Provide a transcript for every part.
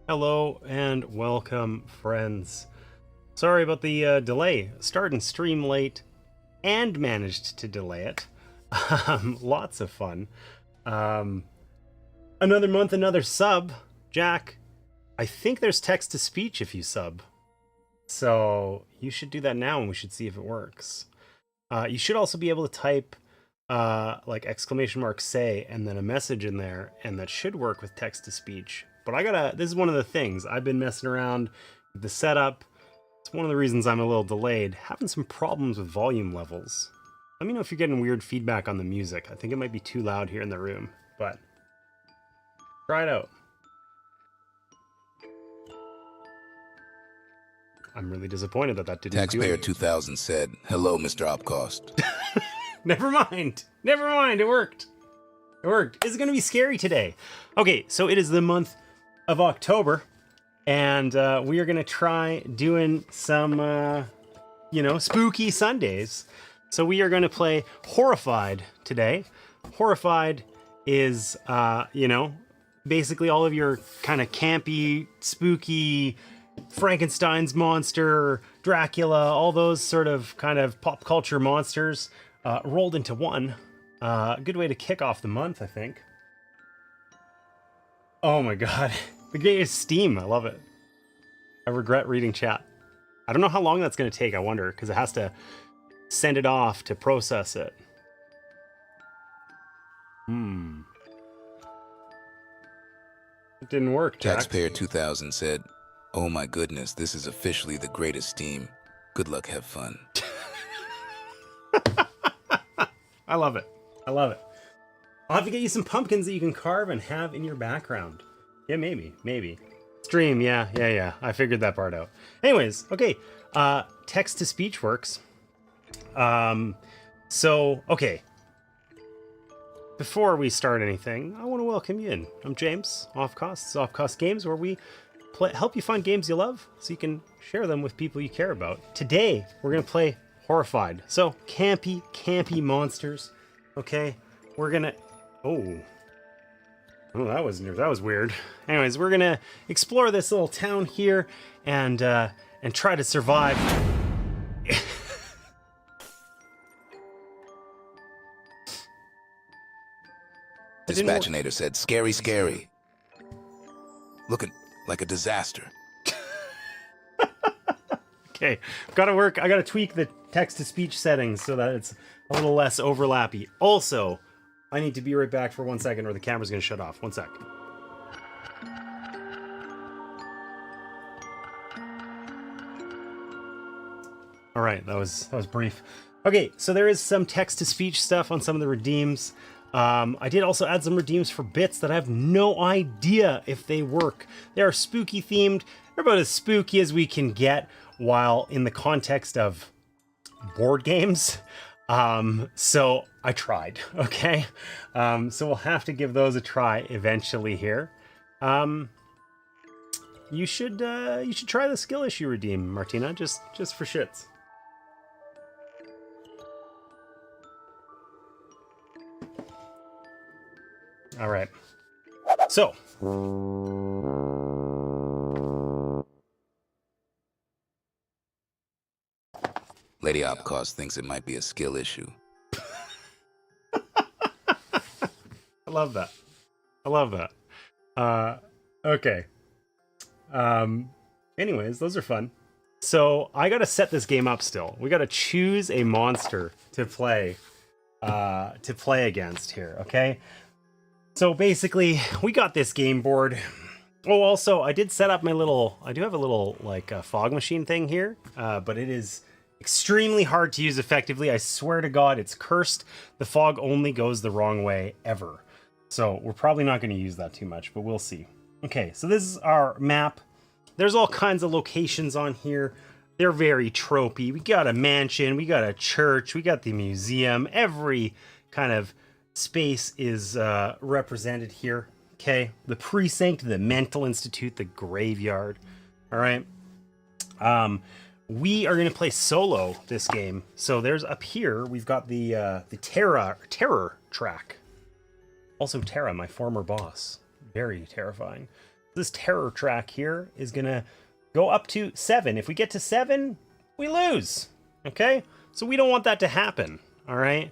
Hello and welcome, friends. Sorry about the delay. Starting stream late and managed to delay it. Lots of fun. Another month, another sub. Jack, I think there's text to speech if you sub. So you should do that now and we should see if it works. You should also be able to type like exclamation mark say and then a message in there, and that should work with text to speech. But this is one of the things I've been messing around with the setup. It's one of the reasons I'm a little delayed, having some problems with volume levels. Let me know if you're getting weird feedback on the music. I think it might be too loud here in the room, but try it out. I'm really disappointed that didn't do anything. Taxpayer 2000 said, "Hello, Mr. Opcost." Never mind. Never mind. It worked. It worked. Is it going to be scary today? Okay, so it is the month of October, and we are going to try doing some, spooky Sundays. So we are going to play Horrified today. Horrified is, basically all of your kind of campy, spooky, Frankenstein's monster, Dracula, all those sort of kind of pop culture monsters rolled into one. A good way to kick off the month, I think. Oh my god. The game is Steam. I love it. I regret reading chat. I don't know how long that's going to take, I wonder, because it has to send it off to process it. It didn't work, Jack. Taxpayer 2000 said, "Oh my goodness, this is officially the greatest Steam. Good luck, have fun." I love it. I love it. I'll have to get you some pumpkins that you can carve and have in your background. Yeah, maybe. Stream, yeah. I figured that part out. Anyways, okay. Text to speech works. Okay. Before we start anything, I want to welcome you in. I'm James, Offcost. It's Offcost Games, where we help you find games you love so you can share them with people you care about. Today, we're going to play Horrified. So, campy monsters. Okay, we're gonna... Oh, that was weird. Anyways, we're gonna explore this little town here and try to survive. Dispatchinator said, "Scary. Looking like a disaster." Okay, gotta work. I gotta tweak the text-to-speech settings so that it's a little less overlappy. Also, I need to be right back for 1 second or the camera's gonna shut off. 1 sec. All right, that was brief. Okay, so there is some text-to-speech stuff on some of the redeems. I did also add some redeems for bits that I have no idea if they work. They are spooky themed. They're about as spooky as we can get while in the context of board games. So I tried, okay? So we'll have to give those a try eventually here. You should try the skill issue redeem, Martina, just for shits. All right. So, Lady Opcost thinks it might be a skill issue. I love that. Okay. Anyways, those are fun. So I gotta set this game up still. We gotta choose a monster to play against here, okay? So basically, we got this game board. Oh, also, I did set up I do have a little, like, fog machine thing here, but it is extremely hard to use effectively. I swear to God, it's cursed. The fog only goes the wrong way, ever. So we're probably not going to use that too much, but we'll see. Okay, so this is our map. There's all kinds of locations on here. They're very tropey. We got a mansion, we got a church, we got the museum. Every kind of space is represented here. Okay, the precinct, the mental institute, the graveyard. All right. We are going to play solo this game. So there's up here, we've got the terror track. Also Terra, my former boss. Very terrifying. This terror track here is going to go up to 7. If we get to 7, we lose. Okay? So we don't want that to happen. All right?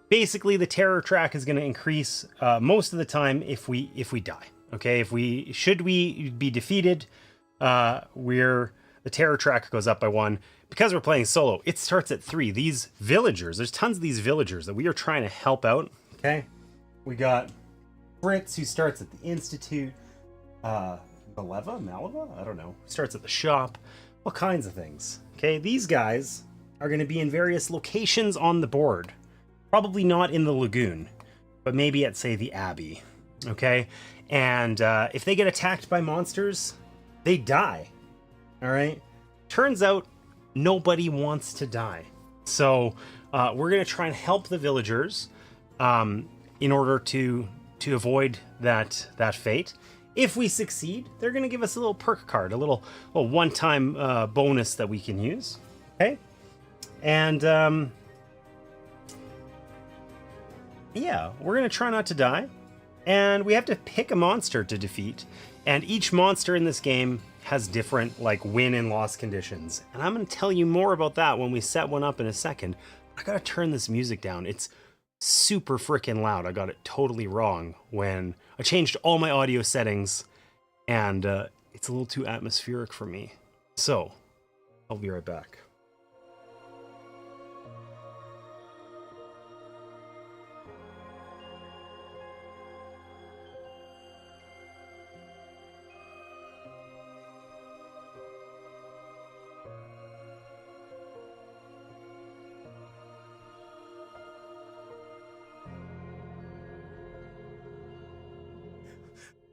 Basically, the terror track is going to increase most of the time if we die. Okay? Should we be defeated, the terror track goes up by 1. Because we're playing solo, it starts at 3. These villagers, there's tons of these villagers that we are trying to help out. Okay? We got Fritz, who starts at the Institute. Maleva? I don't know. Starts at the shop. All kinds of things. Okay, these guys are going to be in various locations on the board. Probably not in the lagoon, but maybe at, say, the Abbey. Okay? And if they get attacked by monsters, they die. All right? Turns out nobody wants to die. So we're going to try and help the villagers in order to avoid that fate. If we succeed, they're going to give us a little perk card, a little one-time bonus that we can use. Okay? And yeah, we're going to try not to die. And we have to pick a monster to defeat. And each monster in this game has different win and loss conditions. And I'm going to tell you more about that when we set one up in a second. I got to turn this music down. It's super freaking loud. I got it totally wrong when I changed all my audio settings, and it's a little too atmospheric for me. So I'll be right back.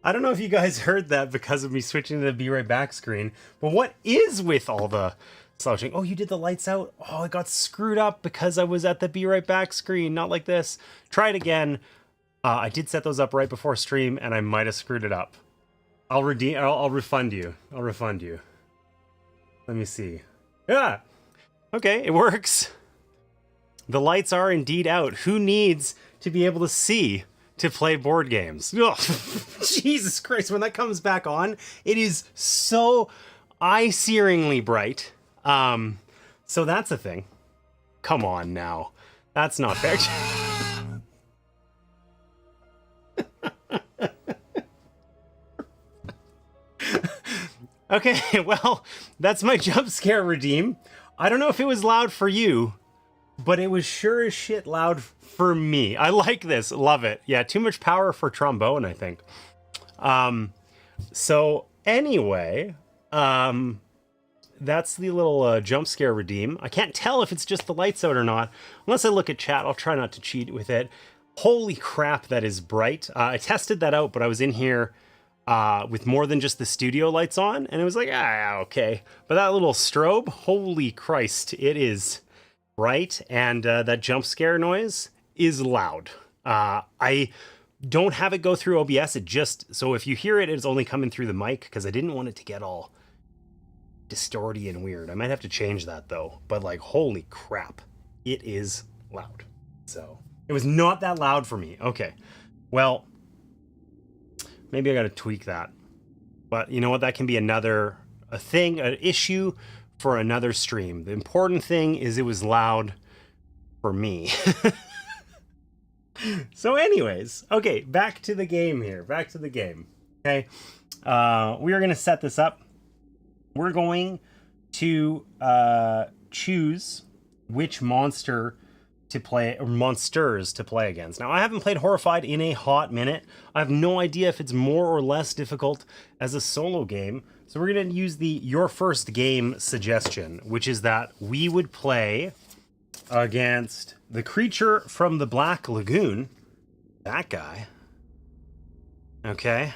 I don't know if you guys heard that because of me switching to the Be Right Back screen, but what is with all the slouching? Oh, you did the lights out? Oh, I got screwed up because I was at the Be Right Back screen, not like this. Try it again. I did set those up right before stream, and I might have screwed it up. I'll refund you. I'll refund you. Let me see. Yeah. Okay, it works. The lights are indeed out. Who needs to be able to see to play board games? Ugh. Jesus Christ, when that comes back on, it is so eye-searingly bright. So that's a thing. Come on now. That's not fair. Okay, well, that's my jump scare redeem. I don't know if it was loud for you, but it was sure as shit loud for me. I like this. Love it. Yeah, too much power for trombone, I think. So anyway, that's the little jump scare redeem. I can't tell if it's just the lights out or not. Unless I look at chat, I'll try not to cheat with it. Holy crap, that is bright. I tested that out, but I was in here with more than just the studio lights on, and it was like, okay. But that little strobe, holy Christ, it is bright, and that jump scare noise is loud. I don't have it go through OBS. So if you hear it, it's only coming through the mic because I didn't want it to get all distorty and weird. I might have to change that though. But holy crap, it is loud. So it was not that loud for me. Okay, well, maybe I got to tweak that. But you know what? That can be an issue for another stream. The important thing is it was loud for me. So anyways, okay, back to the game here. Back to the game. Okay. We are going to set this up. We're going to choose which monster to play, or monsters to play against. Now, I haven't played Horrified in a hot minute. I have no idea if it's more or less difficult as a solo game. So we're going to use the Your First Game suggestion, which is that we would play against the creature from the Black Lagoon. That guy. Okay.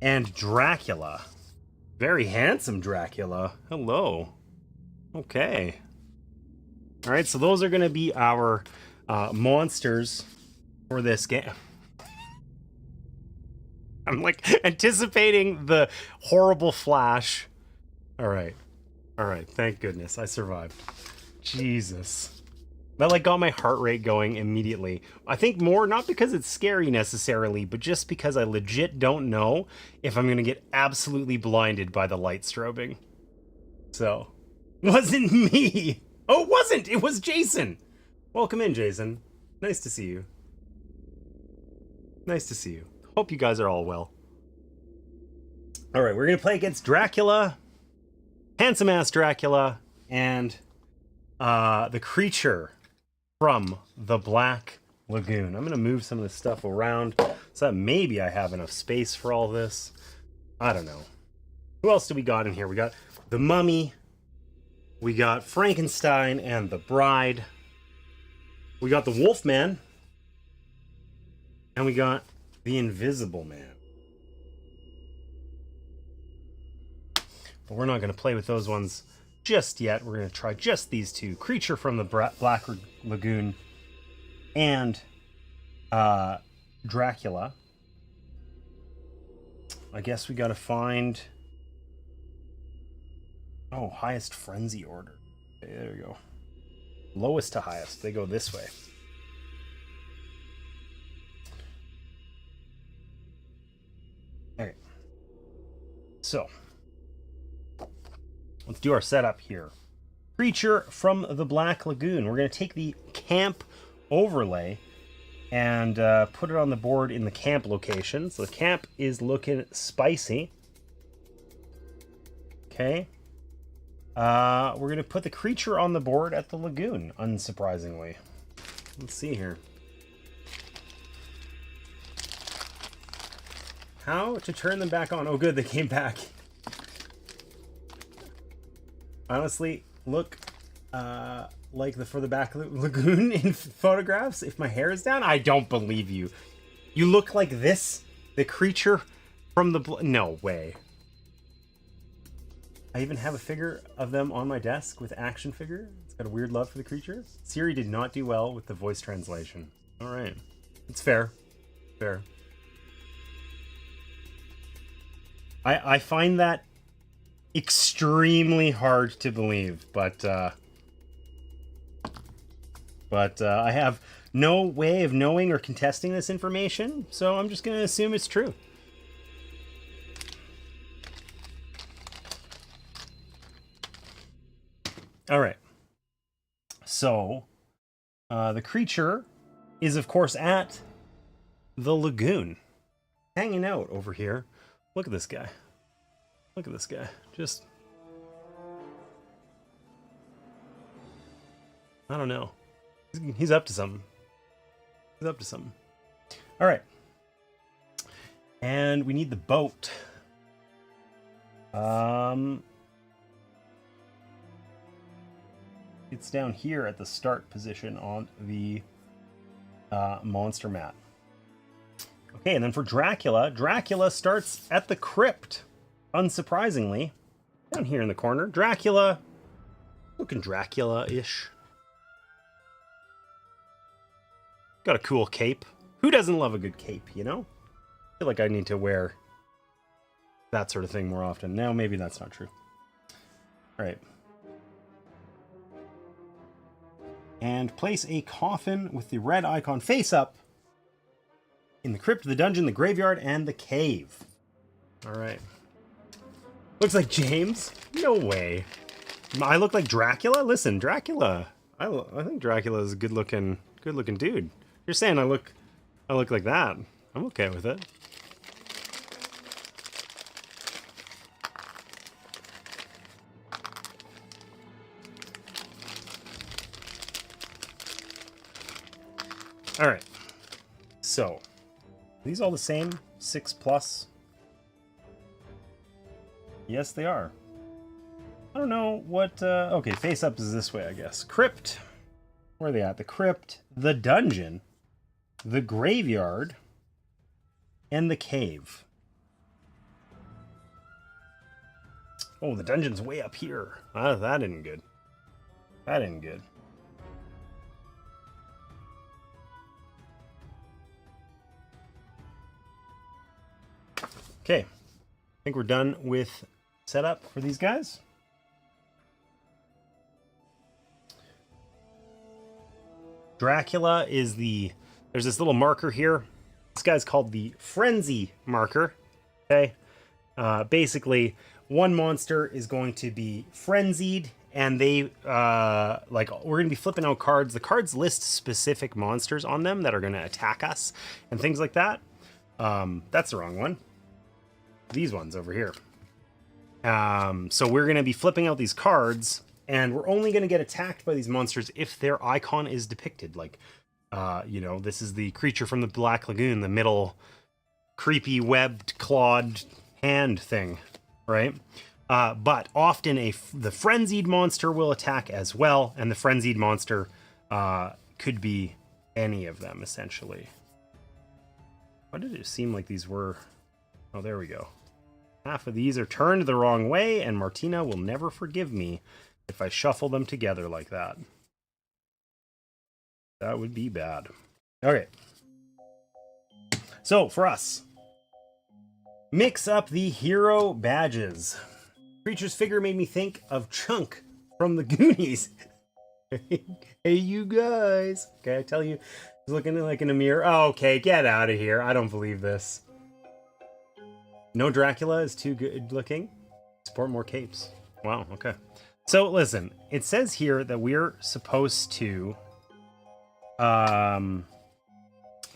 And Dracula. Very handsome Dracula. Hello. Okay. All right, so those are going to be our monsters for this game. I'm anticipating the horrible flash. All right. Thank goodness I survived. Jesus. That like got my heart rate going immediately. I think more not because it's scary necessarily, but just because I legit don't know if I'm gonna get absolutely blinded by the light strobing. So, wasn't me. Oh, it wasn't. It was Jason. Welcome in, Jason. Nice to see you. Nice to see you. Hope you guys are all well. All right, we're gonna play against Dracula, handsome ass Dracula, and the creature from the Black Lagoon. I'm gonna move some of this stuff around so that maybe I have enough space for all this. I don't know. Who else do we got in here? We got the Mummy. We got Frankenstein and the Bride. We got the Wolfman. And we got the Invisible Man. But we're not going to play with those ones just yet. We're going to try just these two. Creature from the Black Lagoon and Dracula. I guess we got to find... Oh, highest frenzy order. Okay, there we go. Lowest to highest. They go this way. Okay. So, let's do our setup here. Creature from the Black Lagoon. We're going to take the camp overlay and put it on the board in the camp location. So the camp is looking spicy. Okay. We're going to put the creature on the board at the lagoon, unsurprisingly. Let's see here. How to turn them back on? Oh, good, they came back. Honestly, look like for the Black Lagoon in photographs. If my hair is down, I don't believe you. You look like this? The creature from the... No way. I even have a figure of them on my desk with action figure. It's got a weird love for the creatures. Siri did not do well with the voice translation. All right. It's fair. Fair. I find that extremely hard to believe, but I have no way of knowing or contesting this information, so I'm just going to assume it's true. All right. So, the creature is, of course, at the lagoon, hanging out over here. Look at this guy. Look at this guy. Just... I don't know. He's up to something. He's up to something. All right. And we need the boat. It's down here at the start position on the monster mat. Okay, and then for Dracula, Dracula starts at the crypt. Unsurprisingly, down here in the corner. Dracula, looking Dracula-ish. Got a cool cape. Who doesn't love a good cape, you know? I feel like I need to wear that sort of thing more often. Now, maybe that's not true. All right. And place a coffin with the red icon face up in the crypt, the dungeon, the graveyard, and the cave. All right. Looks like James? No way. I look like Dracula? Listen, Dracula. I think Dracula is a good-looking dude. You're saying I look like that. I'm okay with it. All right. So, are these all the same? 6+? Yes, they are. I don't know what... okay, face up is this way, I guess. Crypt. Where are they at? The crypt, the dungeon, the graveyard, and the cave. Oh, the dungeon's way up here. That isn't good. That isn't good. Okay, I think we're done with setup for these guys. Dracula is there's this little marker here. This guy's called the frenzy marker. Okay. Basically, one monster is going to be frenzied, and they we're going to be flipping out cards. The cards list specific monsters on them that are going to attack us and things like that. That's the wrong one. These ones over here. So we're going to be flipping out these cards, and we're only going to get attacked by these monsters if their icon is depicted. Like, this is the creature from the Black Lagoon, the middle creepy webbed clawed hand thing, right? But often the frenzied monster will attack as well, and the frenzied monster could be any of them, essentially. Why did it seem like these were... Oh, there we go. Half of these are turned the wrong way, and Martina will never forgive me if I shuffle them together like that. That would be bad. Okay. So, for us, mix up the hero badges. Creature's figure made me think of Chunk from the Goonies. Hey, you guys. Okay, I tell you, he's looking like in a mirror. Oh, okay, get out of here. I don't believe this. No Dracula is too good looking. Support more capes. Wow, okay. So, listen, it says here that we're supposed to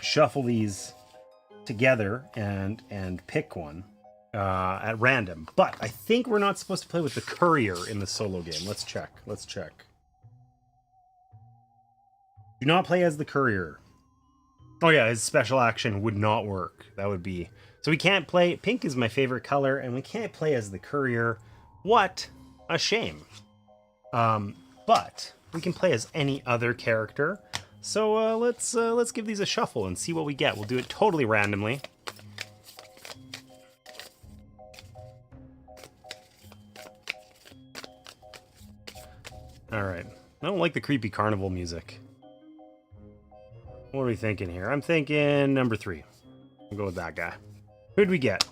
shuffle these together and pick one at random. But I think we're not supposed to play with the courier in the solo game. Let's check. Let's check. Do not play as the courier. Oh yeah, his special action would not work. That would be... So we can't play... Pink is my favorite color, and we can't play as the courier. What a shame. But we can play as any other character. So let's give these a shuffle and see what we get. We'll do it totally randomly. All right. I don't like the creepy carnival music. What are we thinking here? I'm thinking number 3. We'll go with that guy. Who'd we get?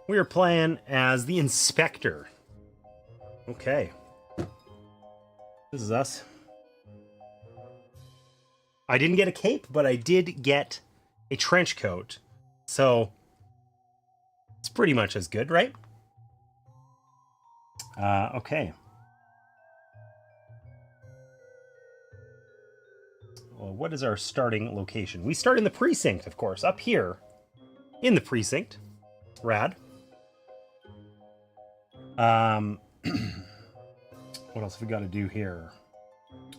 We are playing as the Inspector. Okay. This is us. I didn't get a cape, but I did get a trench coat. So, it's pretty much as good, right? Okay. Well, what is our starting location? We start in the precinct, of course, up here in the precinct. Rad. What else have we got to do here?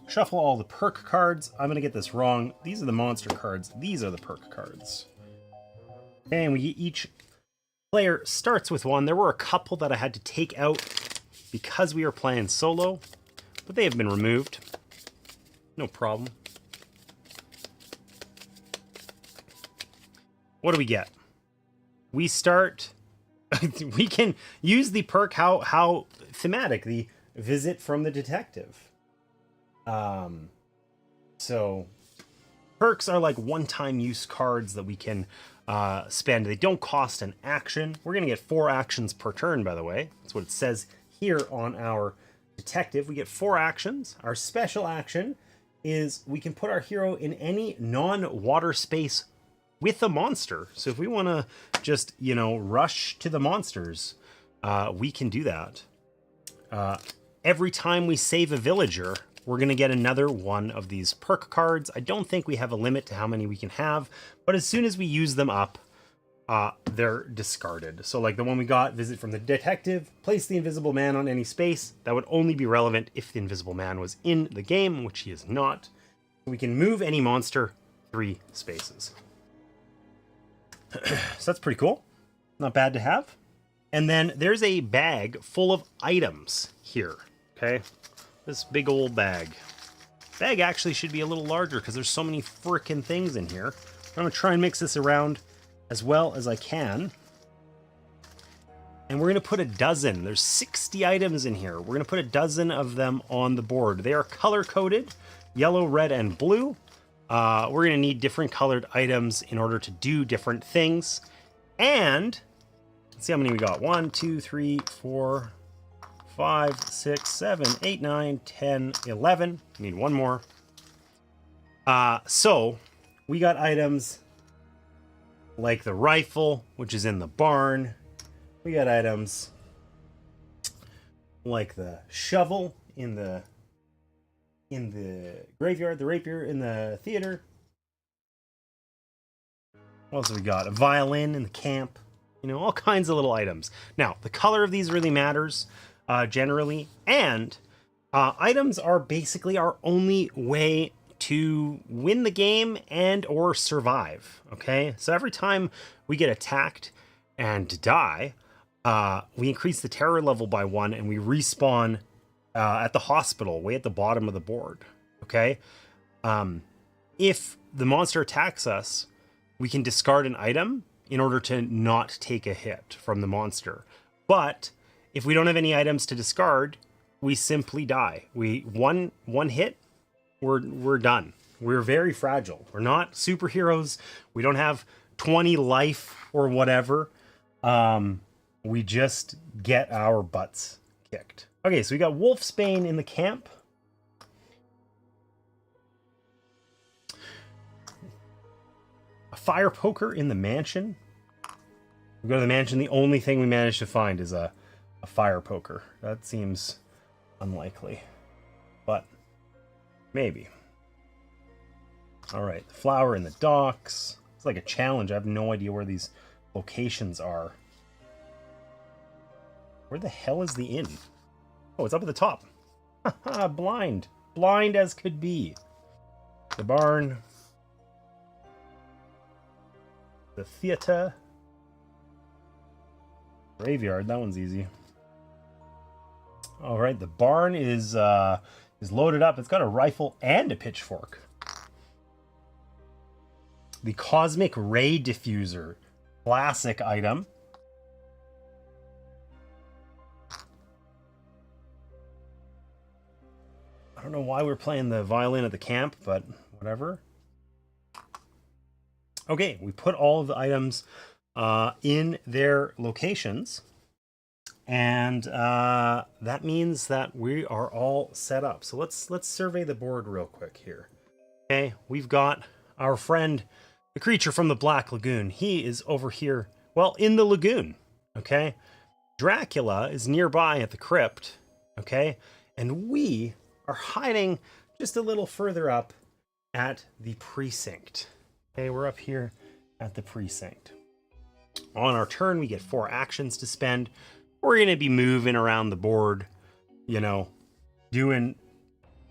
Shuffle all the perk cards. I'm going to get this wrong. These are the monster cards. These are the perk cards. And each player starts with one. There were a couple that I had to take out because we were playing solo, but they have been removed. No problem. What do we get? We start... we can use the perk how thematic, the visit from the detective. So perks are like one-time use cards that we can spend. They don't cost an action. We're going to get 4 actions per turn, by the way. That's what it says here on our detective. We get 4 actions. Our special action is we can put our hero in any non-water space with a monster. So if we want to just, rush to the monsters, we can do that. Every time we save a villager, we're going to get another one of these perk cards. I don't think we have a limit to how many we can have, but as soon as we use them up, they're discarded. So like the one we got, visit from the detective, place the invisible man on any space. That would only be relevant if the invisible man was in the game, which he is not. We can move any monster 3 spaces. So that's pretty cool. Not bad to have. And then there's a bag full of items here. Okay. This big old bag. Bag actually should be a little larger because there's so many frickin' things in here. I'm going to try and mix this around as well as I can. And we're going to put a dozen. There's 60 items in here. We're going to put a dozen of them on the board. They are color-coded, yellow, red, and blue. We're going to need different colored items in order to do different things. And let's see how many we got. 1, 2, 3, 4, 5, 6, 7, 8, 9, 10, 11. We need one more. So we got items like the rifle, which is in the barn. We got items like the shovel in the graveyard, the rapier in the theater. What else have we got? A violin in the camp. You know, all kinds of little items. Now, the color of these really matters, generally, and items are basically our only way to win the game and or survive. Okay, so every time we get attacked and die, we increase the terror level by 1, and we respawn at the hospital, way at the bottom of the board. Okay, if the monster attacks us, we can discard an item in order to not take a hit from the monster. But if we don't have any items to discard, we simply die. One hit, we're done. We're very fragile. We're not superheroes. We don't have 20 life or whatever. We just get our butts kicked. Okay, so we got Wolfsbane in the camp. A fire poker in the mansion. We go to the mansion. The only thing we managed to find is a fire poker. That seems unlikely, but maybe. All right, the flower in the docks. It's like a challenge. I have no idea where these locations are. Where the hell is the inn? Oh, it's up at the top. Haha, blind. Blind as could be. The barn. The theater. Graveyard, that one's easy. All right, the barn is loaded up. It's got a rifle and a pitchfork. The Cosmic Ray Diffuser, classic item. I don't know why we're playing the violin at the camp, but whatever. Okay, we put all of the items in their locations, and that means that we are all set up. So let's survey the board real quick here. Okay, we've got our friend, the creature from the Black Lagoon. He is over here, well, in the lagoon. Okay, Dracula is nearby at the crypt. Okay, and we are hiding just a little further up at the precinct. Okay, we're up here at the precinct. On our turn, we get 4 actions to spend. We're going to be moving around the board, you know,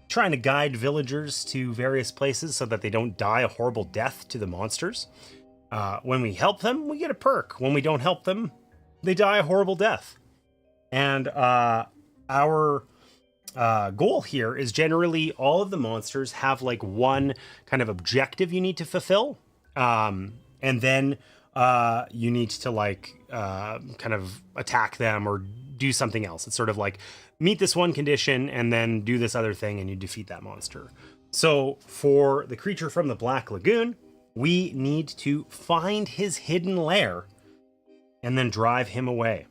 trying to guide villagers to various places so that they don't die a horrible death to the monsters. When we help them, we get a perk. When we don't help them, they die a horrible death. And our goal here is generally all of the monsters have like one kind of objective you need to fulfill. And then you need to like kind of attack them or do something else. It's sort of like meet this one condition and then do this other thing and you defeat that monster. So for the creature from the Black Lagoon, we need to find his hidden lair and then drive him away.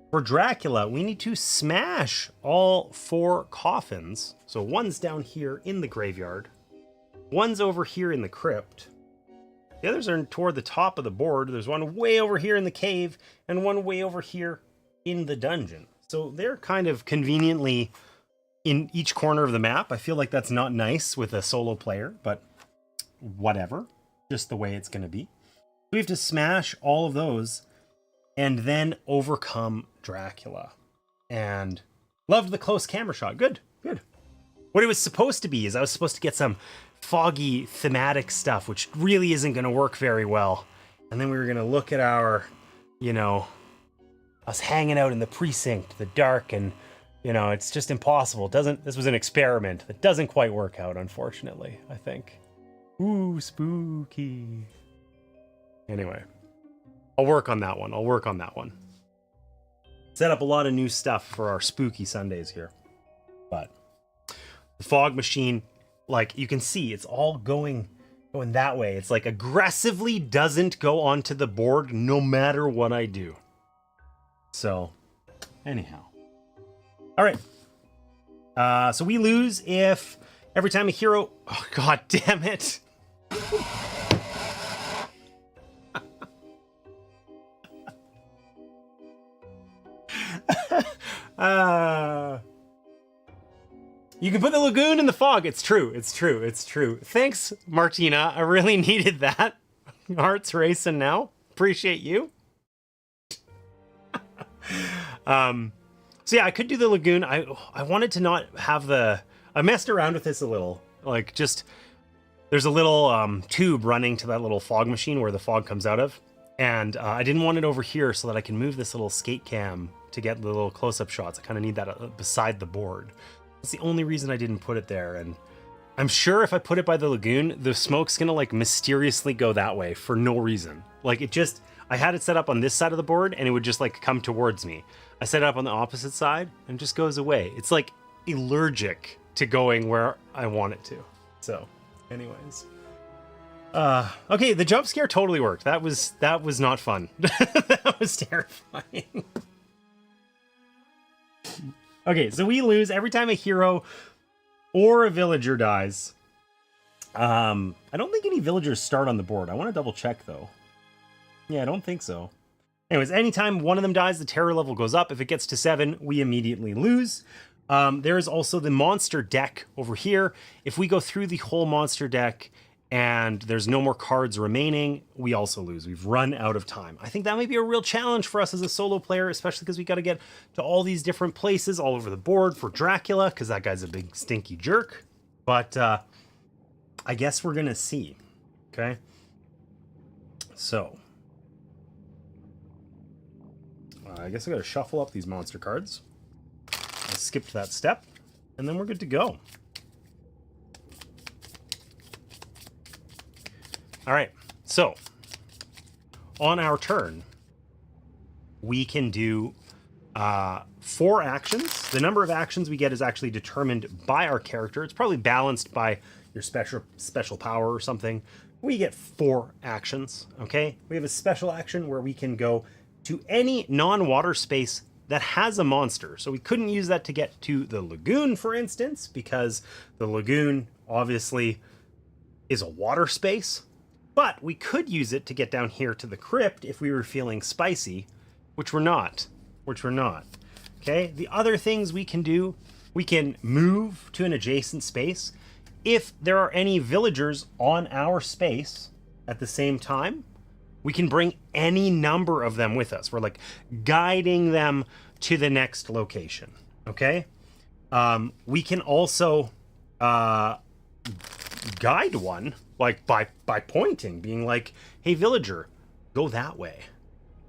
For Dracula, we need to smash all 4 coffins. So one's down here in the graveyard, one's over here in the crypt, the others are toward the top of the board. There's one way over here in the cave and one way over here in the dungeon. So they're kind of conveniently in each corner of the map. I feel like that's not nice with a solo player, but whatever. Just the way it's going to be. We have to smash all of those and then overcome Dracula. And loved the close camera shot. Good, good. What it was supposed to be is I was supposed to get some foggy thematic stuff, which really isn't going to work very well. And then we were going to look at our, you know, us hanging out in the precinct, the dark, and, you know, it's just impossible. This was an experiment that doesn't quite work out, unfortunately, I think. Ooh, spooky. Anyway, I'll work on that one. Set up a lot of new stuff for our spooky Sundays here. But the fog machine, like you can see, it's all going that way. It's like aggressively doesn't go onto the board no matter what I do. So anyhow. All right. So we lose if Every time a hero... Oh, god damn it. You can put the lagoon in the fog. It's true. It's true. It's true. Thanks, Martina. I really needed that. Heart's racing now. Appreciate you. So yeah, I could do the lagoon. I wanted to not have the... I messed around with this a little. Like, just... There's a little tube running to that little fog machine where the fog comes out of. And I didn't want it over here so that I can move this little skate cam to get the little close-up shots. I kind of need that beside the board. That's the only reason I didn't put it there. And I'm sure if I put it by the lagoon, the smoke's gonna like mysteriously go that way for no reason. Like, it just... I had it set up on this side of the board and it would just like come towards me. I set it up on the opposite side and it just goes away. It's like allergic to going where I want it to. So anyways. Okay, the jump scare totally worked. That was not fun. That was terrifying. Okay, so we lose every time a hero or a villager dies. I don't think any villagers start on the board. I want to double check though. Yeah, I don't think so. Anyways, anytime one of them dies, the terror level goes up. If it gets to 7, we immediately lose. There is also the monster deck over here. If we go through the whole monster deck and there's no more cards remaining, we also lose. We've run out of time. I think that might be a real challenge for us as a solo player, especially because we got to get to all these different places all over the board for Dracula, because that guy's a big stinky jerk. But I guess we're going to see. Okay. So I guess I got to shuffle up these monster cards. I skipped that step, and then we're good to go. All right, so on our turn, we can do 4 actions. The number of actions we get is actually determined by our character. It's probably balanced by your special power or something. We get 4 actions, okay? We have a special action where we can go to any non-water space that has a monster. So we couldn't use that to get to the lagoon, for instance, because the lagoon obviously is a water space. But we could use it to get down here to the crypt if we were feeling spicy, which we're not. Okay, the other things we can do, we can move to an adjacent space. If there are any villagers on our space at the same time, we can bring any number of them with us. We're like guiding them to the next location, okay? We can also guide one, like by pointing, being like, hey, villager, go that way.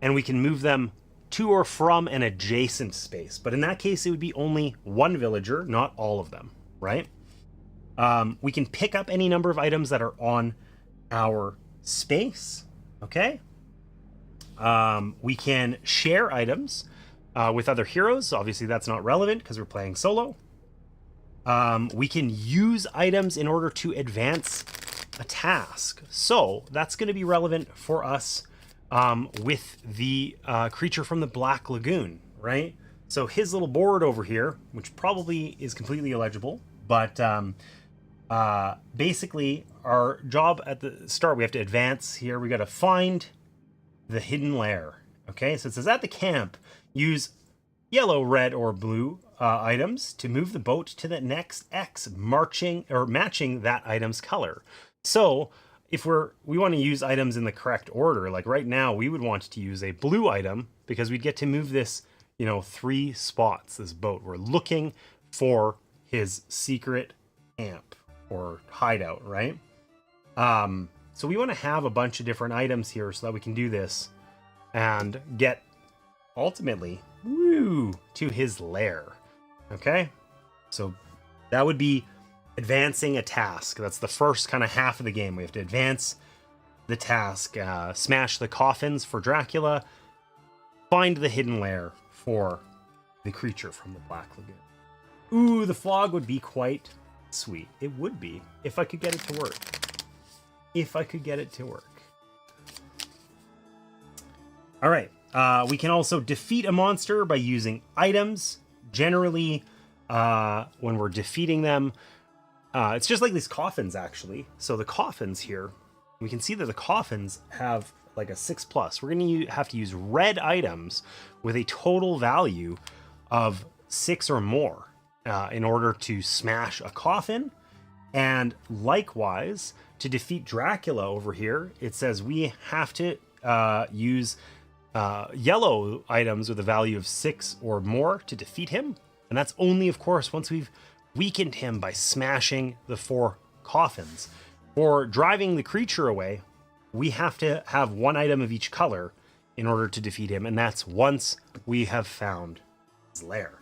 And we can move them to or from an adjacent space. But in that case, it would be only one villager, not all of them, right? We can pick up any number of items that are on our space, okay? We can share items with other heroes. Obviously, that's not relevant because we're playing solo. We can use items in order to advance a task. So that's going to be relevant for us with the creature from the Black Lagoon, right? So his little board over here, which probably is completely illegible, but basically our job at the start, we have to advance here. We got to find the hidden lair. Okay, so it says at the camp, use yellow, red, or blue items to move the boat to the next X, matching that item's color. So if we want to use items in the correct order, like right now, we would want to use a blue item because we'd get to move this, 3 spots, this boat. We're looking for his secret camp or hideout, right? So we want to have a bunch of different items here so that we can do this and get ultimately to his lair. Okay, so that would be advancing a task. That's the first kind of half of the game. We have to advance the task, smash the coffins for Dracula, find the hidden lair for the creature from the Black Lagoon. Ooh, the fog would be quite sweet. It would be if I could get it to work. All right. We can also defeat a monster by using items. Generally, when we're defeating them, It's just like these coffins, actually. So the coffins here, we can see that the coffins have like a 6+. We're going to have to use red items with a total value of 6 or more in order to smash a coffin. And likewise, to defeat Dracula over here, it says we have to use yellow items with a value of 6 or more to defeat him. And that's only, of course, once we've weakened him by smashing the 4 coffins. For driving the creature away, we have to have 1 item of each color in order to defeat him, and that's once we have found his lair.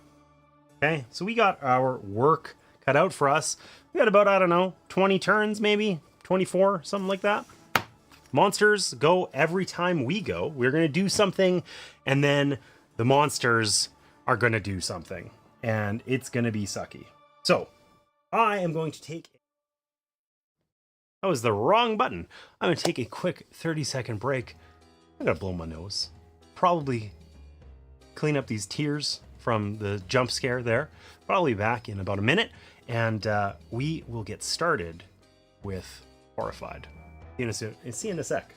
Okay, so we got our work cut out for us. We got about, I don't know, 20 turns maybe, 24, something like that. Monsters go every time we go. We're going to do something, and then the monsters are going to do something, and it's going to be sucky. So, I am going to take... That was the wrong button. I'm going to take a quick 30-second break. I gotta blow my nose. Probably clean up these tears from the jump scare there. Probably back in about a minute, and we will get started with Horrified. See you in a sec.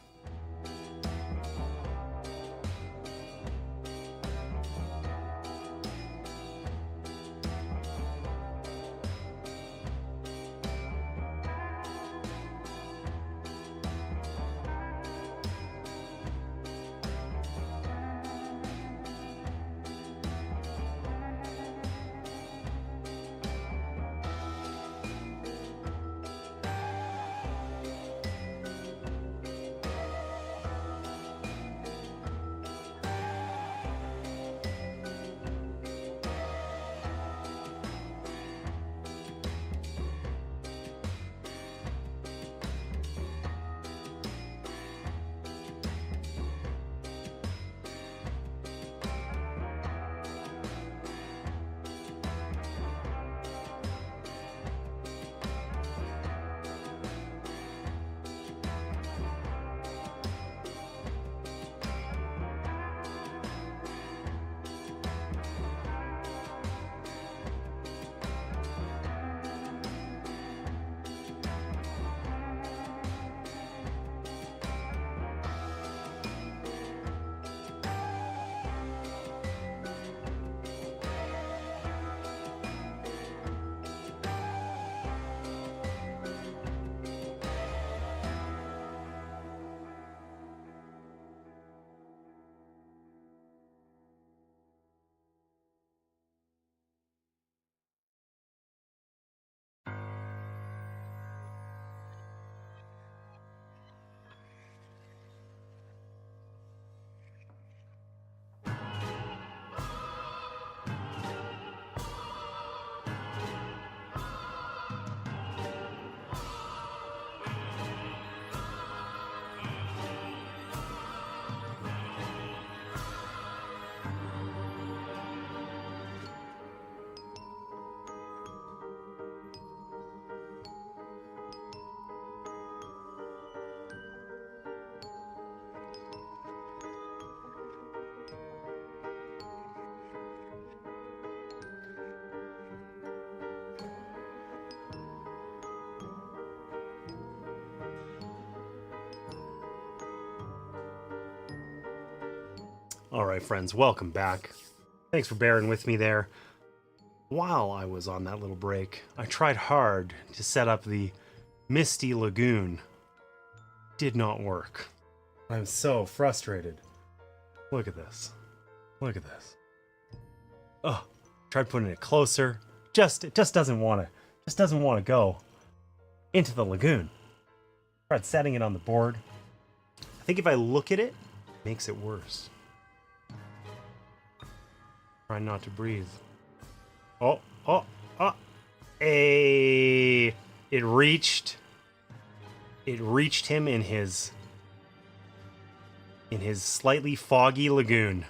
All right, friends, welcome back. Thanks for bearing with me there. While I was on that little break, I tried hard to set up the Misty Lagoon. Did not work. I'm so frustrated. Look at this. Look at this. Oh, tried putting it closer. It just doesn't want to go into the lagoon. Tried setting it on the board. I think if I look at it, it makes it worse. Try not to breathe. Oh. It reached him in his slightly foggy lagoon.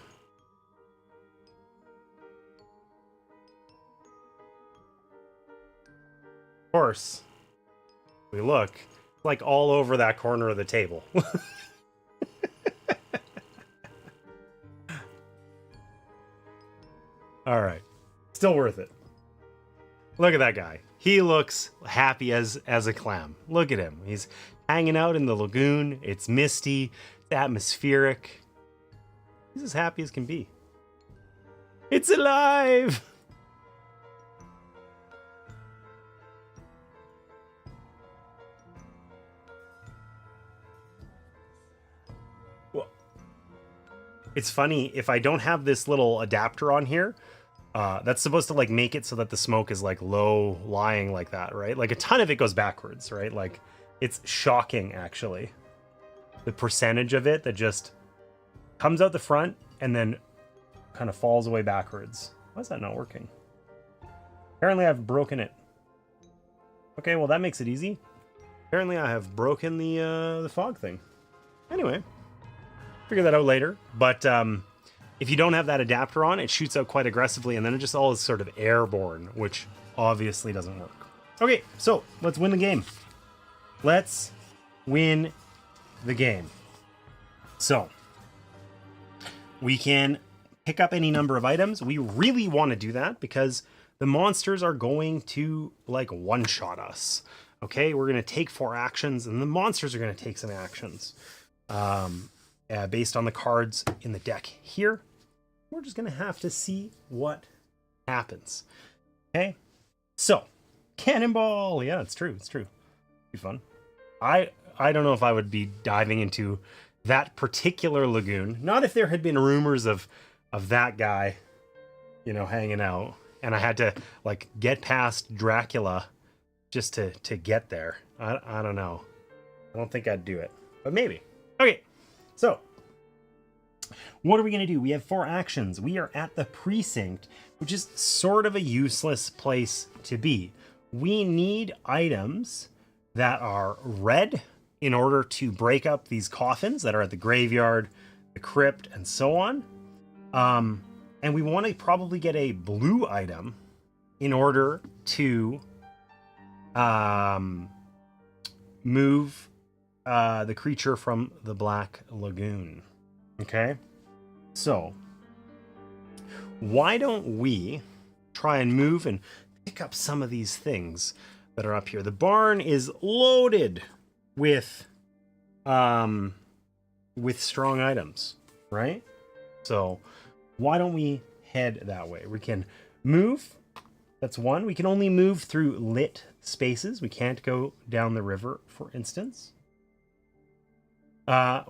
Of course, we look like all over that corner of the table. All right. Still worth it. Look at that guy. He looks happy as a clam. Look at him. He's hanging out in the lagoon. It's misty. It's atmospheric. He's as happy as can be. It's alive! Well, it's funny, if I don't have this little adapter on here, that's supposed to like make it so that the smoke is like low lying like that, right? Like a ton of it goes backwards, right? Like it's shocking actually. The percentage of it that just comes out the front and then kind of falls away backwards. Why is that not working? Apparently I've broken it. Okay, well that makes it easy. Apparently I have broken the fog thing. Anyway, figure that out later. But if you don't have that adapter on, it shoots out quite aggressively, and then it just all is sort of airborne, which obviously doesn't work. Okay, so let's win the game. Let's win the game. So we can pick up any number of items. We really want to do that because the monsters are going to like one-shot us. Okay, we're going to take 4 actions, and the monsters are going to take some actions based on the cards in the deck here. We're just going to have to see what happens. Okay, so cannonball. Yeah, it's true. It's true. Be fun. I don't know if I would be diving into that particular lagoon. Not if there had been rumors of that guy, you know, hanging out, and I had to like get past Dracula just to get there. I don't know. I don't think I'd do it, but maybe. Okay, so what are we going to do? We have 4 actions. We are at the precinct, which is sort of a useless place to be. We need items that are red in order to break up these coffins that are at the graveyard, the crypt, and so on. And we want to probably get a blue item in order to move the creature from the Black Lagoon. Okay? So, why don't we try and move and pick up some of these things that are up here? The barn is loaded with strong items, right? So, why don't we head that way? We can move. That's 1. We can only move through lit spaces. We can't go down the river, for instance.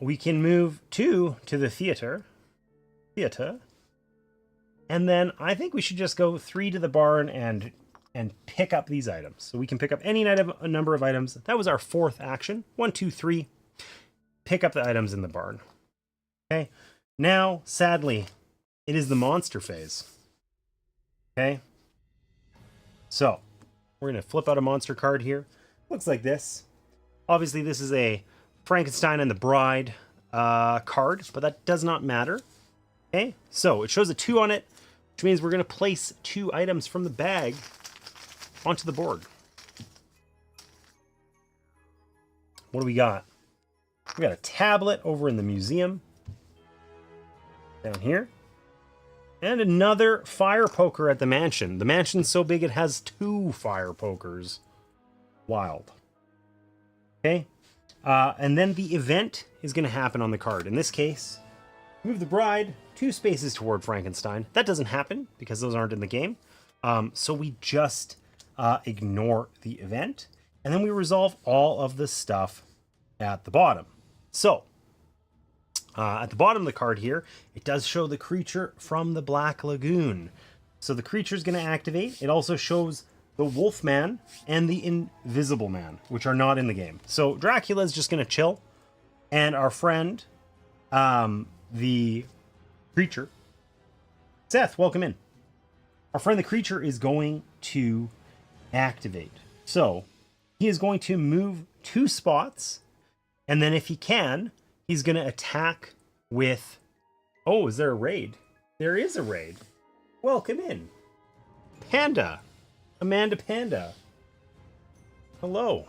We can move 2 to the theater. And then I think we should just go 3 to the barn and pick up these items. So we can pick up any number of items. That was our 4th action. 1, 2, 3. Pick up the items in the barn. Okay. Now, sadly, it is the monster phase. Okay. So we're going to flip out a monster card here. Looks like this. Obviously, this is a Frankenstein and the Bride card, but that does not matter. Okay. So it shows a 2 on it, which means we're going to place 2 items from the bag onto the board. What do we got? We got a tablet over in the museum. Down here. And another fire poker at the mansion. The mansion's so big it has 2 fire pokers. Wild. Okay. And then the event is going to happen on the card. In this case, move the bride 2 spaces toward Frankenstein. That doesn't happen because those aren't in the game. So we just ignore the event. And then we resolve all of the stuff at the bottom. So, at the bottom of the card here, it does show the creature from the Black Lagoon. So the creature is going to activate. It also shows the Wolfman and the Invisible Man, which are not in the game. So Dracula is just going to chill. And our friend, the creature, Seth, welcome in. Our friend, the creature, is going to activate. So he is going to move 2 spots. And then if he can, he's going to attack with... Oh, is there a raid? There is a raid. Welcome in. Panda. Amanda Panda. Hello.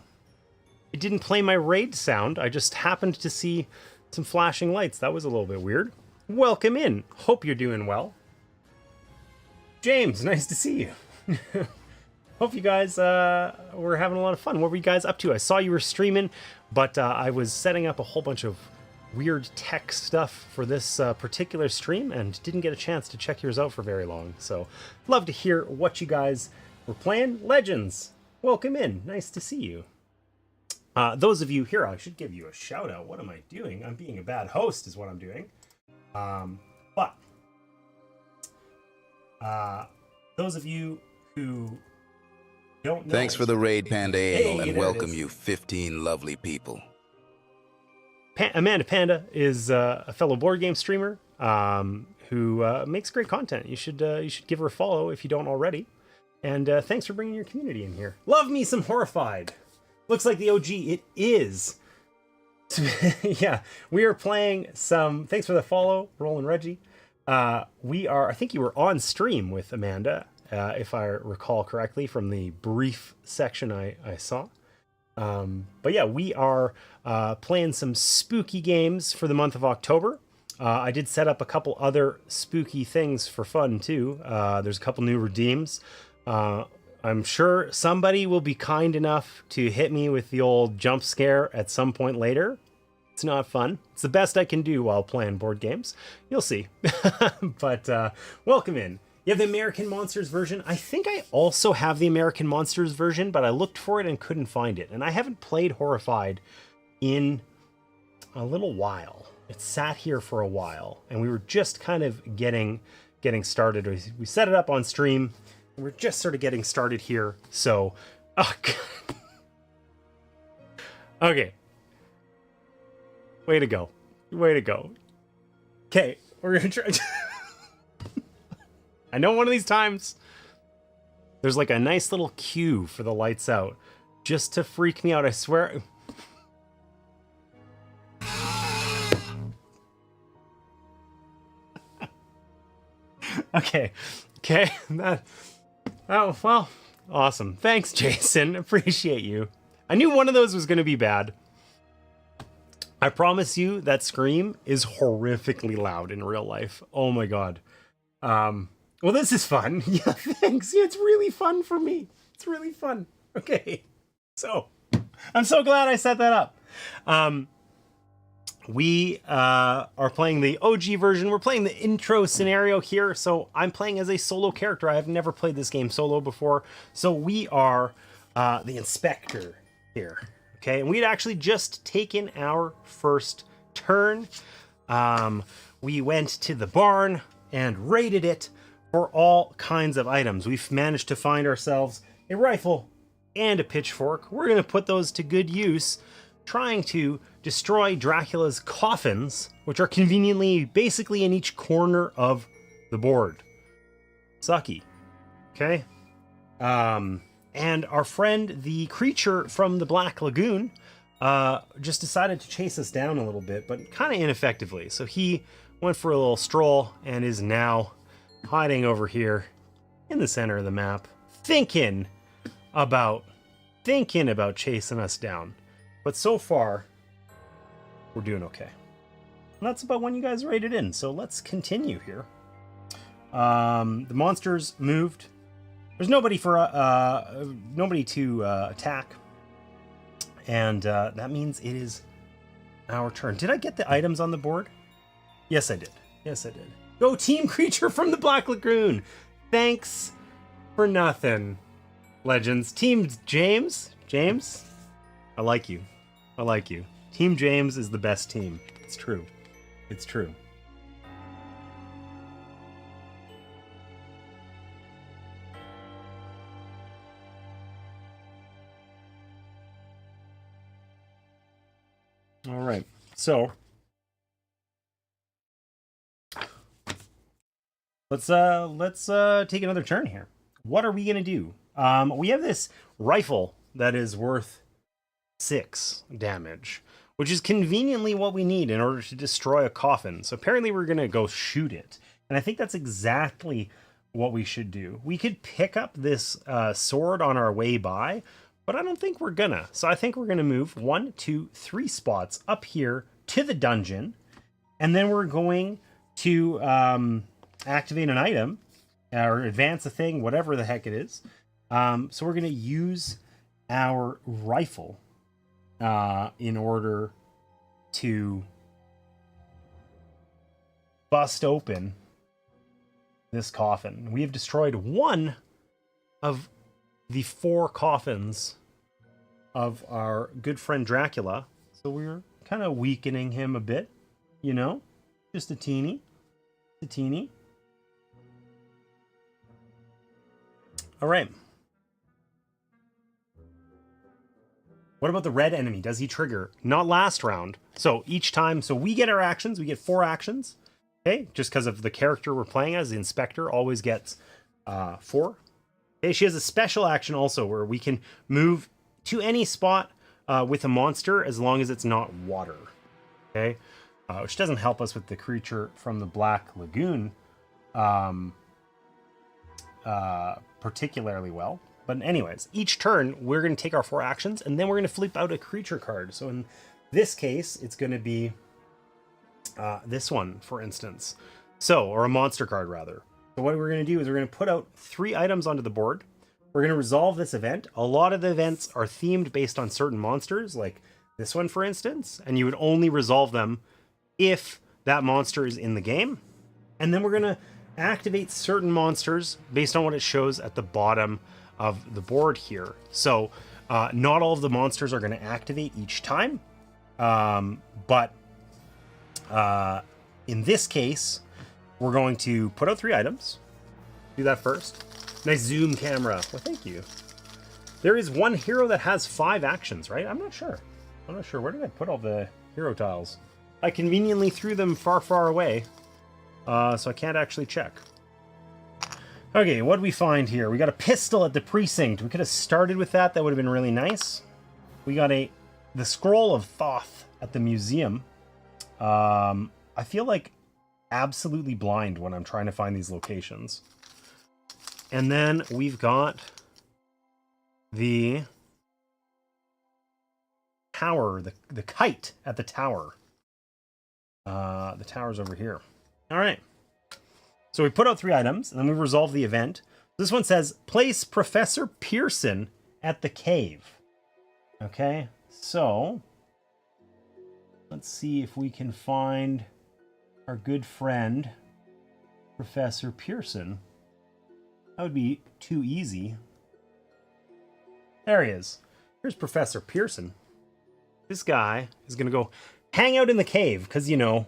It didn't play my raid sound. I just happened to see some flashing lights. That was a little bit weird. Welcome in. Hope you're doing well. James, nice to see you. Hope you guys were having a lot of fun. What were you guys up to? I saw you were streaming, but I was setting up a whole bunch of weird tech stuff for this particular stream and didn't get a chance to check yours out for very long. So, love to hear what you guys were playing. Legends, welcome in. Nice to see you. Those of you here, I should give you a shout out. What am I doing? I'm being a bad host is what I'm doing. But those of you who don't know... Thanks for the raid, Panda Anal, Hey, and there it welcome is. you 15 lovely people. Amanda Panda is a fellow board game streamer who makes great content. You should give her a follow if you don't already. And thanks for bringing your community in here. Love me some Horrified. Looks like the OG. It is. Yeah, we are playing some... Thanks for the follow, Roland Reggie. We are... I think you were on stream with Amanda, if I recall correctly, from the brief section I saw. But yeah, we are playing some spooky games for the month of October. I did set up a couple other spooky things for fun, too. There's a couple new redeems. I'm sure somebody will be kind enough to hit me with the old jump scare at some point later. It's not fun. It's the best I can do while playing board games. You'll see. But welcome in. You have the American Monsters version. I think I also have the American Monsters version, but I looked for it and couldn't find it. And I haven't played Horrified in a little while. It sat here for a while, and we were just kind of getting started. We set it up on stream. We're just sort of getting started here. So, oh, God. Okay. Way to go. Way to go. Okay, we're going to try... I know one of these times there's like a nice little cue for the lights out just to freak me out, I swear. Okay. Oh, well, awesome. Thanks, Jason. Appreciate you. I knew one of those was going to be bad. I promise you that scream is horrifically loud in real life. Oh my God. Well, this is fun. Yeah, thanks. Yeah, it's really fun for me. It's really fun. Okay. So, I'm so glad I set that up. We are playing the OG version. We're playing the intro scenario here. So, I'm playing as a solo character. I have never played this game solo before. So, we are the inspector here. Okay, and we'd actually just taken our first turn. We went to the barn and raided it for all kinds of items. We've managed to find ourselves a rifle and a pitchfork. We're going to put those to good use, trying to destroy Dracula's coffins, which are conveniently basically in each corner of the board. Sucky. Okay? And our friend, the creature from the Black Lagoon, just decided to chase us down a little bit, but kind of ineffectively. So he went for a little stroll and is now hiding over here in the center of the map, thinking about chasing us down. But so far, we're doing okay. And that's about when you guys raided in. So let's continue here. The monsters moved. There's nobody to attack, and that means it is our turn. Did I get the items on the board? Yes, I did. Yes, I did. Go Team Creature from the Black Lagoon. Thanks for nothing, Legends. Team James. I like you. Team James is the best team. It's true. It's true. All right, so let's take another turn here. What are we gonna do? We have this rifle that is worth 6 damage, which is conveniently what we need in order to destroy a coffin. So apparently we're gonna go shoot it, and I think that's exactly what we should do. We could pick up this sword on our way by, but I don't think we're gonna. So I think we're gonna move 1, 2, 3 spots up here to the dungeon, and then we're going to activate an item or advance a thing, whatever the heck it is, So we're going to use our rifle in order to bust open this coffin. We have destroyed one of the 4 coffins of our good friend Dracula. So we're kind of weakening him a bit, you know? Just a teeny. A teeny. All right. What about the red enemy? Does he trigger? Not last round. So each time, so we get our actions. We get 4 actions. Okay, just because of the character we're playing as, the inspector always gets 4. Okay, she has a special action also where we can move to any spot with a monster as long as it's not water. Okay, which doesn't help us with the creature from the Black Lagoon particularly well. But anyways, each turn we're going to take our 4 actions and then we're going to flip out a creature card. So in this case, it's going to be this one, for instance. So, or a monster card rather. So what we're going to do is we're going to put out 3 items onto the board. We're going to resolve this event. A lot of the events are themed based on certain monsters, like this one, for instance, and you would only resolve them if that monster is in the game. And then we're going to activate certain monsters based on what it shows at the bottom of the board here. So not all of the monsters are going to activate each time, but in this case, we're going to put out 3 items. Do that first. Nice zoom camera. Well, thank you. There is one hero that has 5 actions, right? I'm not sure. Where did I put all the hero tiles? I conveniently threw them far, far away, so I can't actually check. Okay, what do we find here? We got a pistol at the precinct. We could have started with that. That would have been really nice. We got the scroll of Thoth at the museum. I feel like absolutely blind when I'm trying to find these locations. And then we've got the tower, the kite at the tower. The tower's over here. All right. So we put out 3 items, and then we resolve the event. This one says, place Professor Pearson at the cave. Okay, so let's see if we can find our good friend, Professor Pearson. That would be too easy. There he is. Here's Professor Pearson. This guy is going to go hang out in the cave, because, you know,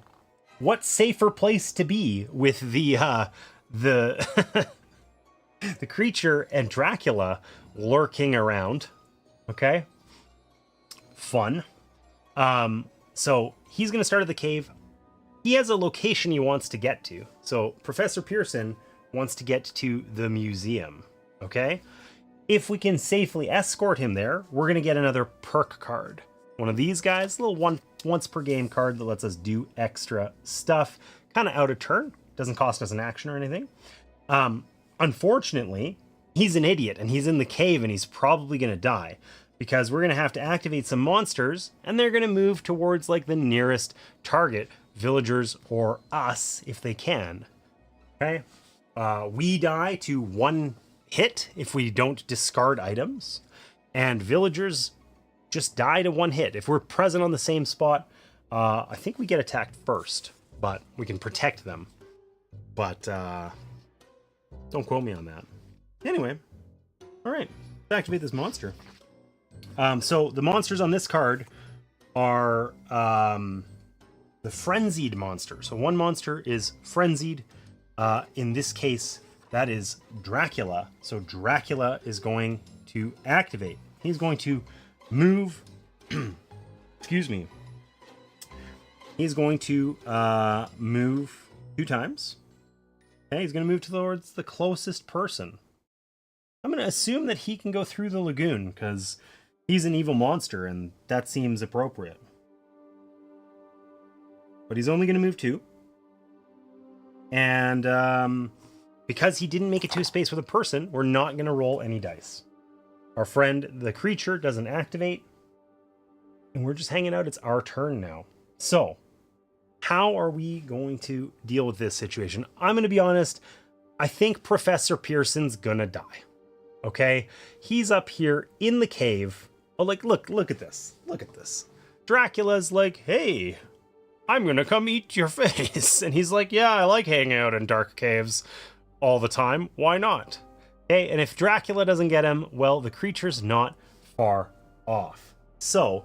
what safer place to be with the the creature and Dracula lurking around. Okay, fun. So he's gonna start at the cave. He has a location he wants to get to. So Professor Pearson wants to get to the museum. Okay, if we can safely escort him there, we're gonna get another perk card. One of these guys, a little once per game card that lets us do extra stuff, kind of out of turn. Doesn't cost us an action or anything. Unfortunately, he's an idiot and he's in the cave and he's probably going to die because we're going to have to activate some monsters and they're going to move towards like the nearest target, villagers or us if they can. Okay. We die to 1 hit if we don't discard items, and villagers just die to 1 hit. If we're present on the same spot, I think we get attacked first, but we can protect them. But don't quote me on that. Anyway, all right, let's activate this monster. So the monsters on this card are the frenzied monster. So one monster is frenzied. In this case, that is Dracula. So Dracula is going to activate. He's going to move. Excuse me. He's going to move 2 times. Okay, he's going to move towards the closest person. I'm going to assume that he can go through the lagoon because he's an evil monster and that seems appropriate. But he's only going to move 2. And because he didn't make it to a space with a person, we're not going to roll any dice. Our friend, the creature, doesn't activate. And we're just hanging out. It's our turn now. So, how are we going to deal with this situation? I'm going to be honest. I think Professor Pearson's going to die. okay? He's up here in the cave. Oh, like, look at this. Look at this. Dracula's like, hey, I'm gonna come eat your face. And he's like, yeah, I like hanging out in dark caves all the time. Why not? Okay, and if Dracula doesn't get him, well, the creature's not far off. So,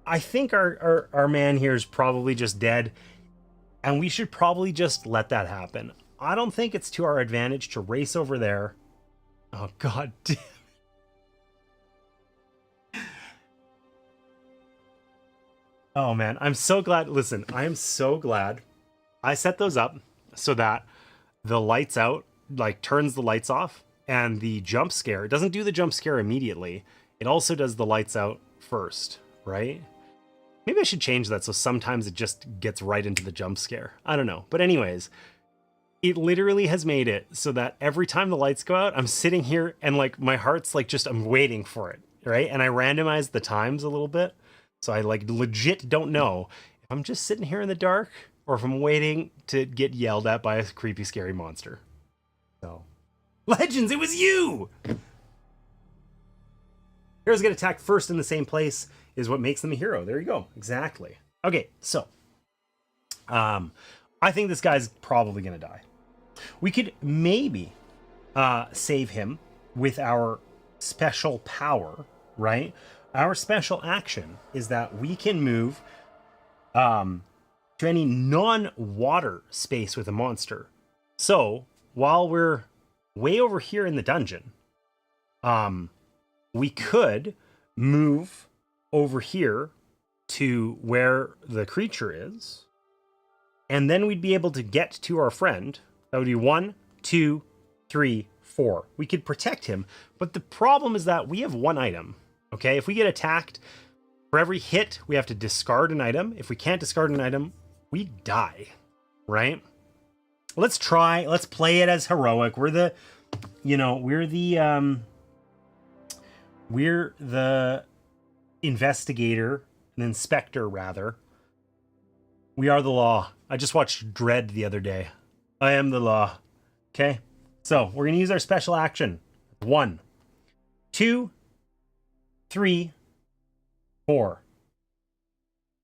I think our man here is probably just dead, and we should probably just let that happen. I don't think it's to our advantage to race over there. Oh, god damn. Oh man, I'm so glad. Listen, I am so glad I set those up so that the lights out, like, turns the lights off, and the jump scare, it doesn't do the jump scare immediately. It also does the lights out first, right? Maybe I should change that so sometimes it just gets right into the jump scare. I don't know. But anyways, it literally has made it so that every time the lights go out, I'm sitting here and like my heart's like just, I'm waiting for it, right? And I randomized the times a little bit. So I like legit don't know if I'm just sitting here in the dark or if I'm waiting to get yelled at by a creepy, scary monster. So, Legends, it was you! Heroes get attacked first in the same place is what makes them a hero. There you go. Exactly. Okay, so I think this guy's probably gonna die. We could maybe save him with our special power, right? Our special action is that we can move to any non-water space with a monster. So while we're way over here in the dungeon, we could move over here to where the creature is, and then we'd be able to get to our friend. That would be 1, 2, 3, 4. We could protect him, but the problem is that we have one item. Okay, if we get attacked, for every hit, we have to discard an item. If we can't discard an item, we die, right? Let's play it as heroic. We're the investigator, an inspector, rather. We are the law. I just watched Dread the other day. I am the law. Okay, so we're going to use our special action. 1, 2, 3, 4.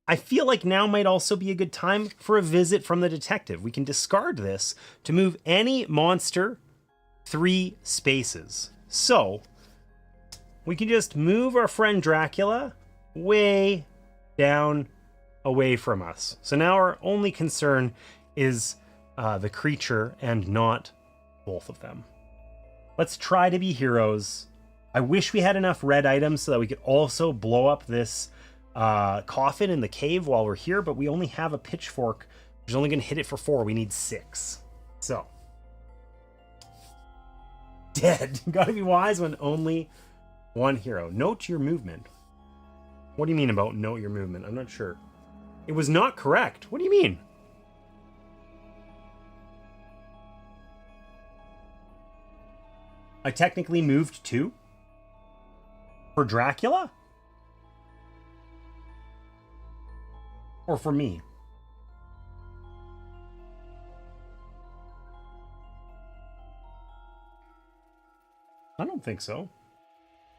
I feel like now might also be a good time for a visit from the detective. We can discard this to move any monster 3 spaces. So we can just move our friend Dracula way down away from us. So now our only concern is the creature and not both of them. Let's try to be heroes. I wish we had enough red items so that we could also blow up this coffin in the cave while we're here, but we only have a pitchfork, which is only going to hit it for 4. We need 6. So. Dead. Gotta be wise when only one hero. Note your movement. What do you mean about note your movement? I'm not sure. It was not correct. What do you mean? I technically moved 2? For Dracula? Or for me? I don't think so.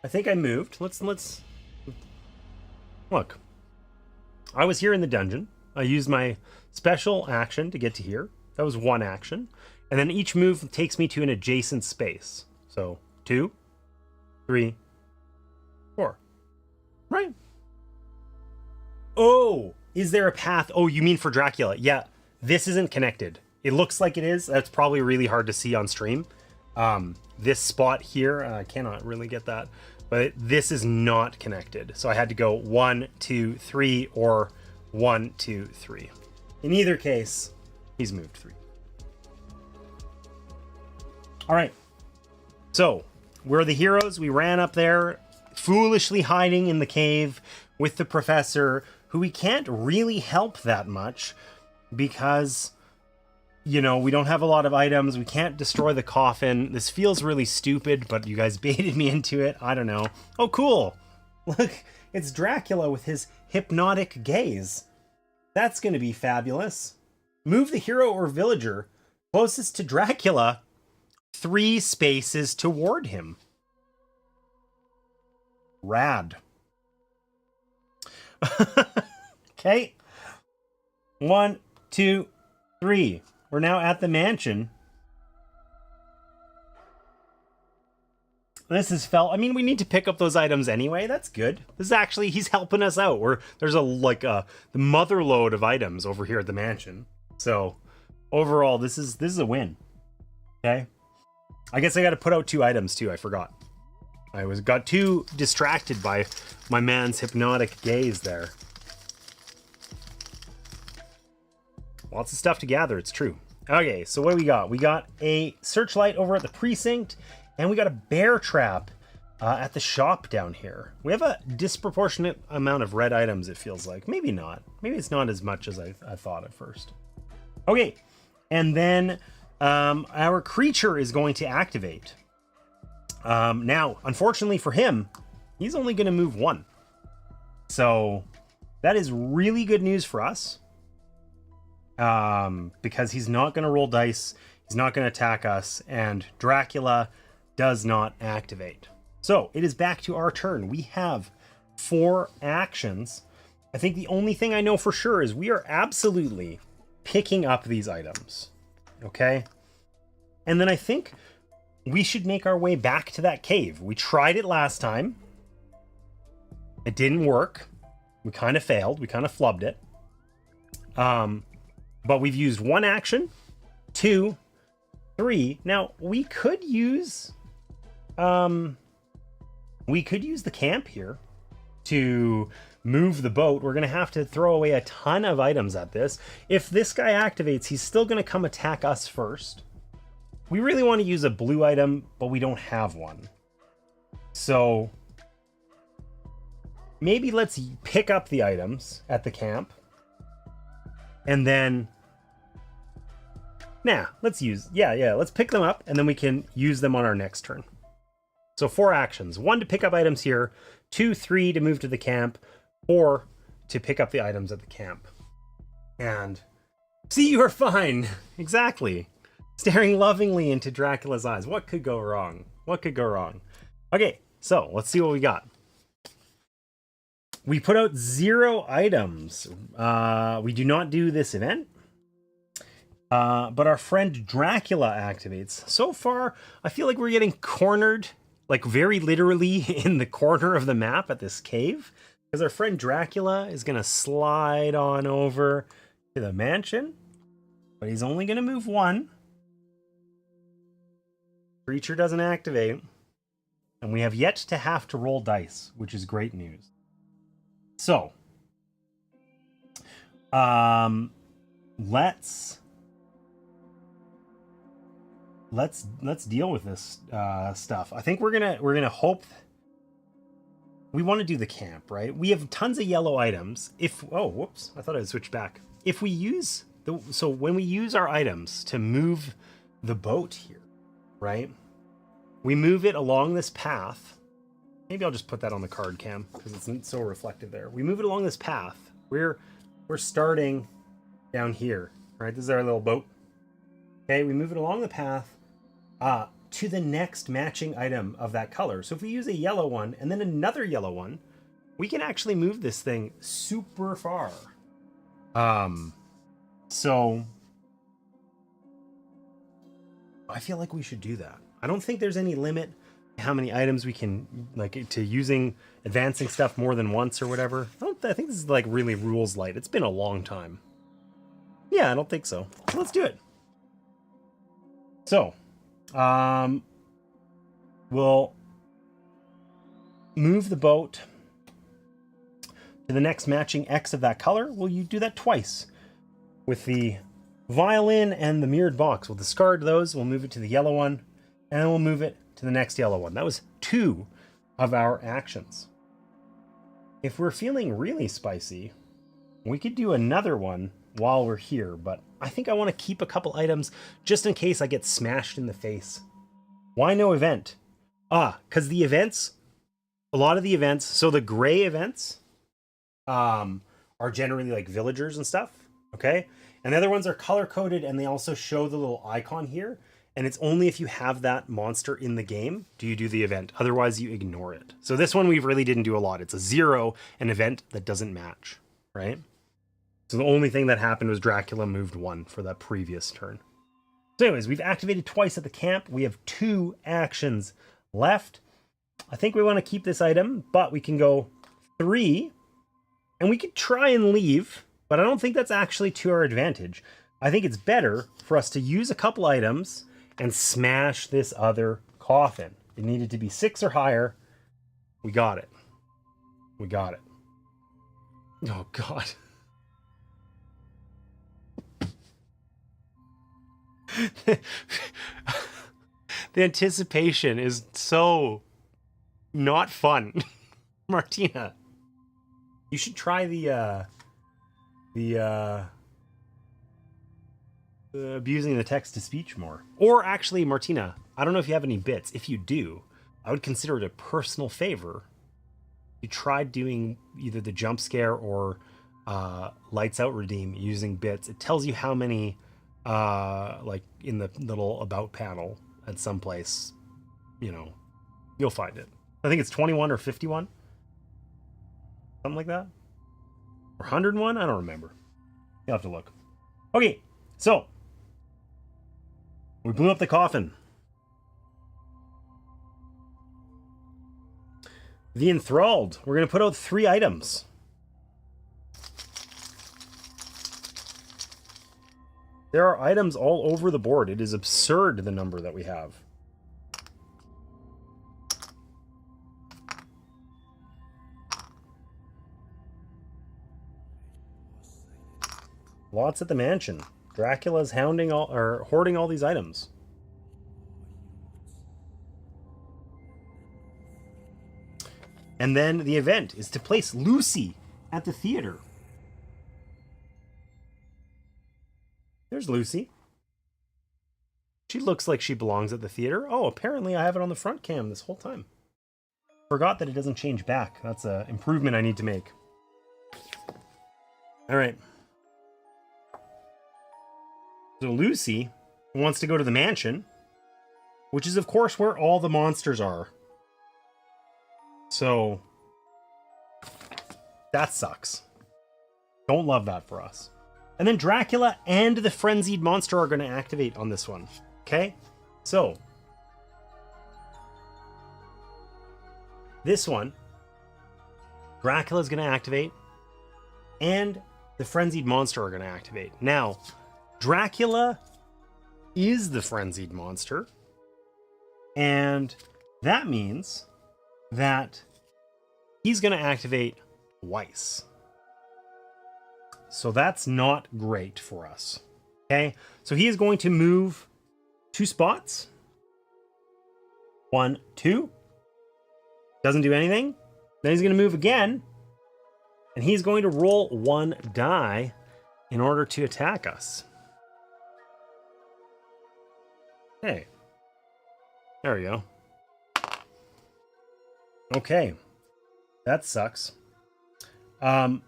I think I moved. Let's look. I was here in the dungeon. I used my special action to get to here. That was one action. And then each move takes me to an adjacent space. So 2, 3, 4. Right. Oh, is there a path? Oh, you mean for Dracula? Yeah, this isn't connected. It looks like it is. That's probably really hard to see on stream. This spot here, I cannot really get that, but this is not connected. So I had to go 1, 2, 3, or 1, 2, 3. In either case, he's moved 3. All right. So we're the heroes. We ran up there, foolishly hiding in the cave with the professor, who we can't really help that much because, you know, we don't have a lot of items. We can't destroy the coffin. This feels really stupid, but you guys baited me into it. I don't know. Oh, cool. Look, it's Dracula with his hypnotic gaze. That's going to be fabulous. Move the hero or villager closest to Dracula 3 spaces toward him. Rad. Okay. 1, 2, 3. We're now at the mansion. This is I mean, we need to pick up those items anyway. That's good. This is actually, he's helping us out. There's the mother load of items over here at the mansion. So overall, this is a win. Okay. I guess I got to put out 2 items too. I forgot. I got too distracted by my man's hypnotic gaze there. Lots of stuff to gather. It's true. Okay. So what do we got? We got a searchlight over at the precinct. And we got a bear trap at the shop down here. We have a disproportionate amount of red items, it feels like. Maybe not. Maybe it's not as much as I thought at first. Okay. And then our creature is going to activate. Now, unfortunately for him, he's only going to move 1. So that is really good news for us. Because he's not going to roll dice. He's not going to attack us. And Dracula does not activate. So it is back to our turn. We have 4 actions. I think the only thing I know for sure is we are absolutely picking up these items. Okay. And then I think we should make our way back to that cave. We tried it last time. It didn't work. We kind of failed. We kind of flubbed it. But we've used 1 action, 2, 3. Now we could use the camp here to move the boat. We're going to have to throw away a ton of items at this. If this guy activates, he's still going to come attack us first. We really want to use a blue item, but we don't have one. So maybe let's pick up the items at the camp. And then let's pick them up and then we can use them on our next turn. So 4 actions. 1 to pick up items here, 2, 3 to move to the camp, 4 to pick up the items at the camp. And see, you are fine. Exactly. Staring lovingly into Dracula's eyes. What could go wrong? What could go wrong? Okay, so let's see what we got. We put out 0 items. We do not do this event. But our friend Dracula activates. So far, I feel like we're getting cornered, like very literally in the corner of the map at this cave. Because our friend Dracula is going to slide on over to the mansion. But he's only going to move 1. Creature doesn't activate. And we have yet to have to roll dice, which is great news. So, let's deal with this stuff. I think we're gonna hope. We want to do the camp, right? We have tons of yellow items. Whoops! I thought I'd switch back. If we use when we use our items to move the boat here, right? We move it along this path. Maybe I'll just put that on the card cam because it's so reflective there. We move it along this path. We're starting down here, right? This is our little boat. Okay, we move it along the path to the next matching item of that color. So if we use a yellow one and then another yellow one, we can actually move this thing super far. So I feel like we should do that. I don't think there's any limit to how many items we can, like, to using advancing stuff more than once or whatever. I think this is like really rules light. It's been a long time. Yeah, I don't think so. Let's do it. So, we'll move the boat to the next matching X of that color. Will you do that twice? With the violin and the mirrored box. We'll discard those. We'll move it to the yellow one. And then we'll move it to the next yellow one. That was 2 of our actions. If we're feeling really spicy, we could do another one while we're here. But I think I want to keep a couple items just in case I get smashed in the face. Why no event? Because the events, a lot of the events, so the gray events are generally like villagers and stuff, okay? And the other ones are color-coded and they also show the little icon here. And it's only if you have that monster in the game do you do the event. Otherwise, you ignore it. So this one we really didn't do a lot. It's a 0, an event that doesn't match, right? So the only thing that happened was Dracula moved 1 for that previous turn. So anyways, we've activated twice at the camp. We have 2 actions left. I think we want to keep this item, but we can go 3. And we could try and leave, but I don't think that's actually to our advantage. I think it's better for us to use a couple items and smash this other coffin. It needed to be 6 or higher. We got it. We got it. Oh, God. The anticipation is so not fun. Martina, you should try the abusing the text to speech more. Or actually, Martina, I don't know if you have any bits. If you do, I would consider it a personal favor. You tried doing either the jump scare or lights out redeem using bits. It tells you how many, like in the little about panel at some place, you know, you'll find it. I think it's 21 or 51. Something like that. Or 101? I don't remember. You'll have to look. Okay, so we blew up the coffin. The Enthralled. We're going to put out 3 items. There are items all over the board. It is absurd the number that we have. Lots at the mansion. Dracula's hounding all or hoarding all these items. And then the event is to place Lucy at the theater. There's Lucy. She looks like she belongs at the theater. Oh, apparently I have it on the front cam this whole time. Forgot that it doesn't change back. That's an improvement I need to make. All right. So Lucy wants to go to the mansion, which is, of course, where all the monsters are. So that sucks. Don't love that for us. And then Dracula and the frenzied monster are going to activate on this one. Okay? So this one, Dracula's going to activate and the frenzied monster are going to activate. Now, Dracula is the frenzied monster, and that means that he's going to activate twice. So that's not great for us. Okay, so he is going to move 2 spots. 1, 2. Doesn't do anything. Then he's going to move again, and he's going to roll 1 die in order to attack us. Hey, there we go. Okay, that sucks. Well,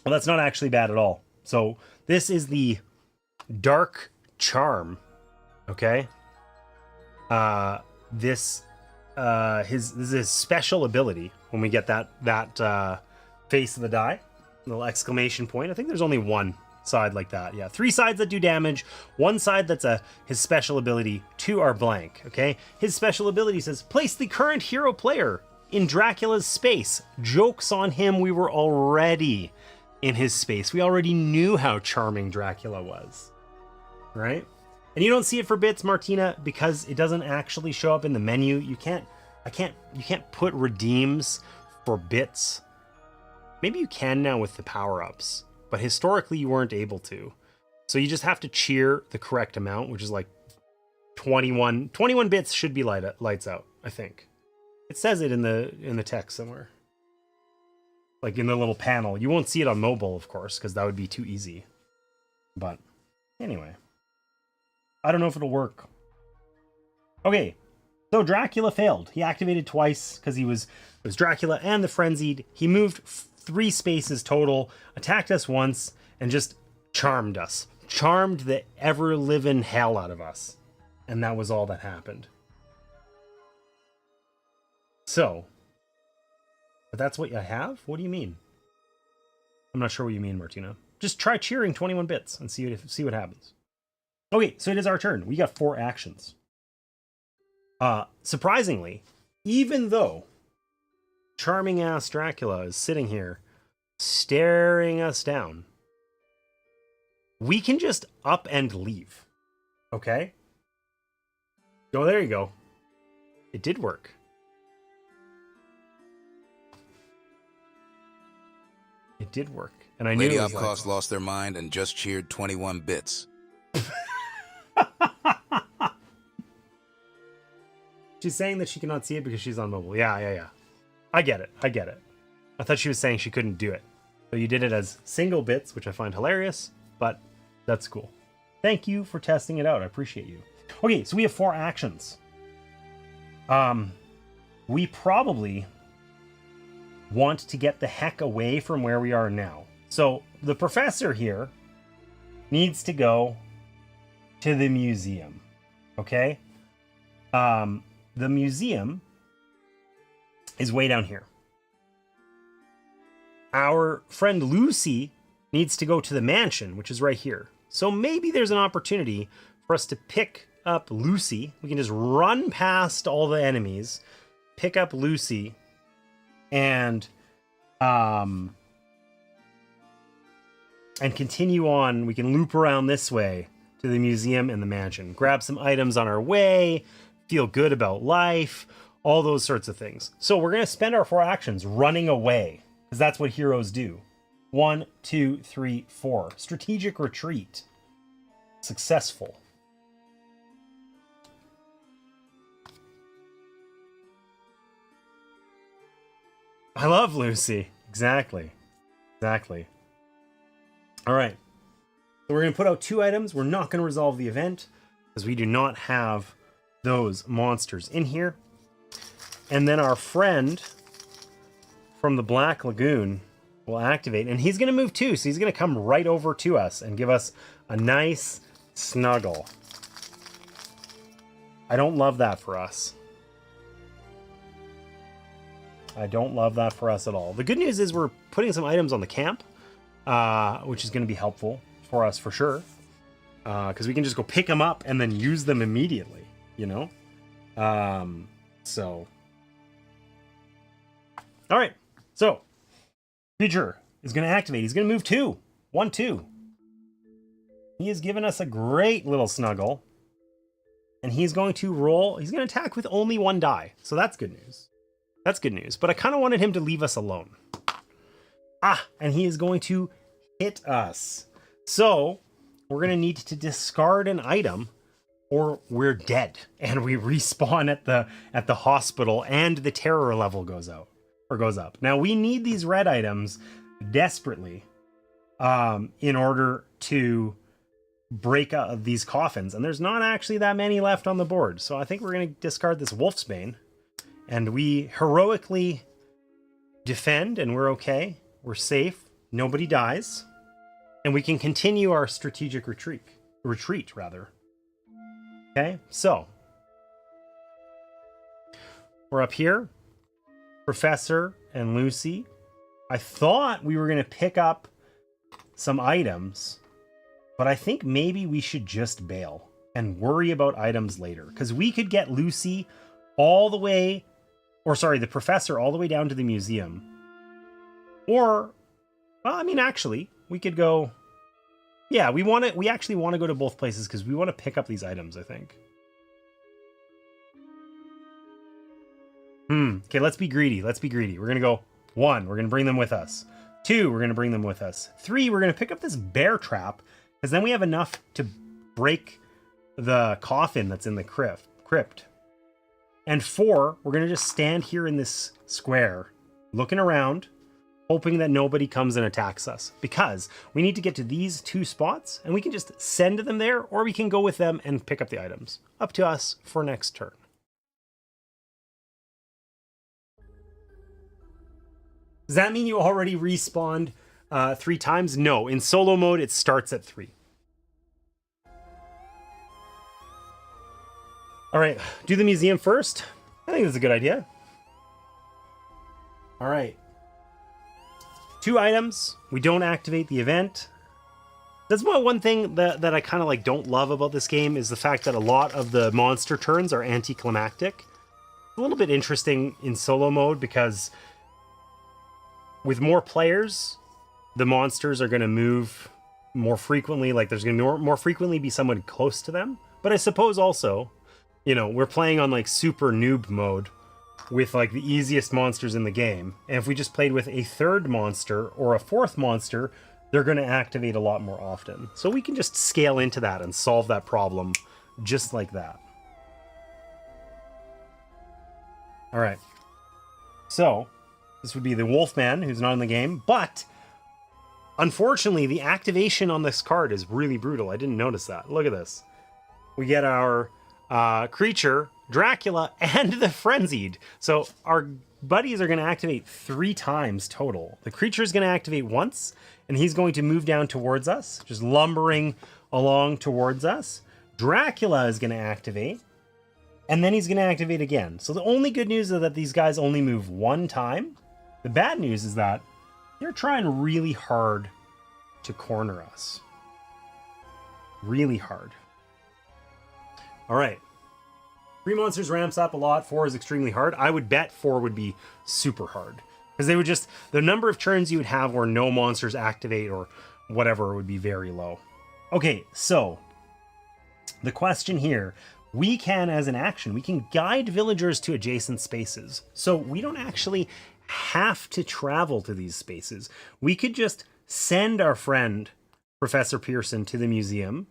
that's not actually bad at all. So this is the Dark Charm. Okay. This is his special ability. When we get that face of the die, little exclamation point. I think there's only 1 side like that. Yeah, 3 sides that do damage, 1 side that's his special ability, 2 are blank. Okay, his special ability says place the current hero player in Dracula's space. Joke's on him, we were already in his space. We already knew how charming Dracula was, right? And you don't see it for bits, Martina, because it doesn't actually show up in the menu. You can't put redeems for bits. Maybe you can now with the power-ups, but historically you weren't able to. So you just have to cheer the correct amount, which is like 21 bits should be lights out, I think. It says it in the text somewhere. Like in the little panel. You won't see it on mobile, of course, because that would be too easy. But anyway, I don't know if it'll work. Okay, so Dracula failed. He activated twice because it was Dracula and the frenzied. He moved 3 spaces total, attacked us once, and just charmed us. charmed the ever-living hell out of us. And that was all that happened. So, but that's what you have? What do you mean? I'm not sure what you mean, Martina. Just try cheering 21 bits and see what happens. Okay, so it is our turn. We got 4 actions. Surprisingly, even though charming ass Dracula is sitting here staring us down, we can just up and leave. Okay? Oh, there you go. It did work. It did work. And I knew Lady it was Opcost lost their mind and just cheered 21 bits. She's saying that she cannot see it because she's on mobile. Yeah. I get it. I thought she was saying she couldn't do it. So you did it as single bits, which I find hilarious, but that's cool. Thank you for testing it out. I appreciate you. Okay, so we have 4 actions. We probably want to get the heck away from where we are now. So the professor here needs to go to the museum. Okay? The museum is way down here. Our friend Lucy needs to go to the mansion, which is right here. So maybe there's an opportunity for us to pick up Lucy. We can just run past all the enemies, pick up Lucy, and continue on. We can loop around this way to the museum and the mansion. Grab some items on our way, feel good about life, all those sorts of things. So we're going to spend our 4 actions running away, because that's what heroes do. 1, 2, 3, 4. Strategic retreat. Successful. I love Lucy. Exactly. All right. So we're going to put out 2 items. We're not going to resolve the event because we do not have those monsters in here. And then our friend from the Black Lagoon will activate, and he's going to move too. So he's going to come right over to us and give us a nice snuggle. I don't love that for us. I don't love that for us at all. The good news is we're putting some items on the camp, which is going to be helpful for us for sure. Because we can just go pick them up and then use them immediately, you know? So. All right. So, creature is going to activate. He's going to move 2. 1, 2. He has given us a great little snuggle. And he's going to roll. He's going to attack with only 1 die. So that's good news. That's good news. But I kind of wanted him to leave us alone. And he is going to hit us. So we're going to need to discard an item or we're dead. And we respawn at the hospital and the terror level goes out. Or goes up. Now we need these red items desperately in order to break out these coffins, and there's not actually that many left on the board, so I think we're going to discard this Wolfsbane, and we heroically defend, and we're okay, we're safe, nobody dies, and we can continue our strategic retreat rather. Okay, so we're up here. Professor and Lucy. I thought we were going to pick up some items, but I think maybe we should just bail and worry about items later, because we could get Lucy all the way, or sorry, the professor all the way down to the museum. Or, well, I mean, actually, we could go, yeah, we actually want to go to both places because we want to pick up these items, I think. Okay, let's be greedy. We're going to go 1, we're going to bring them with us. 2, we're going to bring them with us. 3, we're going to pick up this bear trap, because then we have enough to break the coffin that's in the crypt. And 4, we're going to just stand here in this square, looking around, hoping that nobody comes and attacks us. Because we need to get to these 2 spots, and we can just send them there, or we can go with them and pick up the items. Up to us for next turn. Does that mean you already respawned 3 times? No, in solo mode, it starts at 3. All right, do the museum first. I think that's a good idea. All right. 2 items. We don't activate the event. That's one thing that I kind of like don't love about this game is the fact that a lot of the monster turns are anticlimactic. A little bit interesting in solo mode because with more players, the monsters are going to move more frequently. Like there's going to more frequently be someone close to them. But I suppose also, you know, we're playing on like super noob mode with like the easiest monsters in the game. And if we just played with a 3rd monster or a 4th monster, they're going to activate a lot more often. So we can just scale into that and solve that problem just like that. All right. So this would be the Wolfman, who's not in the game, but unfortunately the activation on this card is really brutal. I didn't notice that. Look at this. We get our creature, Dracula, and the Frenzied. So our buddies are going to activate 3 times total. The creature is going to activate once, and he's going to move down towards us, just lumbering along towards us. Dracula is going to activate, and then he's going to activate again. So the only good news is that these guys only move 1 time. The bad news is that they're trying really hard to corner us. Really hard. All right. 3 monsters ramps up a lot. 4 is extremely hard. I would bet 4 would be super hard. Because they would just, the number of turns you would have where no monsters activate or whatever would be very low. Okay, so the question here, we can, as an action, we can guide villagers to adjacent spaces. So we don't actually have to travel to these spaces. We could just send our friend, Professor Pearson, to the museum,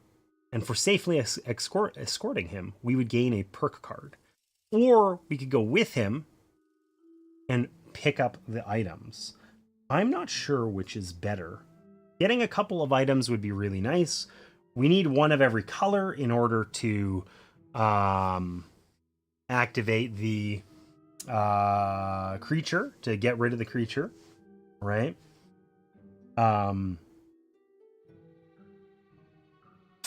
and for safely escorting him, we would gain a perk card. Or we could go with him and pick up the items. I'm not sure which is better. Getting a couple of items would be really nice. We need 1 of every color in order to activate the creature, to get rid of the creature, right?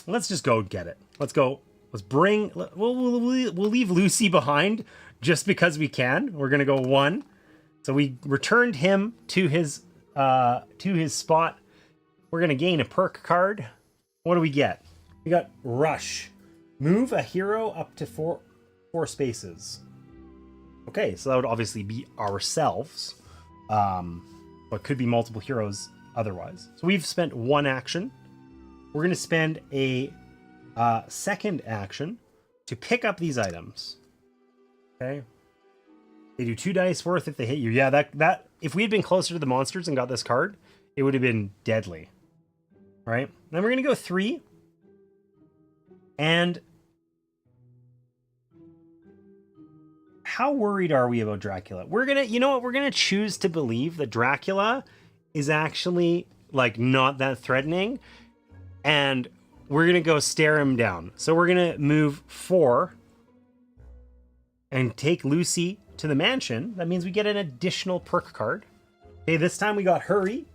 Let's just go get it. Let's go. Let's bring. We'll leave Lucy behind just because we can. We're gonna go 1. So we returned him to his spot. We're gonna gain a perk card. What do we get? We got Rush. Move a hero up to 4 spaces. Okay, so that would obviously be ourselves, but could be multiple heroes otherwise. So we've spent 1 action. We're going to spend a 2nd action to pick up these items. Okay. They do 2 dice worth if they hit you. Yeah, that if we had been closer to the monsters and got this card, it would have been deadly. Right? Then we're going to go 3. And how worried are we about Dracula? We're going to, you know what? We're going to choose to believe that Dracula is actually like not that threatening. And we're going to go stare him down. So we're going to move 4 and take Lucy to the mansion. That means we get an additional perk card. Okay, this time we got Hurry.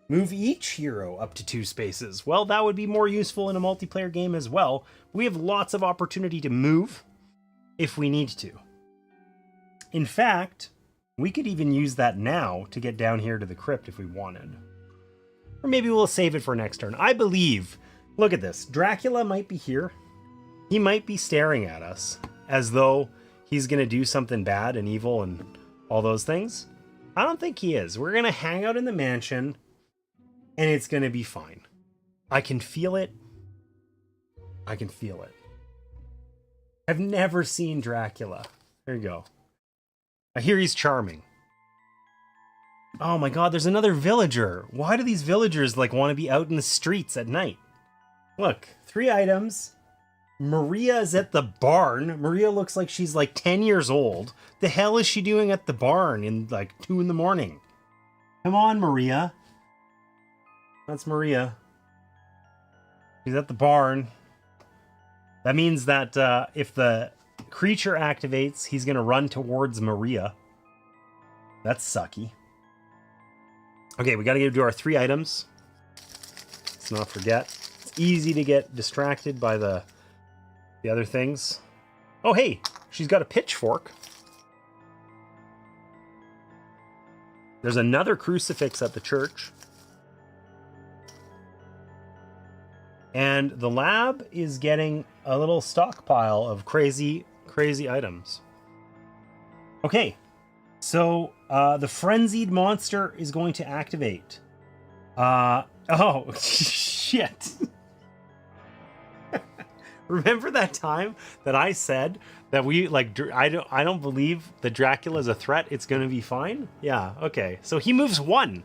Move each hero up to 2 spaces. Well, that would be more useful in a multiplayer game as well. We have lots of opportunity to move if we need to. In fact, we could even use that now to get down here to the crypt if we wanted. Or maybe we'll save it for next turn. I believe, look at this. Dracula might be here. He might be staring at us as though he's going to do something bad and evil and all those things. I don't think he is. We're going to hang out in the mansion and it's going to be fine. I can feel it. I can feel it. I've never seen Dracula. There you go. I hear he's charming. Oh my god, there's another villager. Why do these villagers like want to be out in the streets at night? Look, 3 items. Maria is at the barn. Maria looks like she's like 10 years old. The hell is she doing at the barn in like 2 in the morning? Come on, Maria. That's Maria. She's at the barn. That means that if the creature activates, he's going to run towards Maria. That's sucky. Okay, we got to do our 3 items. Let's not forget. It's easy to get distracted by the other things. Oh, hey, she's got a pitchfork. There's another crucifix at the church. And the lab is getting a little stockpile of crazy items. Okay, so the frenzied monster is going to activate. Oh, shit. Remember that time that I said that we, like, I don't believe that Dracula is a threat, it's going to be fine? Yeah, okay. So he moves 1.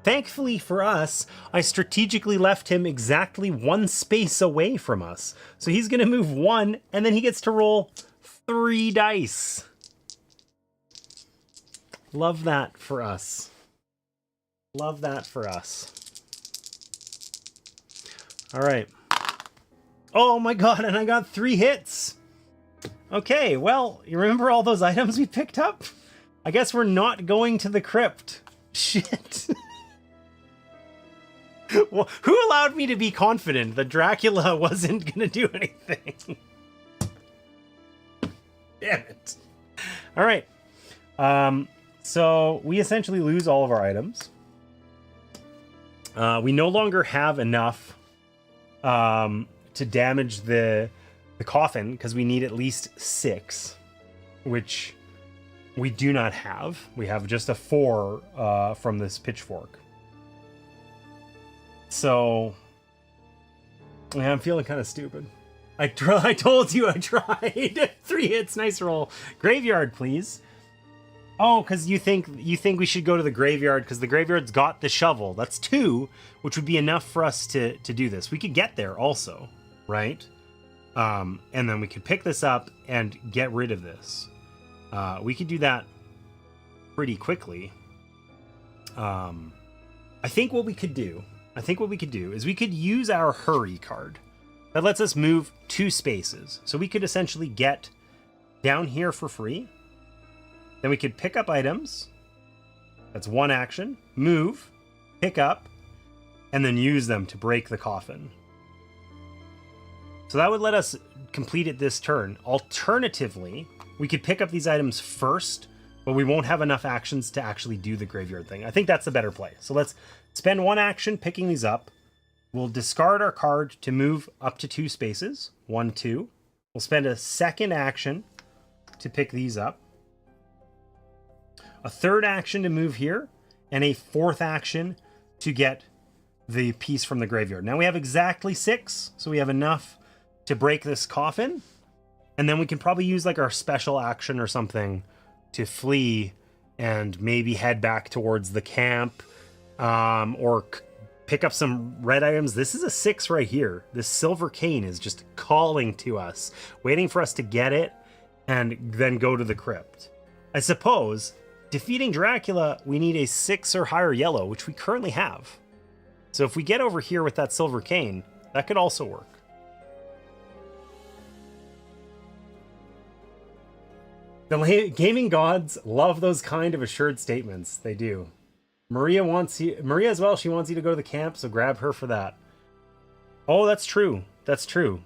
Thankfully for us, I strategically left him exactly 1 space away from us. So he's going to move 1, and then he gets to roll 3 dice. Love that for us. Love that for us. All right. Oh my god, and I got 3 hits. Okay, well, you remember all those items we picked up? I guess we're not going to the crypt. Shit. Well, who allowed me to be confident that Dracula wasn't going to do anything? Damn it. All right. So we essentially lose all of our items. We no longer have enough to damage the coffin because we need at least 6, which we do not have. We have just a 4 from this pitchfork. So yeah, I'm feeling kind of stupid. I told you I tried. 3 hits, nice roll. Graveyard, please. Oh, because you think we should go to the graveyard because the graveyard's got the shovel. That's 2, which would be enough for us to do this. We could get there also, right? And then we could pick this up and get rid of this. We could do that pretty quickly. I think what we could do is we could use our hurry card. That lets us move 2 spaces. So we could essentially get down here for free. Then we could pick up items. That's 1 action. Move, pick up, and then use them to break the coffin. So that would let us complete it this turn. Alternatively, we could pick up these items first, but we won't have enough actions to actually do the graveyard thing. I think that's the better play. So let's spend 1 action picking these up. We'll discard our card to move up to 2 spaces. 1, 2. We'll spend a 2nd action to pick these up. A 3rd action to move here. And a 4th action to get the piece from the graveyard. Now we have exactly 6. So we have enough to break this coffin. And then we can probably use like our special action or something to flee and maybe head back towards the camp. Or pick up some red items. This is a 6 right here. This silver cane is just calling to us, waiting for us to get it and then go to the crypt. I suppose defeating Dracula, we need a 6 or higher yellow, which we currently have. So if we get over here with that silver cane, that could also work. The gaming gods love those kind of assured statements. They do. Maria as well. She wants you to go to the camp, so grab her for that. Oh, that's true. That's true.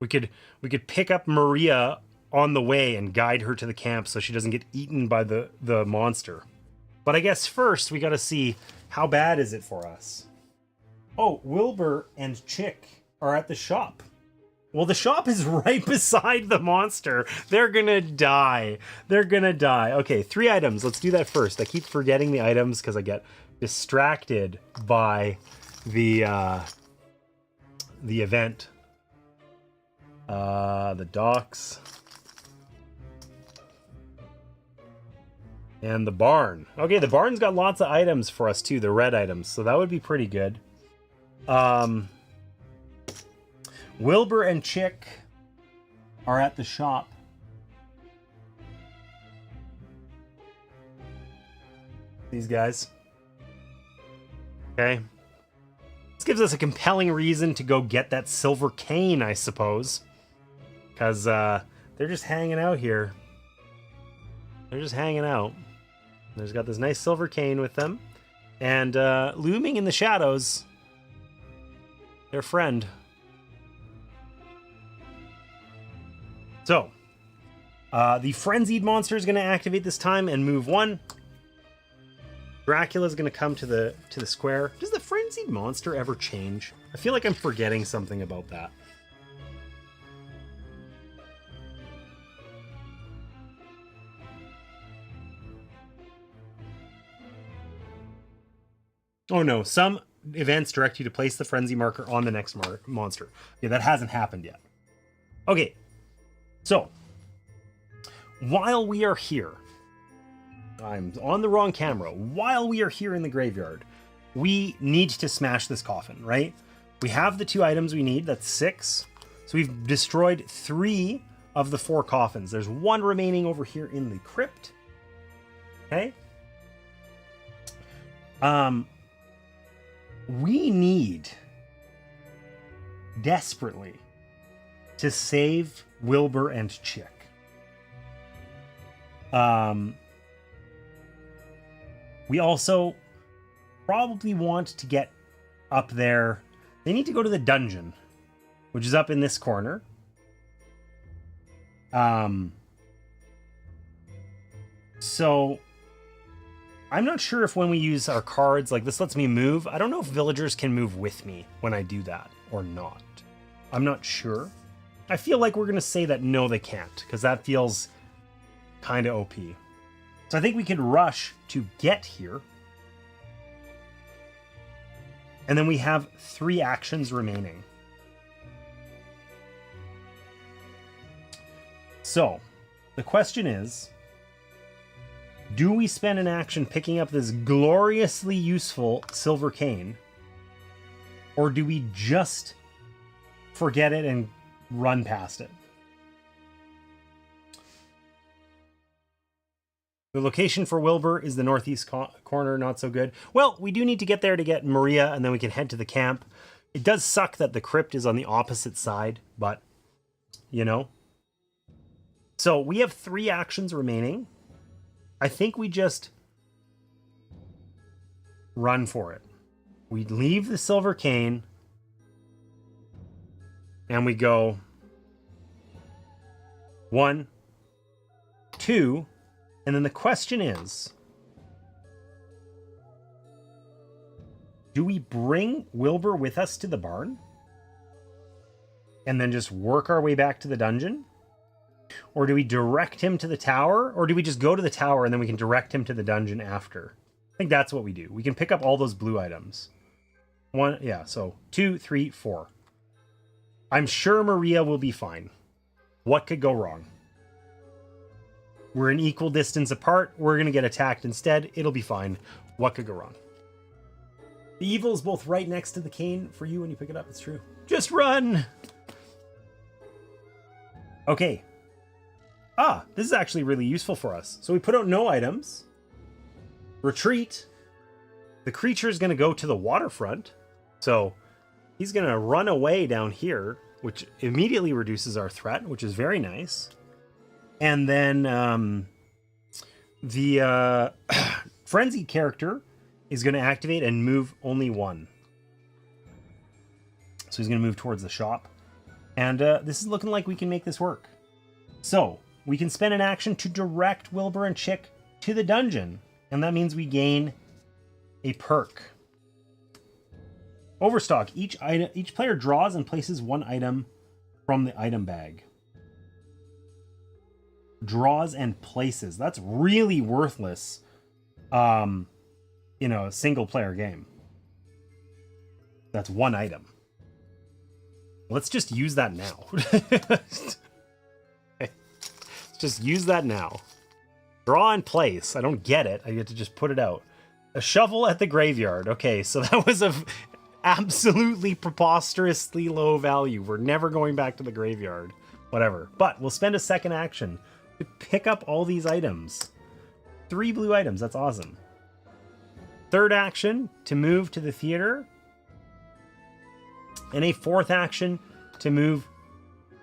We could pick up Maria on the way and guide her to the camp so she doesn't get eaten by the monster. But I guess first we got to see how bad is it for us. Oh, Wilbur and Chick are at the shop. Well, the shop is right beside the monster. They're gonna die. They're gonna die. Okay, 3 items. Let's do that first. I keep forgetting the items because I get distracted by the event. The docks. And the barn. Okay, the barn's got lots of items for us too, the red items. So that would be pretty good. Wilbur and Chick are at the shop. These guys. Okay. This gives us a compelling reason to go get that silver cane, I suppose. Because they're just hanging out here. They're just hanging out. There's got this nice silver cane with them. And looming in the shadows, their friend. So, The frenzied monster is going to activate this time and move 1. Dracula is going to come to the square. Does the frenzied monster ever change? I feel like I'm forgetting something about that. Oh no, some events direct you to place the frenzy marker on the next monster. Yeah, that hasn't happened yet. Okay, so while we are here, I'm on the wrong camera. While we are here in the graveyard, we need to smash this coffin, right? We have the 2 items we need. That's 6. So we've destroyed 3 of the 4 coffins. There's 1 remaining over here in the crypt. Okay. We need desperately to save Wilbur and Chick. We also probably want to get up there. They need to go to the dungeon, which is up in this corner. So I'm not sure if when we use our cards, like this lets me move. I don't know if villagers can move with me when I do that or not. I'm not sure. I feel like we're going to say that no, they can't, because that feels kind of OP. So I think we could rush to get here. And then we have 3 actions remaining. So the question is, do we spend an action picking up this gloriously useful silver cane? Or do we just forget it and run past it? The location for Wilbur is the northeast corner, not so good. Well, we do need to get there to get Maria, and then we can head to the camp. It does suck that the crypt is on the opposite side, but, you know. So we have 3 actions remaining. I think we just run for it. We leave the silver cane, and we go 1, 2, and then the question is, do we bring Wilbur with us to the barn and then just work our way back to the dungeon? Or do we direct him to the tower? Or do we just go to the tower and then we can direct him to the dungeon after? I think that's what we do. We can pick up all those blue items. 1, yeah, so 2, 3, 4. I'm sure Maria will be fine. What could go wrong? We're an equal distance apart. We're going to get attacked instead. It'll be fine. What could go wrong? The evil is both right next to the cane for you when you pick it up. It's true. Just run! Okay. Ah, this is actually really useful for us. So we put out no items. Retreat. The creature is going to go to the waterfront. So he's going to run away down here, which immediately reduces our threat, which is very nice. And then the frenzy character is going to activate and move only 1. So he's going to move towards the shop. And this is looking like we can make this work. So we can spend an action to direct Wilbur and Chick to the dungeon. And that means we gain a perk. Overstock. Each player draws and places 1 item from the item bag. Draws and places. That's really worthless in a single player game. That's 1 item. Let's just use that now. Let's just use that now. Draw and place. I don't get it. I get to just put it out. A shovel at the graveyard. Okay, so that was a absolutely preposterously low value. We're never going back to the graveyard. Whatever. But we'll spend a second action to pick up all these items. 3 blue items. That's awesome. Third action to move to the theater. And a 4th action to move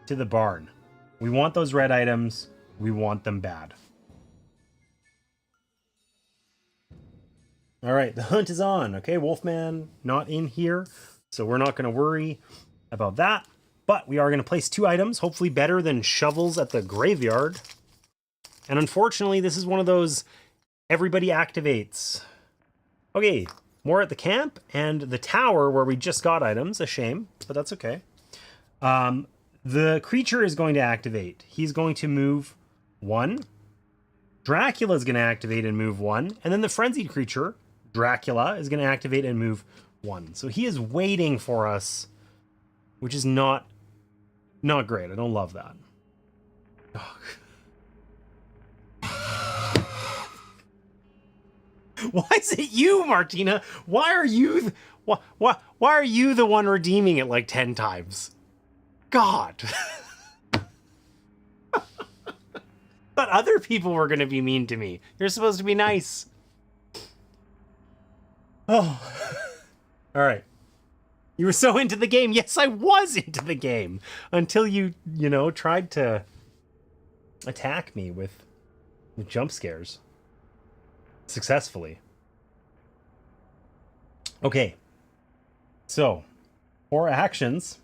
to the barn. We want those red items. We want them bad. All right, the hunt is on. Okay, Wolfman not in here, so we're not going to worry about that. But we are going to place 2 items, hopefully better than shovels at the graveyard. And unfortunately, this is one of those everybody activates. Okay, more at the camp and the tower where we just got items. A shame, but that's okay. The creature is going to activate. He's going to move 1. Dracula is going to activate and move 1. And then the frenzied creature, Dracula, is going to activate and move 1. So he is waiting for us, which is not great. I don't love that. Why is it you, Martina? Why are you why are you the one redeeming it like 10 times? God. But other people were going to be mean to me. You're supposed to be nice. Oh. All right. You were so into the game. Yes, I was into the game until you tried to attack me with jump scares. Successfully. Okay. So, for actions,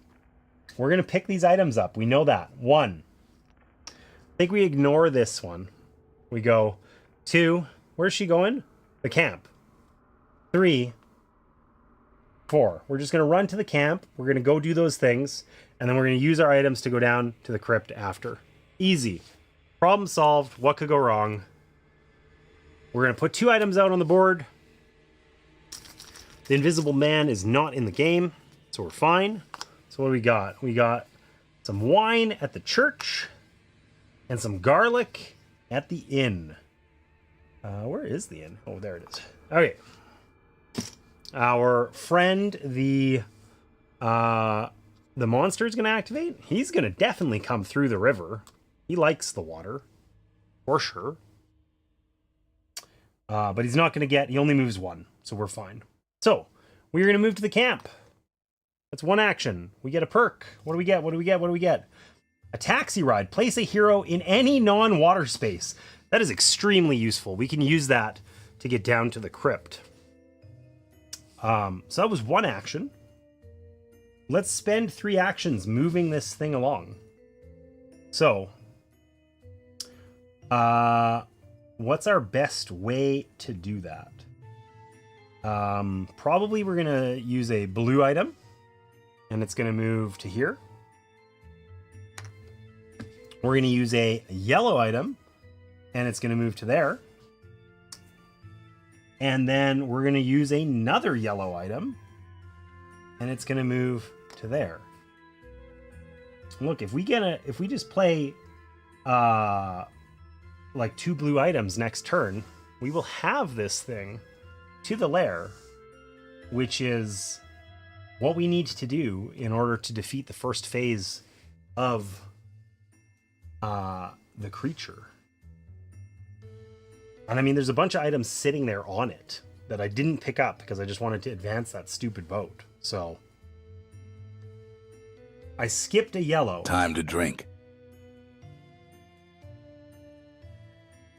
we're going to pick these items up. We know that. 1. I think we ignore this one. We go 2. Where's she going? The camp. 3. 4. We're just going to run to the camp. We're going to go do those things. And then we're going to use our items to go down to the crypt after. Easy. Problem solved. What could go wrong? We're going to put 2 items out on the board. The Invisible Man is not in the game, so we're fine. So what do we got? We got some wine at the church and some garlic at the inn. Where is the inn? Oh, there it is. Okay. Our friend, the monster is going to activate. He's going to definitely come through the river. He likes the water, for sure. But he's not going to get... He only moves 1, so we're fine. So, we're going to move to the camp. That's 1 action. We get a perk. What do we get? What do we get? What do we get? A taxi ride. Place a hero in any non-water space. That is extremely useful. We can use that to get down to the crypt. So that was 1 action. Let's spend 3 actions moving this thing along. So, what's our best way to do that? Probably we're gonna use a blue item, and it's gonna move to here. We're gonna use a yellow item, and it's gonna move to there. And then we're gonna use another yellow item, and it's gonna move to there. Look, if we just play like 2 blue items next turn, we will have this thing to the lair, which is what we need to do in order to defeat the first phase of the creature. And I mean, there's a bunch of items sitting there on it that I didn't pick up because I just wanted to advance that stupid boat. So I skipped a yellow. Time to drink.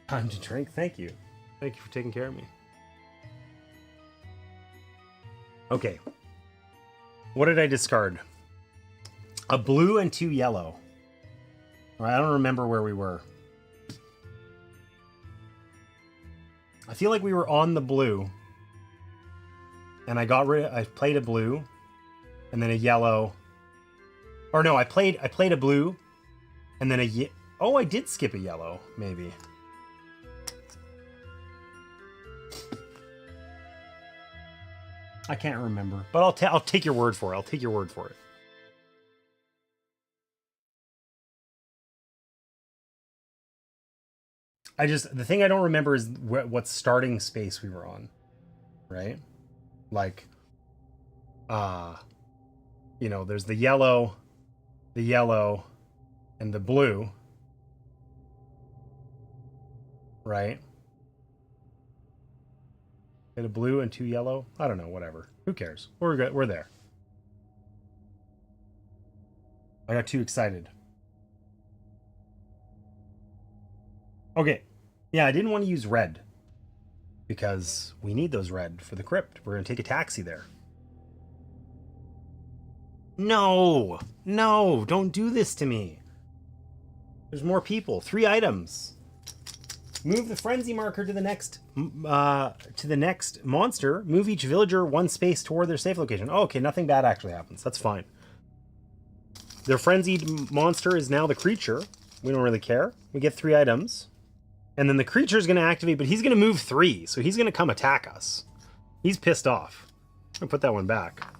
Time to drink. Thank you. Thank you for taking care of me. Okay. What did I discard? A blue and 2 yellow. I don't remember where we were. I feel like we were on the blue. And I played a blue. And then a yellow. Or no, I played a blue. And then oh, I did skip a yellow, maybe. I can't remember, but I'll take your word for it. I'll take your word for it. The thing I don't remember is what starting space we were on, right? Like, there's the yellow, and the blue, right? Get a blue and 2 yellow. I don't know, whatever. Who cares? We're good. We're there. I got too excited. Okay. Yeah, I didn't want to use red because we need those red for the crypt. We're going to take a taxi there. No, don't do this to me. There's more people. 3 items. Move the frenzy marker to the next monster. Move each villager one space toward their safe location. Oh, okay, nothing bad actually happens. That's fine. Their frenzied monster is now the creature. We don't really care. We get 3 items. And then the creature is going to activate, but he's going to move 3. So he's going to come attack us. He's pissed off. I'm going to put that one back.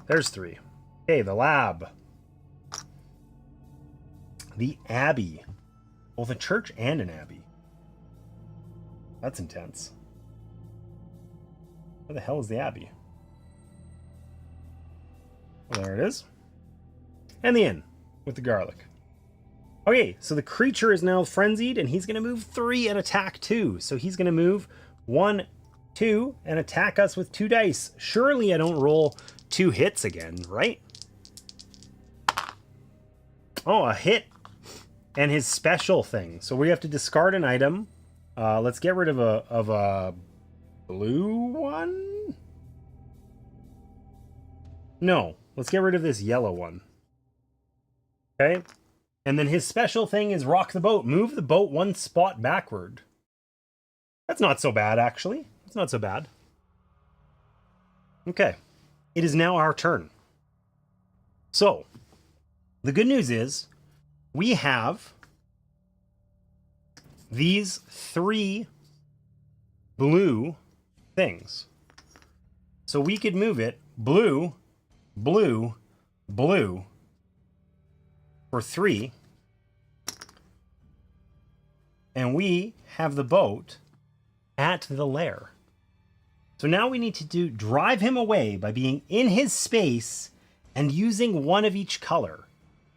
There's 3. Okay, the lab. The abbey. Both a church and an abbey. That's intense. Where the hell is the abbey? Well, there it is. And the inn with the garlic. Okay, so the creature is now frenzied, and he's going to move 3 and attack 2. So he's going to move 1, 2, and attack us with 2 dice. Surely I don't roll 2 hits again, right? Oh, a hit. And his special thing. So we have to discard an item. Let's get rid of a blue one. No, let's get rid of this yellow one. Okay. And then his special thing is rock the boat. Move the boat 1 spot backward. That's not so bad, actually. It's not so bad. Okay. It is now our turn. So, the good news is we have these 3 blue things. So we could move it blue, blue, blue for 3. And we have the boat at the lair. So now we need to drive him away by being in his space and using 1 of each color.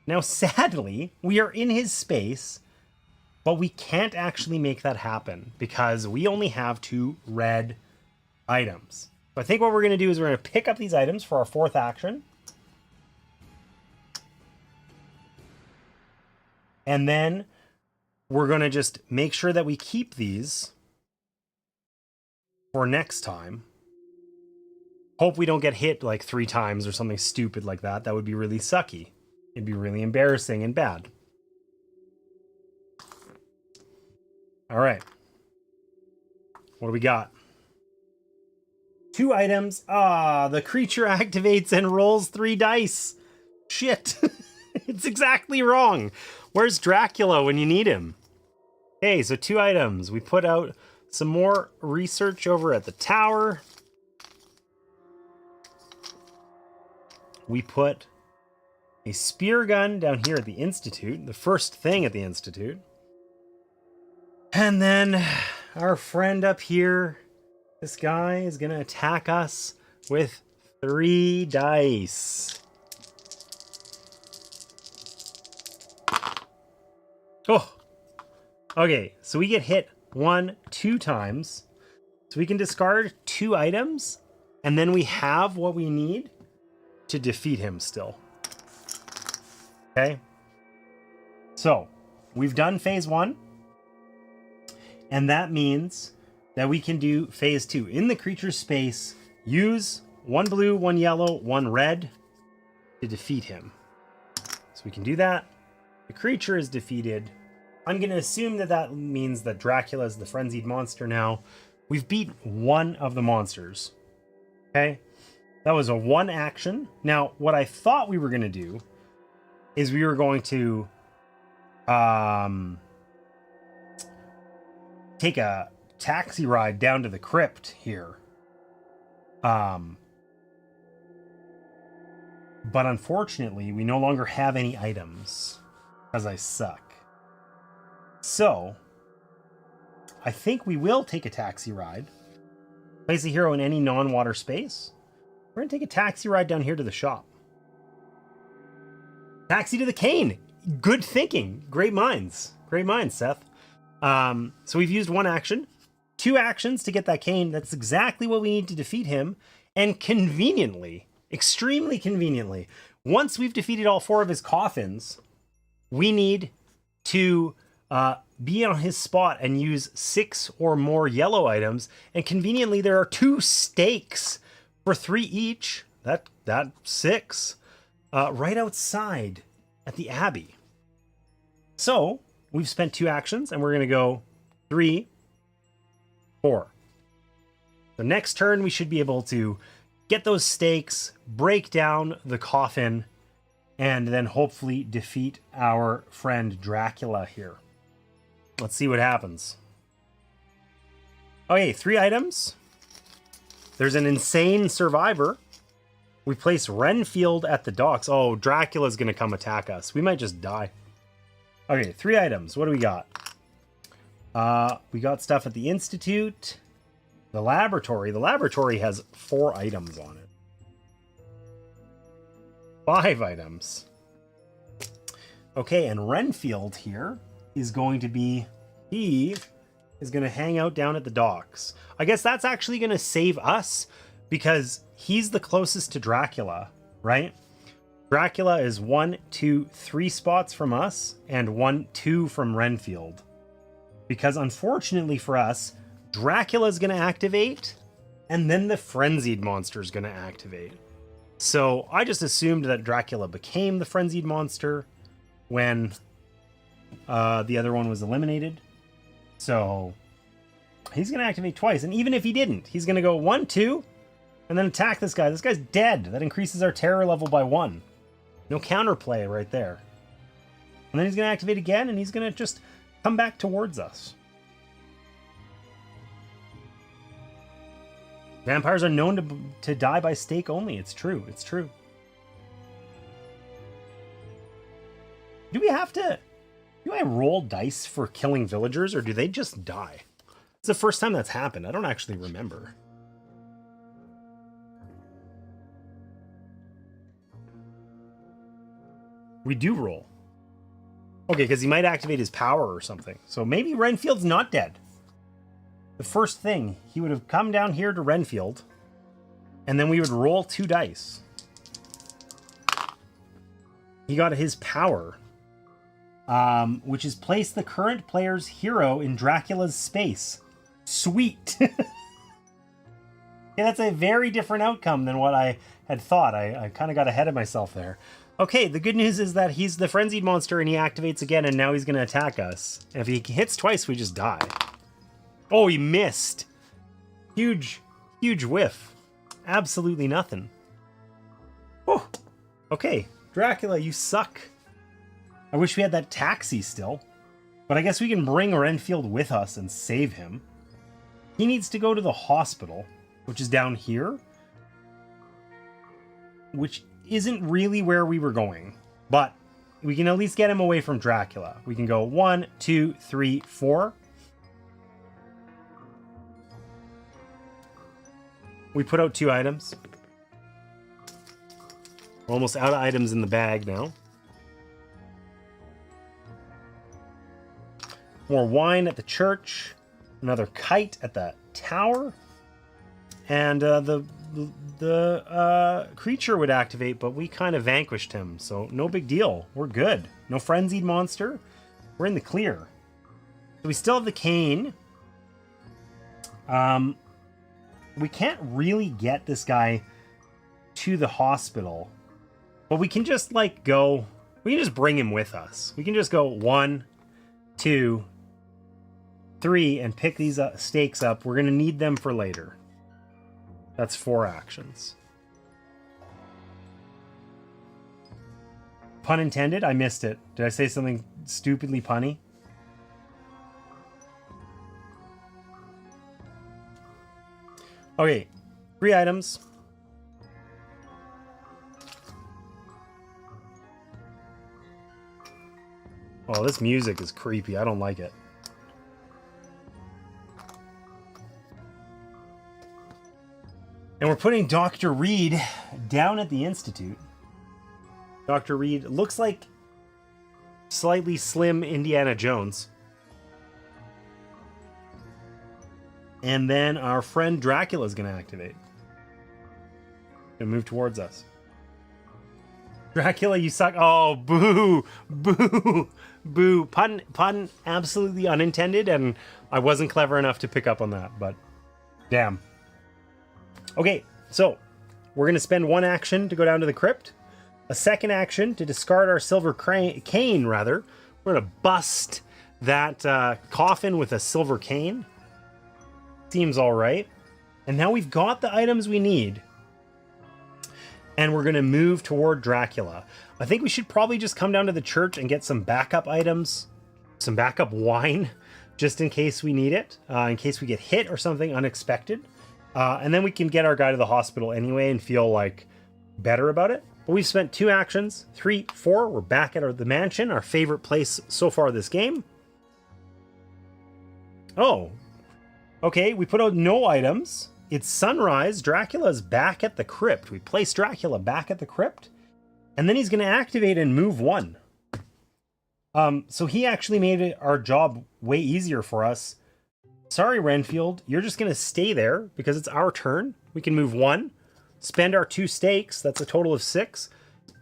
Now, sadly, we are in his space, but we can't actually make that happen because we only have 2 red items. So I think what we're going to do is we're going to pick up these items for our 4th action. And then we're going to just make sure that we keep these for next time. Hope we don't get hit like 3 times or something stupid like that. That would be really sucky. It'd be really embarrassing and bad. All right. What do we got? 2 items. Ah, the creature activates and rolls 3 dice. Shit. It's exactly wrong. Where's Dracula when you need him? Okay, so 2 items. We put out some more research over at the tower. We put a spear gun down here at the Institute, the first thing at the Institute. And then our friend up here, this guy is going to attack us with 3 dice. Oh, okay, so we get hit 1, 2 times. So we can discard 2 items, and then we have what we need to defeat him still. Okay, so we've done phase 1, and that means that we can do phase 2. In the creature's space, use 1 blue, 1 yellow, 1 red to defeat him. So we can do that. The creature is defeated. I'm going to assume that that means that Dracula is the frenzied monster now. We've beat 1 of the monsters. Okay, that was a 1 action. Now, what I thought we were going to do is we were going to take a taxi ride down to the crypt here. But unfortunately, we no longer have any items because I suck. So I think we will take a taxi ride. Place a hero in any non-water space. We're going to take a taxi ride down here to the shop. Taxi to the cane. Good thinking. Great minds. Great minds, Seth. So we've used 1 action. 2 actions to get that cane. That's exactly what we need to defeat him. And conveniently, extremely conveniently, once we've defeated all 4 of his coffins, we need to be on his spot and use 6 or more yellow items. And conveniently, there are 2 stakes for 3 each. That 6 right outside at the Abbey. So we've spent 2 actions, and we're going to go 3, 4. The next turn, we should be able to get those stakes, break down the coffin, and then hopefully defeat our friend Dracula here. Let's see what happens. Okay, 3 items. There's an insane survivor. We place Renfield at the docks. Oh, Dracula's going to come attack us. We might just die. Okay, 3 items. What do we got? We got stuff at the Institute. The laboratory. The laboratory has 4 items on it. 5 items. Okay, and Renfield here is going to be... He is going to hang out down at the docks. I guess that's actually going to save us because he's the closest to Dracula, right? Dracula is 1, 2, 3 spots from us and 1, 2 from Renfield. Because unfortunately for us, Dracula is going to activate and then the frenzied monster is going to activate. So I just assumed that Dracula became the frenzied monster when the other one was eliminated. So he's going to activate twice. And even if he didn't, he's going to go 1, 2, and then attack this guy. This guy's dead. That increases our terror level by 1. No counterplay right there. And then he's going to activate again, and he's going to just come back towards us. Vampires are known to die by stake only. It's true. It's true. Do we have to... Do I roll dice for killing villagers, or do they just die? It's the first time that's happened. I don't actually remember. We do roll. Okay, because he might activate his power or something. So maybe Renfield's not dead. The first thing, he would have come down here to Renfield, and then we would roll 2 dice. He got his power, which is place the current player's hero in Dracula's space. Sweet. Yeah, that's a very different outcome than what I had thought. I kind of got ahead of myself there. Okay, the good news is that he's the frenzied monster and he activates again and now he's going to attack us. And if he hits twice, we just die. Oh, he missed. Huge, huge whiff. Absolutely nothing. Oh, okay. Dracula, you suck. I wish we had that taxi still. But I guess we can bring Renfield with us and save him. He needs to go to the hospital, which is down here. Which isn't really where we were going. But we can at least get him away from Dracula. We can go 1, 2, 3, 4. We put out 2 items. We're almost out of items in the bag now. More wine at the church. Another kite at the tower. And the creature would activate, but we kind of vanquished him. So no big deal. We're good. No frenzied monster. We're in the clear. So we still have the cane. We can't really get this guy to the hospital. But we can just like go... We can just bring him with us. We can just go 1, 2, 3 and pick these stakes up. We're going to need them for later. That's 4 actions. Pun intended? I missed it. Did I say something stupidly punny? Okay, 3 items. Oh, this music is creepy. I don't like it. And we're putting Dr. Reed down at the Institute. Dr. Reed looks like slightly slim Indiana Jones. And then our friend Dracula is going to activate. And move towards us. Dracula, you suck. Oh, boo, boo, boo. Pun absolutely unintended, and I wasn't clever enough to pick up on that, but damn. Okay, so we're going to spend 1 action to go down to the crypt. A second action to discard our silver cane, rather. We're going to bust that coffin with a silver cane. Seems all right. And now we've got the items we need. And we're going to move toward Dracula. I think we should probably just come down to the church and get some backup items, some backup wine, just in case we need it, in case we get hit or something unexpected. And then we can get our guy to the hospital anyway and feel like better about it. But we've spent 2 actions, 3, 4. We're back at the mansion, our favorite place so far this game. Oh, okay. We put out no items. It's sunrise. Dracula's back at the crypt. We place Dracula back at the crypt. And then he's going to activate and move 1. So he actually made our job way easier for us. Sorry, Renfield. You're just going to stay there because it's our turn. We can move 1, spend our 2 stakes. That's a total of 6.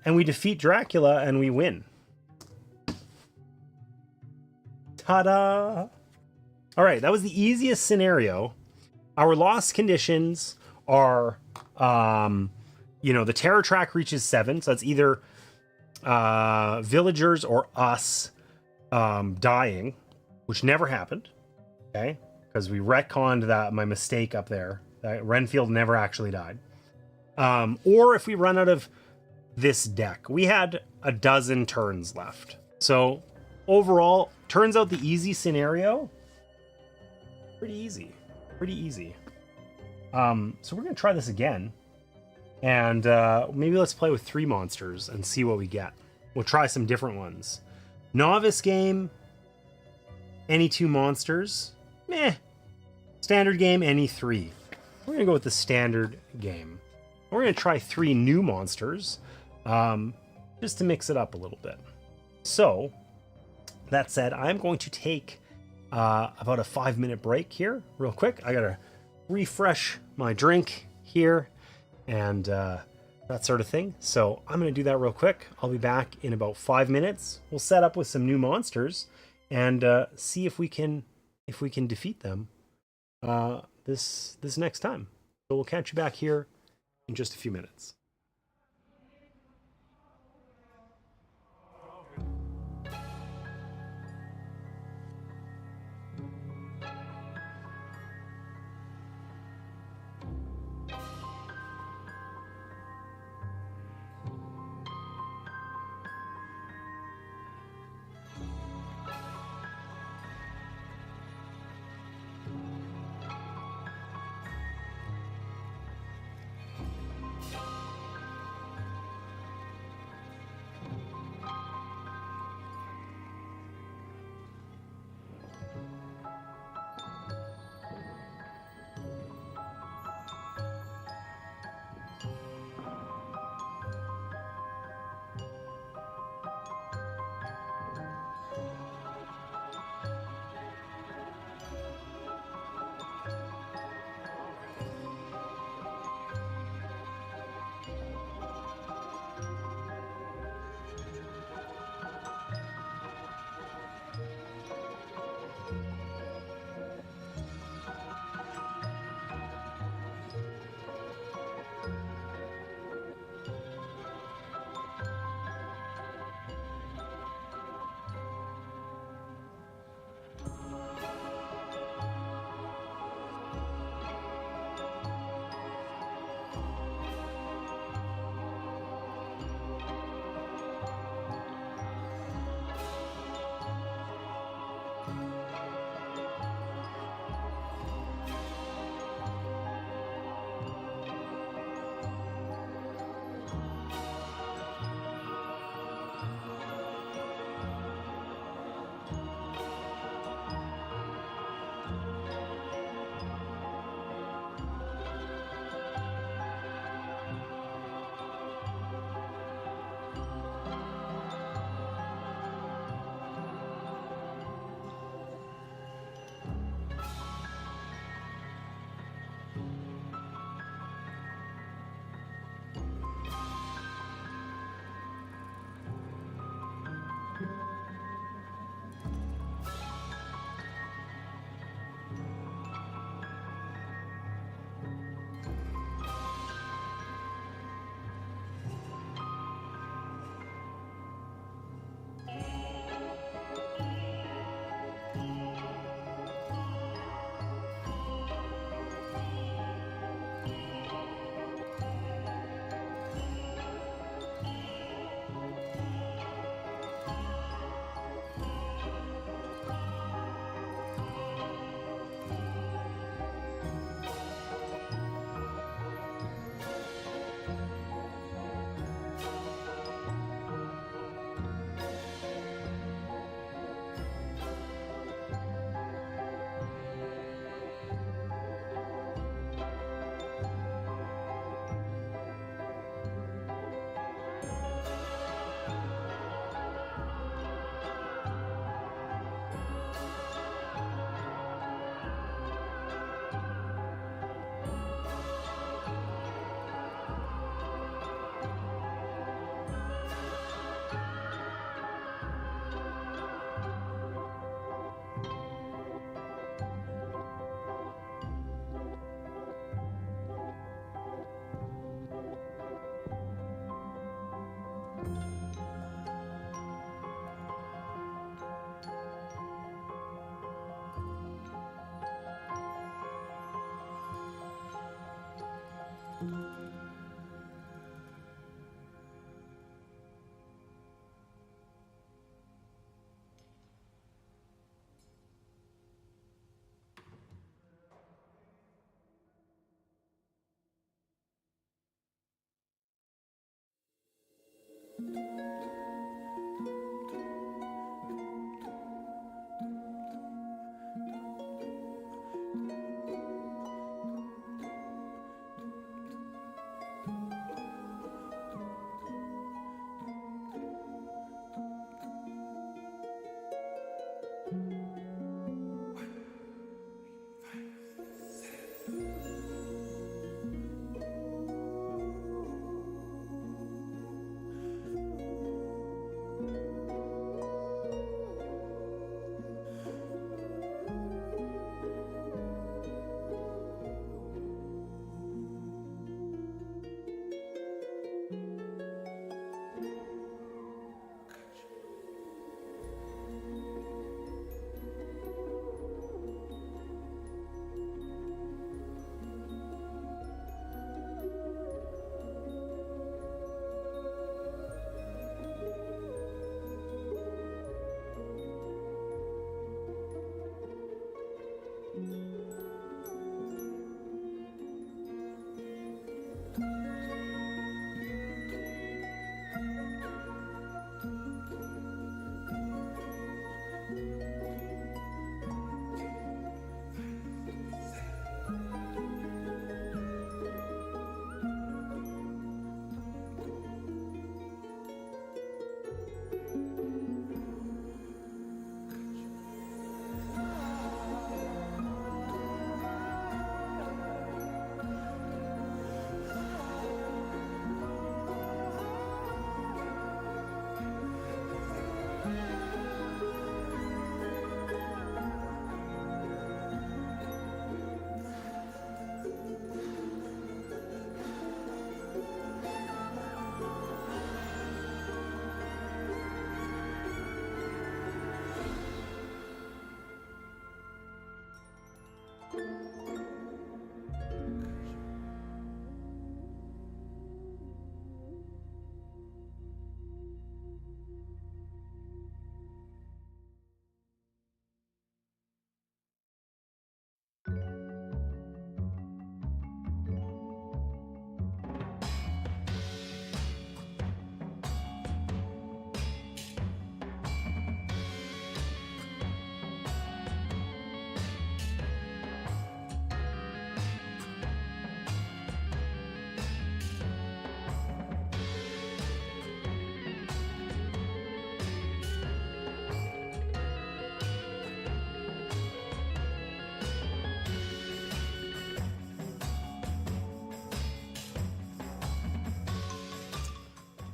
And we defeat Dracula and we win. Ta-da! All right, that was the easiest scenario. Our loss conditions are, the terror track reaches 7. So that's either villagers or us dying, which never happened. Okay, because we retconned my mistake up there. That Renfield never actually died. Or if we run out of this deck. We had a dozen turns left. So overall, turns out the easy scenario, pretty easy. So we're going to try this again. And maybe let's play with 3 monsters and see what we get. We'll try some different ones. Novice game, any 2 monsters. Meh. Standard game, any 3. We're going to go with the standard game. We're going to try 3 new monsters, just to mix it up a little bit. So, that said, I'm going to take about a 5-minute break here, real quick. I got to refresh my drink here and that sort of thing. So I'm going to do that real quick. I'll be back in about 5 minutes. We'll set up with some new monsters and see if we can defeat them this next time. So we'll catch you back here in just a few minutes.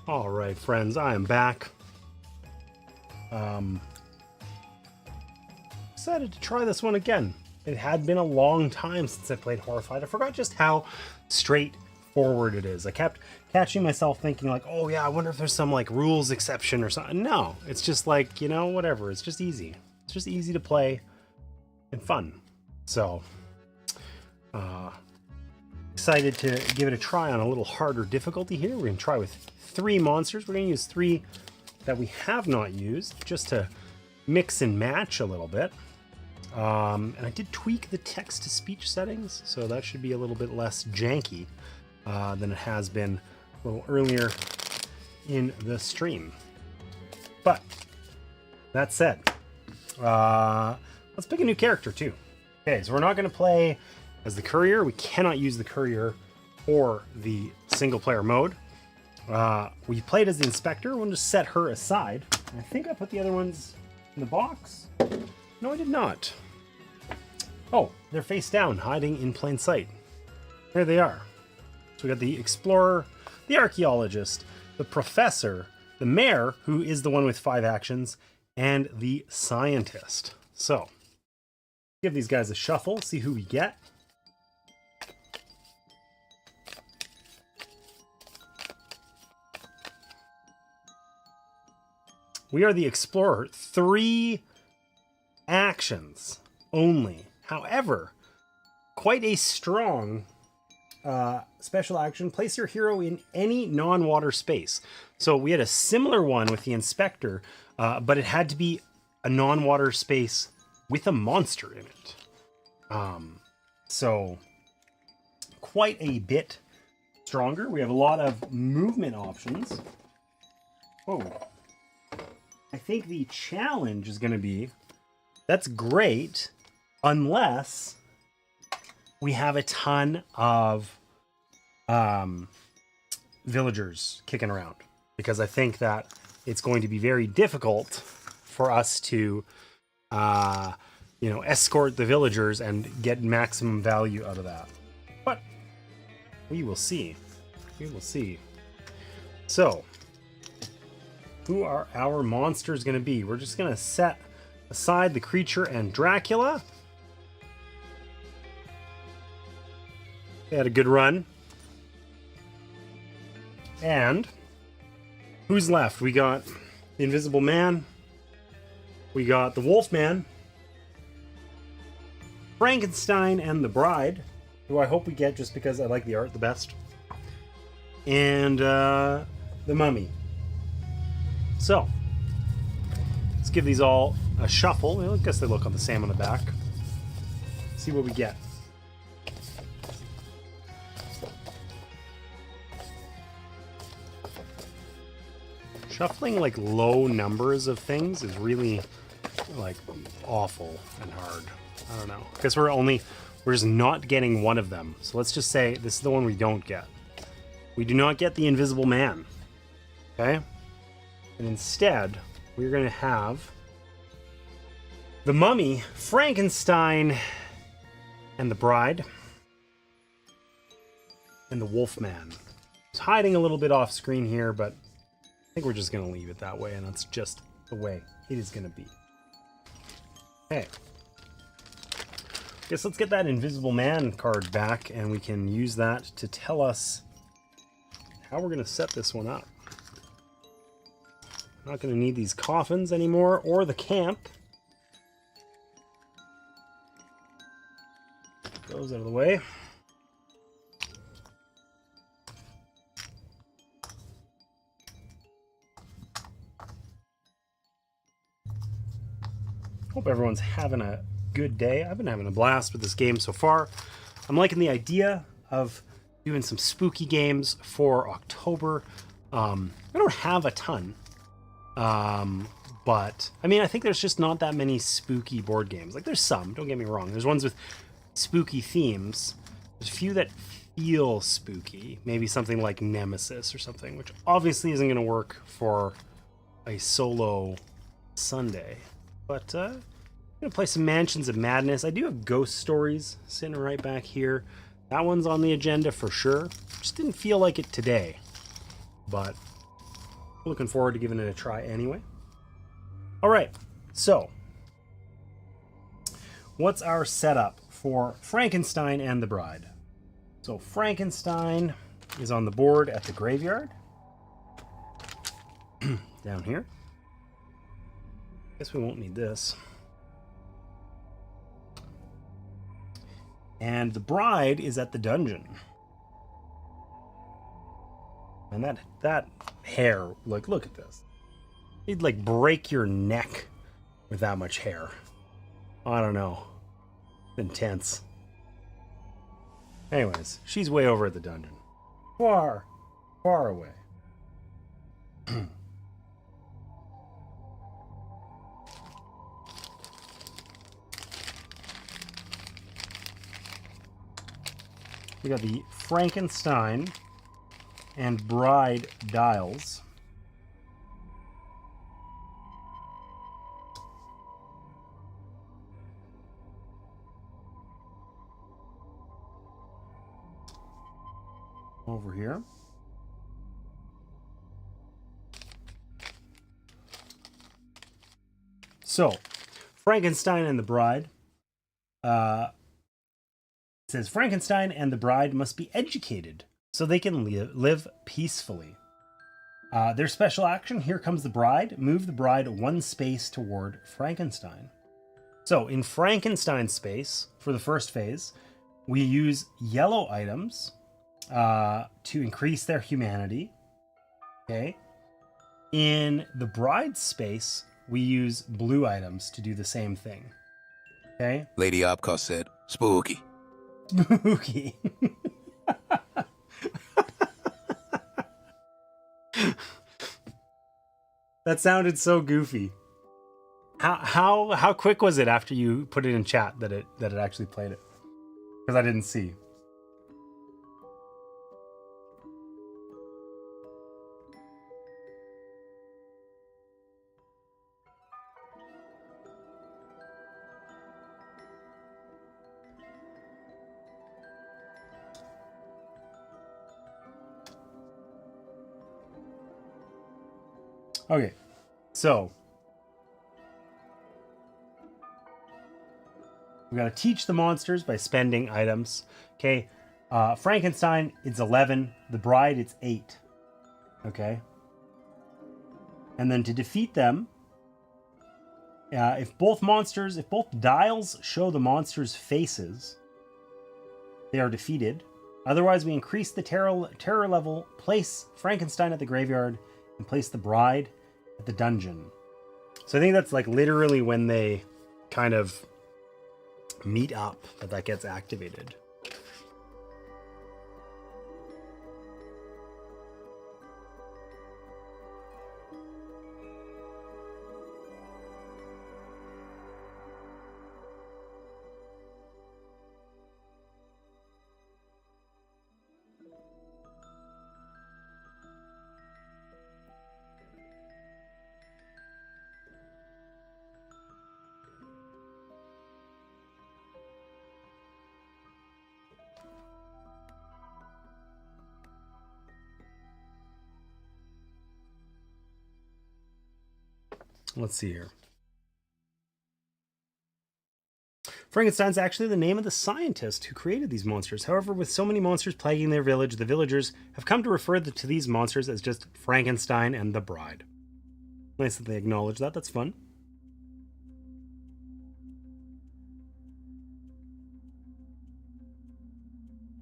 All right, friends, I am back. Decided to try this one again. It had been a long time since I played Horrified. I forgot just how straightforward it is. I kept catching myself thinking like, oh yeah, I wonder if there's some like rules exception or something. No, it's just like, you know, whatever. It's just easy. It's just easy to play and fun. So, excited to give it a try on a little harder difficulty here. We're going to try with 3 monsters. We're going to use 3 that we have not used just to mix and match a little bit. And I did tweak the text-to-speech settings, so that should be a little bit less janky than it has been a little earlier in the stream. But that said, let's pick a new character too. Okay, so we're not going to play as the courier. We cannot use the courier or the single-player mode. We played as the inspector. We'll just set her aside. I think I put the other ones in the box. No, I did not. Oh, they're face down, hiding in plain sight. There they are. So we got the explorer, the archaeologist, the professor, the mayor, who is the one with 5 actions, and the scientist. So, give these guys a shuffle, see who we get. We are the explorer. 3 actions only. However, quite a strong special action. Place your hero in any non-water space. So we had a similar one with the inspector, but it had to be a non-water space with a monster in it. So quite a bit stronger. We have a lot of movement options. Oh. I think the challenge is going to be, that's great, unless we have a ton of villagers kicking around. Because I think that it's going to be very difficult for us to, escort the villagers and get maximum value out of that. But we will see. We will see. So, who are our monsters going to be? We're just going to set aside the creature and Dracula. They had a good run. And who's left? We got the Invisible Man. We got the Wolfman. Frankenstein and the Bride, who I hope we get just because I like the art the best. And the Mummy. So, let's give these all a shuffle. I guess they look the same on the back. See what we get. Shuffling like low numbers of things is really like awful and hard. I don't know. I guess we're just not getting one of them. So let's just say this is the one we don't get. We do not get the Invisible Man. Okay? And instead, we're going to have the Mummy, Frankenstein, and the Bride, and the Wolfman. It's hiding a little bit off screen here, but I think we're just going to leave it that way, and that's just the way it is going to be. Okay. Guess let's get that Invisible Man card back, and we can use that to tell us how we're going to set this one up. Not going to need these coffins anymore, or the camp. Those out of the way. Hope everyone's having a good day. I've been having a blast with this game so far. I'm liking the idea of doing some spooky games for October. I don't have a ton. But I mean, I think there's just not that many spooky board games. Like there's some, don't get me wrong. There's ones with spooky themes. There's a few that feel spooky. Maybe something like Nemesis or something, which obviously isn't going to work for a solo Sunday. But I'm going to play some Mansions of Madness. I do have Ghost Stories sitting right back here. That one's on the agenda for sure. Just didn't feel like it today. But looking forward to giving it a try anyway. All right, so what's our setup for Frankenstein and the Bride? So Frankenstein is on the board at the graveyard. Down here. Guess we won't need this. And the Bride is at the dungeon. And that hair, like, look at this. You'd like break your neck with that much hair. I don't know. Intense. Anyways, she's way over at the dungeon. Far, far away. We got the Frankenstein and Bride dials. Over here. So, Frankenstein and the Bride. It says Frankenstein and the Bride must be educated so they can live peacefully. Their special action, here comes the Bride. Move the Bride one space toward Frankenstein. So in Frankenstein's space, for the first phase, we use yellow items to increase their humanity. Okay. In the Bride's space, we use blue items to do the same thing. Okay. Lady Opka said, spooky. Spooky. That sounded so goofy. How quick was it after you put it in chat that it actually played it? Because I didn't see. Okay, so we gotta teach the monsters by spending items. Okay, Frankenstein, it's 11. The Bride, it's 8. Okay, and then to defeat them, if both dials show the monsters' faces, they are defeated. Otherwise, we increase the terror level, place Frankenstein at the graveyard, and place the Bride at the dungeon. So I think that's like literally when they kind of meet up that gets activated. Let's see here. Frankenstein's actually the name of the scientist who created these monsters. However, with so many monsters plaguing their village, the villagers have come to refer to these monsters as just Frankenstein and the Bride. Nice that they acknowledge that. That's fun.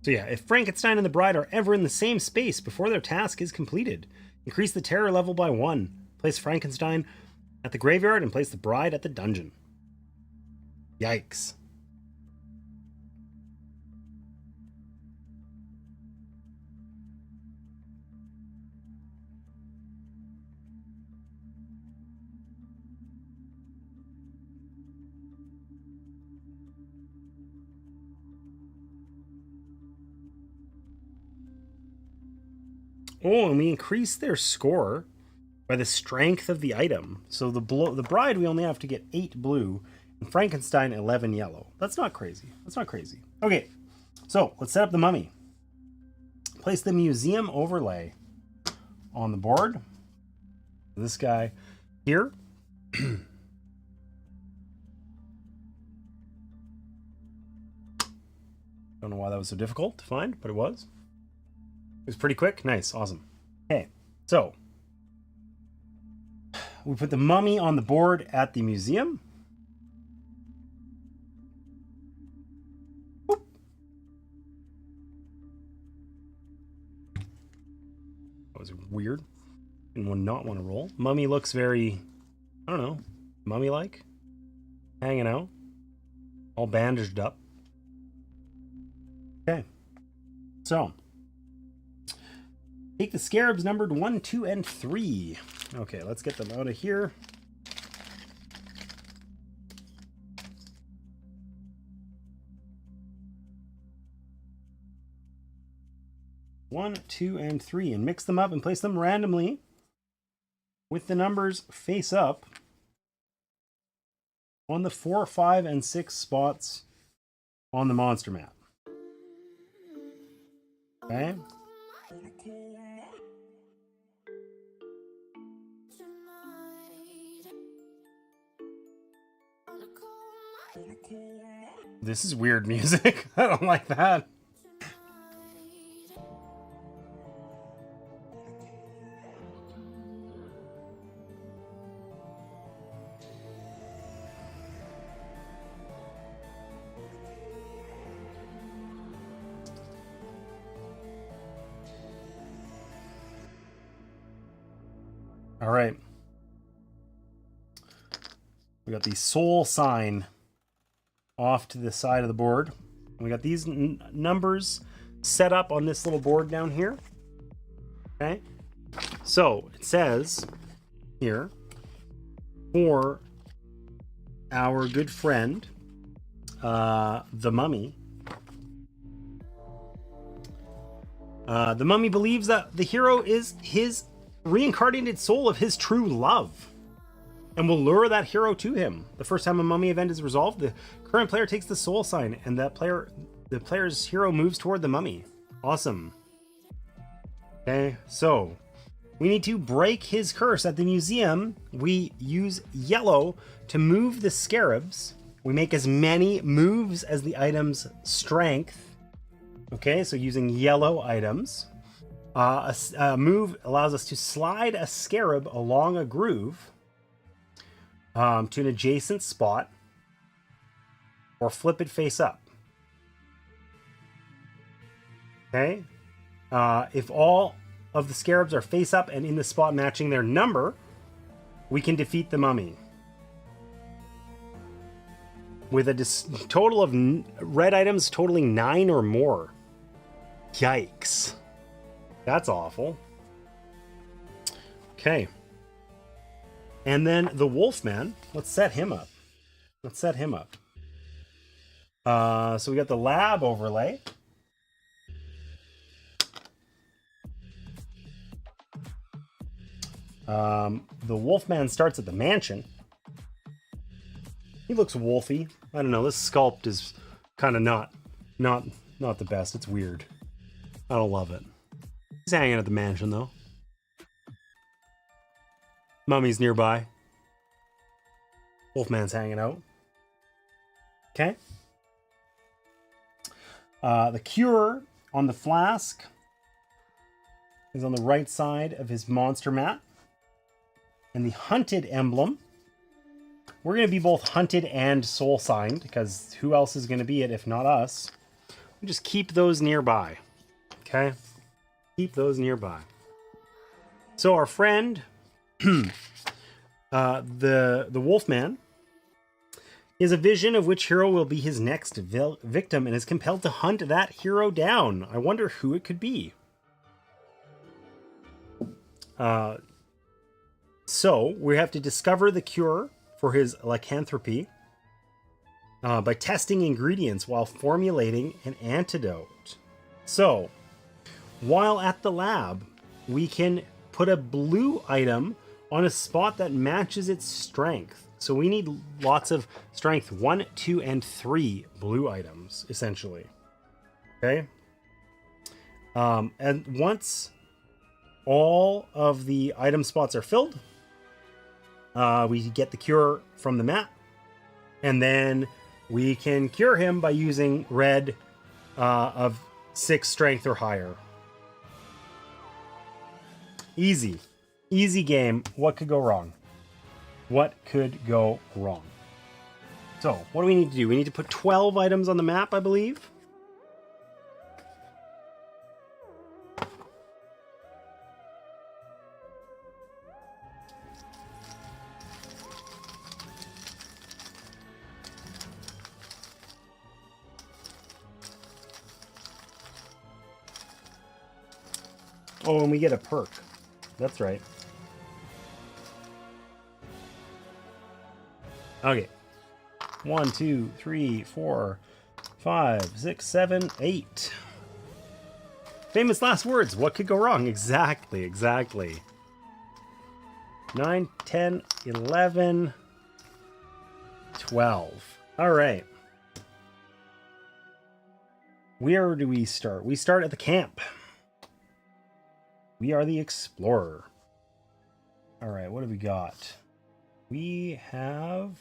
So yeah, if Frankenstein and the Bride are ever in the same space before their task is completed, increase the terror level by 1. Place Frankenstein at the graveyard and place the Bride at the dungeon. Yikes. Oh, and we increase their score by the strength of the item. So the Bride, we only have to get 8 blue, and Frankenstein 11 yellow. That's not crazy. That's not crazy. Okay, so let's set up the mummy. Place the museum overlay on the board. This guy here. Don't know why that was so difficult to find, but it was. It was pretty quick. Nice. Awesome. Okay, so we put the mummy on the board at the museum. Boop. That was weird. And would not want to roll. Mummy looks very, I don't know, mummy-like. Hanging out. All bandaged up. Okay. So take the scarabs numbered 1, 2, and 3. Okay, let's get them out of here. One, 2, and 3, and mix them up and place them randomly with the numbers face up on the 4, 5, and 6 spots on the monster map. Okay. This is weird music. I don't like that. All right. We got the soul sign off to the side of the board. We got these numbers set up on this little board down here. Okay. So it says here for our good friend, the Mummy. The Mummy believes that the hero is his reincarnated soul of his true love and will lure that hero to him. The first time a Mummy event is resolved, the current player takes the soul sign and the player's hero moves toward the Mummy. Awesome. Okay, so we need to break his curse at the museum. We use yellow to move the scarabs. We make as many moves as the item's strength. Okay, so using yellow items. A move allows us to slide a scarab along a groove to an adjacent spot or flip it face up. Okay. If all of the scarabs are face up and in the spot matching their number, we can defeat the Mummy. With a total of red items totaling 9 or more. Yikes. That's awful. Okay. And then the Wolfman. Let's set him up. So we got the lab overlay. The Wolfman starts at the mansion. He looks wolfy. I don't know. This sculpt is kind of not the best. It's weird. I don't love it. He's hanging at the mansion though. Mummy's nearby. Wolfman's hanging out. Okay. The cure on the flask is on the right side of his monster mat. And the hunted emblem, we're going to be both hunted and soul signed, because who else is going to be it if not us? We just keep those nearby. Okay? Keep those nearby. So our friend, the Wolfman, is a vision of which hero will be his next victim and is compelled to hunt that hero down. I wonder who it could be. So we have to discover the cure for his lycanthropy by testing ingredients while formulating an antidote. So while at the lab, we can put a blue item on a spot that matches its strength. So we need lots of strength 1, 2, and 3 blue items, essentially. Okay. And once all of the item spots are filled, we get the cure from the map, and then we can cure him by using red of 6 strength or higher. Easy game. What could go wrong? So what do we need to do? We need to put 12 items on the map, I believe. Oh, and we get a perk. That's right. Okay. 1, 2, 3, 4, 5, 6, 7, 8. Famous last words. What could go wrong? Exactly. 9, 10, 11, 12. All right. Where do we start? We start at the camp. We are the explorer. All right, what have we got? We have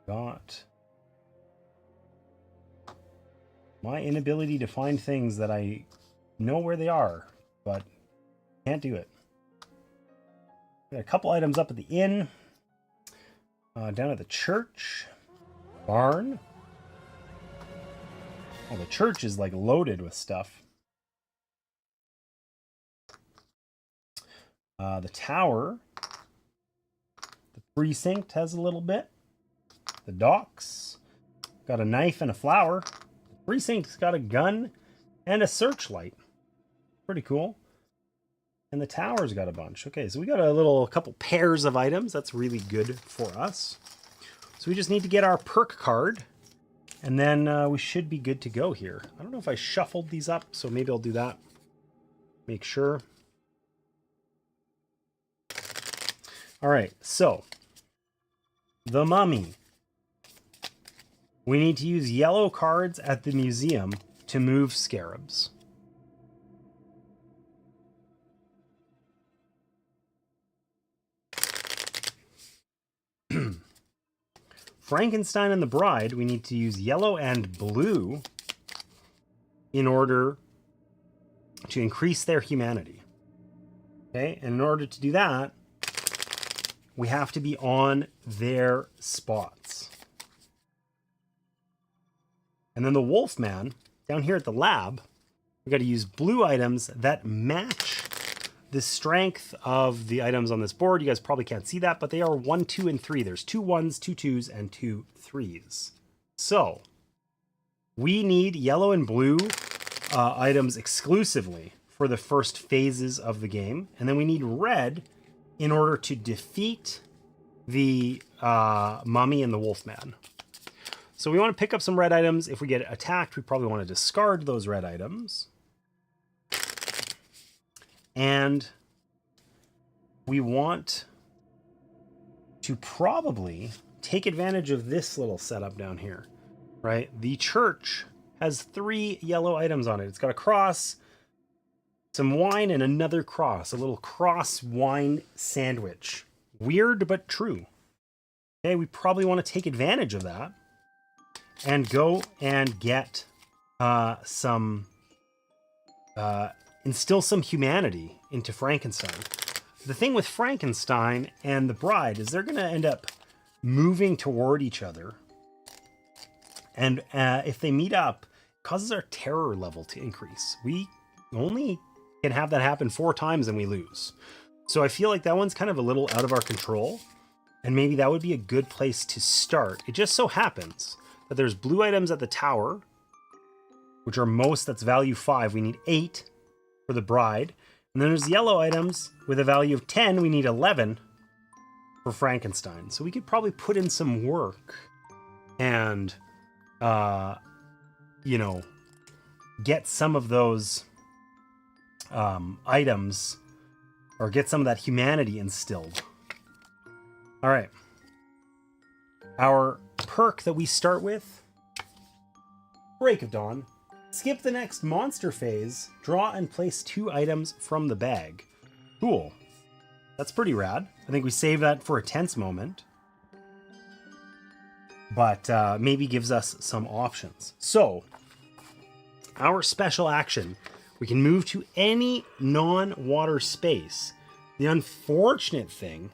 got my inability to find things that I know where they are, but can't do it. Got a couple items up at the inn, down at the church, barn. Oh, the church is like loaded with stuff. The tower, the precinct has a little bit. The docks got a knife and a flower. The precinct's got a gun and a searchlight. Pretty cool. And the tower's got a bunch. Okay, so we got a couple pairs of items. That's really good for us. So we just need to get our perk card, and then we should be good to go here. I don't know if I shuffled these up, so maybe I'll do that. Make sure. All right, so the mummy. We need to use yellow cards at the museum to move scarabs. Frankenstein and the Bride, we need to use yellow and blue in order to increase their humanity. Okay, and in order to do that, we have to be on their spots. And then the Wolfman, down here at the lab, we got to use blue items that match the strength of the items on this board. You guys probably can't see that, but they are 1, 2, and 3. There's 2 1s, 2 2s, and 2 3s. So we need yellow and blue items exclusively for the first phases of the game. And then we need red in order to defeat the mummy and the Wolfman. So we want to pick up some red items. If we get attacked, we probably want to discard those red items. And we want to probably take advantage of this little setup down here, right? The church has 3 yellow items on it. It's got a cross, some wine, and another cross, a little cross wine sandwich. Weird, but true. Okay, we probably want to take advantage of that and go and get instill some humanity into Frankenstein. The thing with Frankenstein and the Bride is they're going to end up moving toward each other. And if they meet up, it causes our terror level to increase. We only can have that happen 4 times and we lose. So I feel like that one's kind of a little out of our control. And maybe that would be a good place to start. It just so happens that there's blue items at the tower, which are that's value 5. We need 8 for the Bride. And then there's yellow items with a value of 10. We need 11 for Frankenstein. So we could probably put in some work and, get some of those items, or get some of that humanity instilled. All right. Our perk that we start with, Break of Dawn. Skip the next monster phase, draw and place 2 items from the bag. Cool. That's pretty rad. I think we save that for a tense moment. But maybe gives us some options. So, our special action, we can move to any non-water space. The unfortunate thing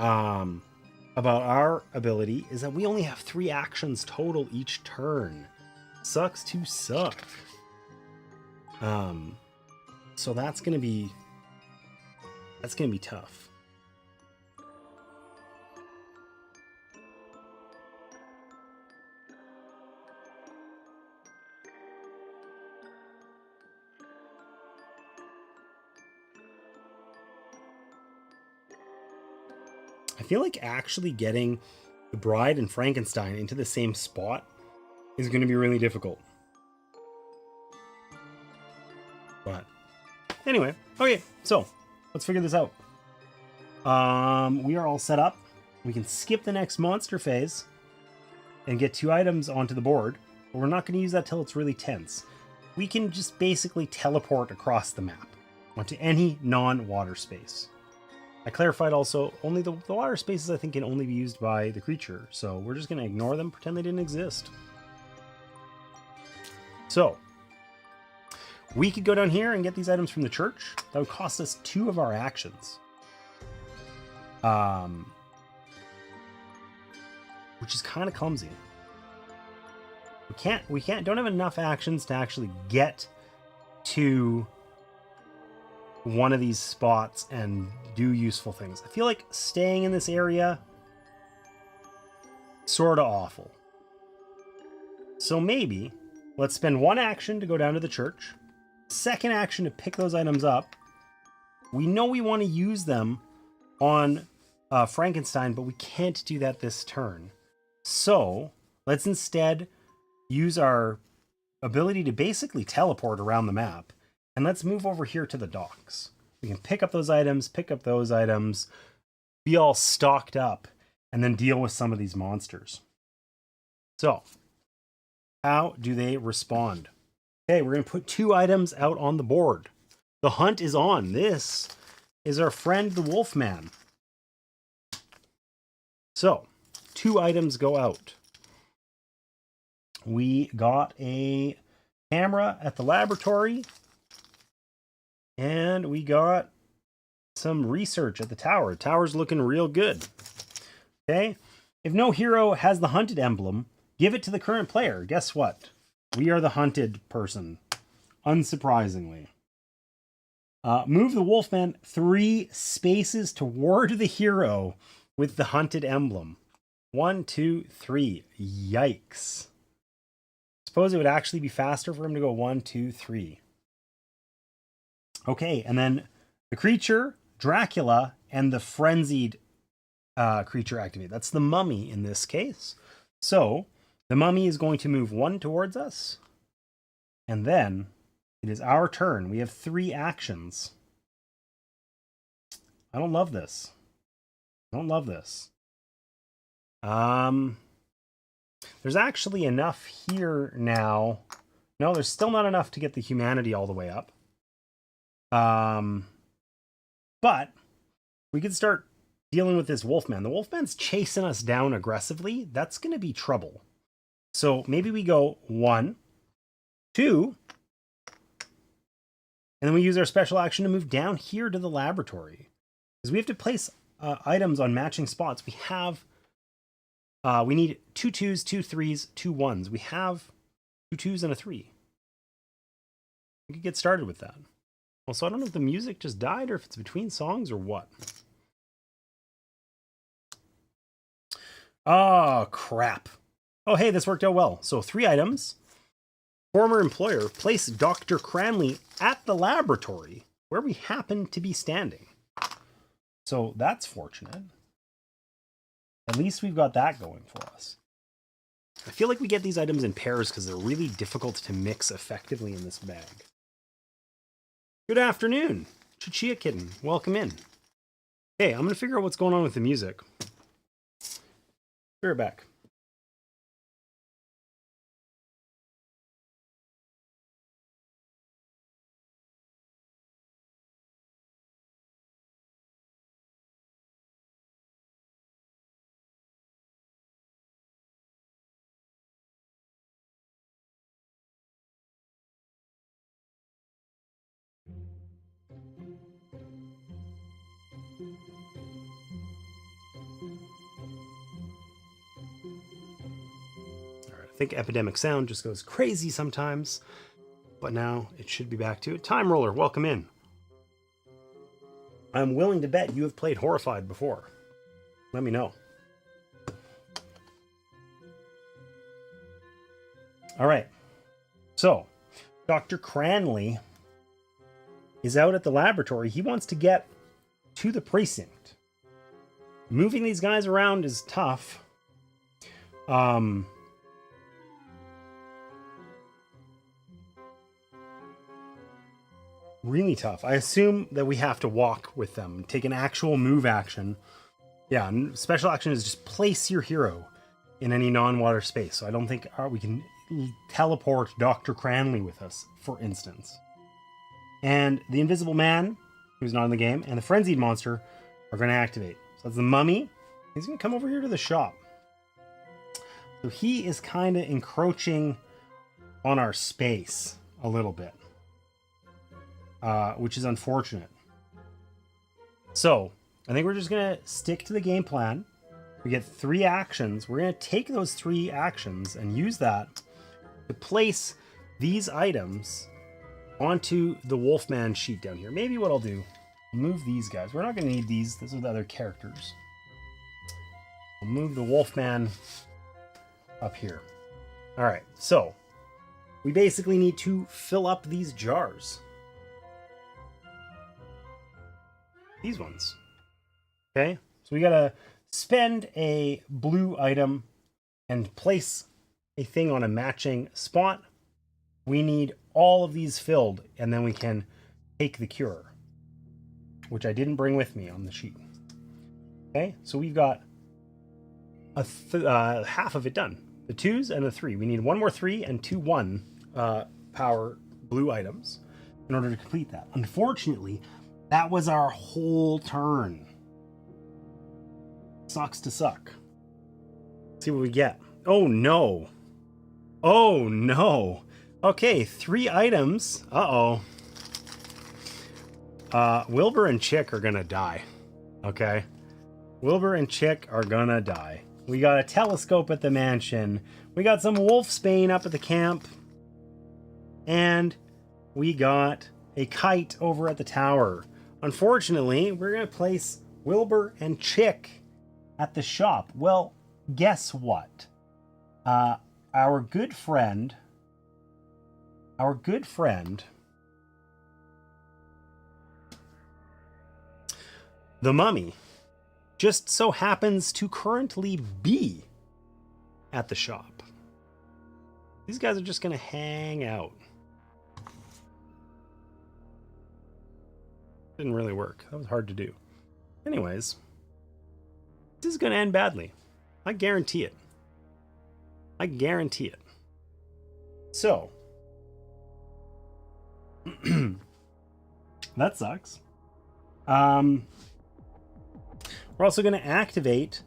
about our ability is that we only have 3 actions total each turn. Sucks to suck. So that's gonna be tough. I feel like actually getting the Bride and Frankenstein into the same spot is going to be really difficult. But anyway, okay, so let's figure this out. We are all set up. We can skip the next monster phase and get 2 items onto the board, but we're not going to use that till it's really tense. We can just basically teleport across the map onto any non-water space. I clarified also, only the water spaces I think can only be used by the creature, so we're just going to ignore them, pretend they didn't exist. So, we could go down here and get these items from the church. That would cost us 2 of our actions. Which is kind of clumsy. Don't have enough actions to actually get to one of these spots and do useful things. I feel like staying in this area, sort of awful. So maybe let's spend 1 action to go down to the church, 2nd action to pick those items up, We know we want to use them on Frankenstein, but we can't do that this turn. So let's instead use our ability to basically teleport around the map. And let's move over here to the docks. We can pick up those items, be all stocked up, and then deal with some of these monsters. So, how do they respond? Okay, we're going to put 2 items out on the board. The hunt is on. This is our friend the Wolfman. So, 2 items go out. We got a camera at the laboratory, and we got some research at the tower. The tower's looking real good. Okay, if no hero has the hunted emblem, give it to the current player. Guess what? We are the hunted person, unsurprisingly. Move the Wolfman 3 spaces toward the hero with the hunted emblem. 1, 2, 3. Yikes. Suppose it would actually be faster for him to go 1, 2, 3. Okay, and then the creature, Dracula, and the frenzied creature activate. That's the mummy in this case. So the mummy is going to move 1 towards us, and then it is our turn. We have 3 actions. I don't love this. There's actually enough here now. No, there's still not enough to get the humanity all the way up. But we could start dealing with this Wolfman. The Wolfman's chasing us down aggressively. That's going to be trouble. So maybe we go 1, 2, and then we use our special action to move down here to the laboratory. Because we have to place items on matching spots. We need 2 2s, 2 3s, 2 1s. We have 2 2s and a 3. We could get started with that. Also, I don't know if the music just died or if it's between songs or what. Oh, crap. Oh, hey, this worked out well. So 3 items. Former employer, place Dr. Cranley at the laboratory where we happen to be standing. So that's fortunate. At least we've got that going for us. I feel like we get these items in pairs because they're really difficult to mix effectively in this bag. Good afternoon, Chichia Kitten. Welcome in. Hey, I'm going to figure out what's going on with the music. Be right back. I think Epidemic Sound just goes crazy sometimes, but now it should be back to it. Time Roller, welcome in. I'm willing to bet you have played Horrified before. Let me know. All right. So, Dr. Cranley is out at the laboratory. He wants to get to the precinct. Moving these guys around is tough. Really tough. I assume that we have to walk with them, take an actual move action. Yeah, and special action is just place your hero in any non-water space. So I don't think we can teleport Dr. Cranley with us, for instance. And the Invisible Man, who's not in the game, and the Frenzied Monster are going to activate. So that's the Mummy. He's going to come over here to the shop. So he is kind of encroaching on our space a little bit. Which is unfortunate. So, I think we're just going to stick to the game plan. We get 3 actions. We're going to take those 3 actions and use that to place these items onto the Wolfman sheet down here. Maybe what I'll do, I'll move these guys. We're not going to need these. These are the other characters. I'll move the Wolfman up here. All right, so we basically need to fill up these jars. these ones. Okay, so we gotta spend a blue item and place a thing on a matching spot. We need all of these filled, and then we can take the cure, which I didn't bring with me on the sheet. Okay, so we've got half of it done. The 2s and the 3. We need 1 more 3 and 2 1 power blue items in order to complete that. Unfortunately, that was our whole turn. Sucks to suck. Let's see what we get. Oh no. Oh no. Okay, 3 items. Wilbur and Chick are gonna die. Okay. Wilbur and Chick are gonna die. We got a telescope at the mansion. We got some wolfsbane up at the camp. And we got a kite over at the tower. Unfortunately, we're gonna place Wilbur and Chick at the shop. Well, guess what? Our good friend, the mummy, just so happens to currently be at the shop. These guys are just going to hang out. Didn't really work. That was hard to do. Anyways, this is going to end badly. I guarantee it. I guarantee it. So, that sucks. We're also going to activate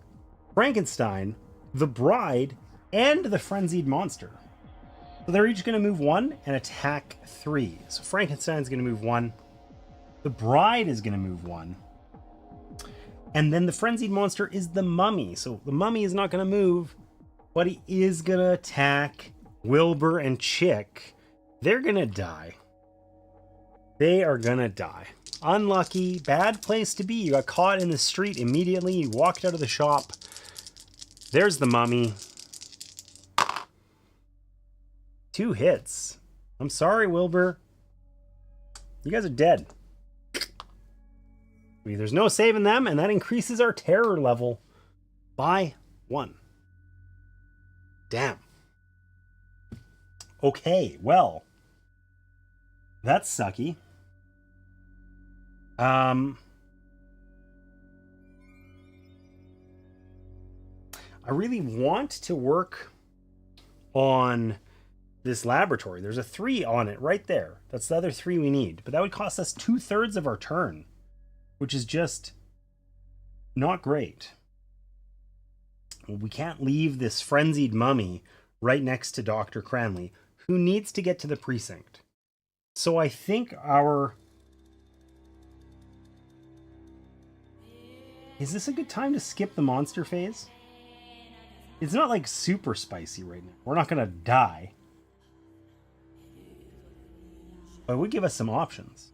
Frankenstein, the Bride, and the Frenzied Monster. So they're each going to move 1 and attack 3. So Frankenstein's going to move 1. The Bride is going to move 1. And then the Frenzied Monster is the Mummy. So the Mummy is not going to move, but he is going to attack Wilbur and Chick. They're going to die. They are going to die. Unlucky, bad place to be. You got caught in the street immediately. You walked out of the shop. There's the mummy. 2 hits. I'm sorry, Wilbur. You guys are dead. There's no saving them, and that increases our terror level by 1. Damn. Okay, well, that's sucky. I really want to work on this laboratory. There's a 3 on it right there. That's the other 3 we need. But that would cost us 2/3 of our turn, which is just not great. We can't leave this frenzied mummy right next to Dr. Cranley, who needs to get to the precinct. So I think our... Is this a good time to skip the monster phase? It's not like super spicy right now. We're not going to die. But it would give us some options.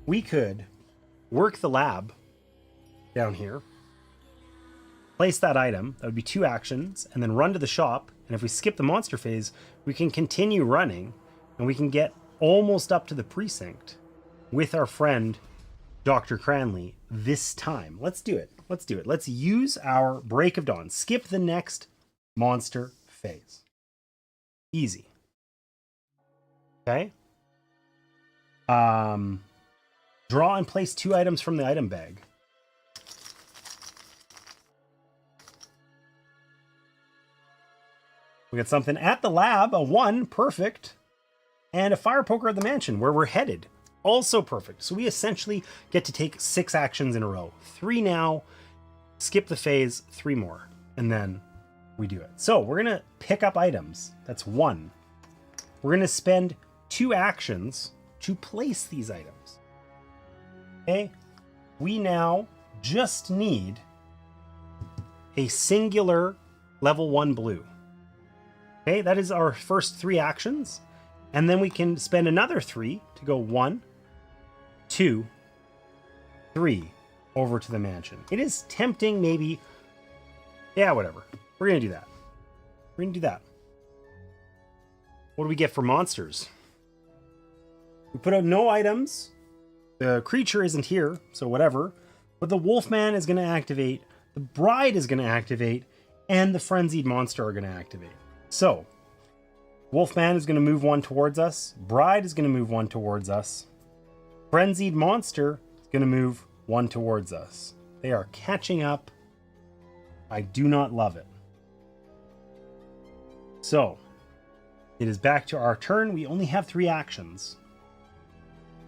We could work the lab down here, place that item, that would be 2 actions, and then run to the shop. And if we skip the monster phase, we can continue running, and we can get almost up to the precinct with our friend Dr. Cranley this time. Let's do it. Let's do it. Let's use our Break of Dawn. Skip the next monster phase. Easy. Okay. Draw and place 2 items from the item bag. We got something at the lab, a 1, perfect, and a fire poker at the mansion where we're headed. Also perfect. So we essentially get to take 6 actions in a row. 3 now, skip the phase, 3 more, and then we do it. So we're going to pick up items. That's 1. We're going to spend 2 actions to place these items. Okay? We now just need a singular level 1 blue. Okay, that is our first 3 actions. And then we can spend another 3 to go 1, 2, 3 over to the mansion. It is tempting, maybe. Yeah, whatever. We're going to do that. We're going to do that. What do we get for monsters? We put out no items. The creature isn't here, so whatever. But the Wolfman is going to activate, the Bride is going to activate, and the Frenzied Monster are going to activate. So, Wolfman is going to move one towards us. Bride is going to move one towards us. Frenzied Monster is going to move one towards us. They are catching up. I do not love it. So, it is back to our turn. We only have 3 actions.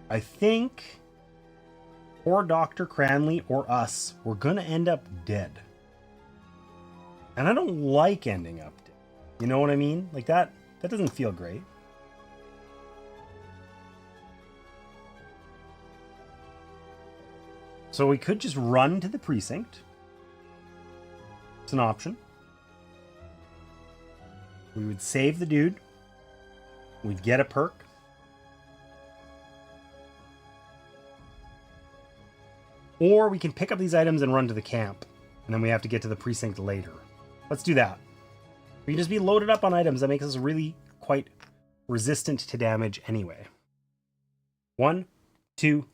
I think or Dr. Cranley or us, we're going to end up dead. And I don't like ending up dead. You know what I mean? Like that doesn't feel great. So we could just run to the precinct. It's an option. We would save the dude. We'd get a perk. Or we can pick up these items and run to the camp. And then we have to get to the precinct later. Let's do that. We can just be loaded up on items that makes us really quite resistant to damage anyway. 1, 2,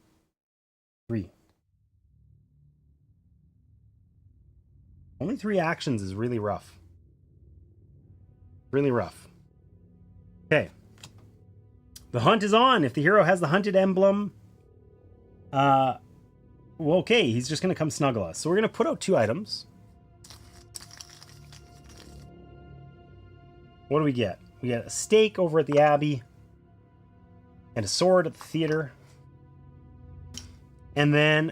3. Only 3 actions is really rough. Really rough. Okay. The hunt is on. If the hero has the hunted emblem, well, okay, he's just going to come snuggle us. So we're going to put out 2 items. What do we get? We get a stake over at the Abbey and a sword at the theater. And then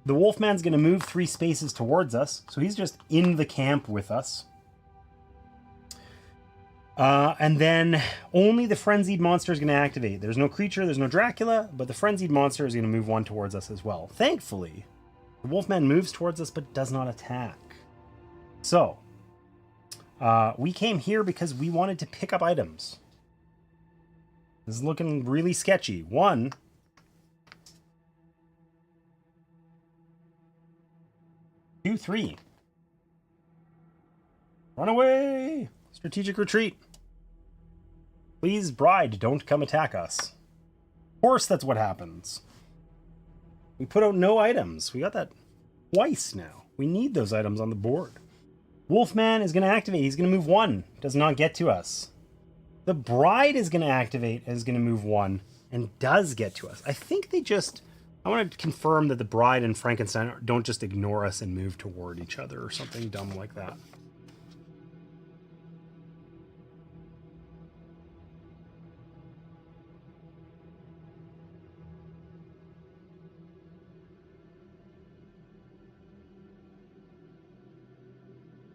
the Wolfman's going to move 3 spaces towards us. So he's just in the camp with us. And then only the Frenzied Monster is going to activate. There's no creature, there's no Dracula, but the Frenzied Monster is going to move 1 towards us as well. Thankfully, the Wolfman moves towards us but does not attack. So, we came here because we wanted to pick up items. This is looking really sketchy. 1, 2, 3. Run away! Strategic retreat. Please, Bride, don't come attack us. Of course, that's what happens. We put out no items. We got that twice now. We need those items on the board. Wolfman is going to activate. He's going to move 1. Does not get to us. The Bride is going to activate and is going to move 1 and does get to us. I think they just... I want to confirm that the Bride and Frankenstein don't just ignore us and move toward each other or something dumb like that.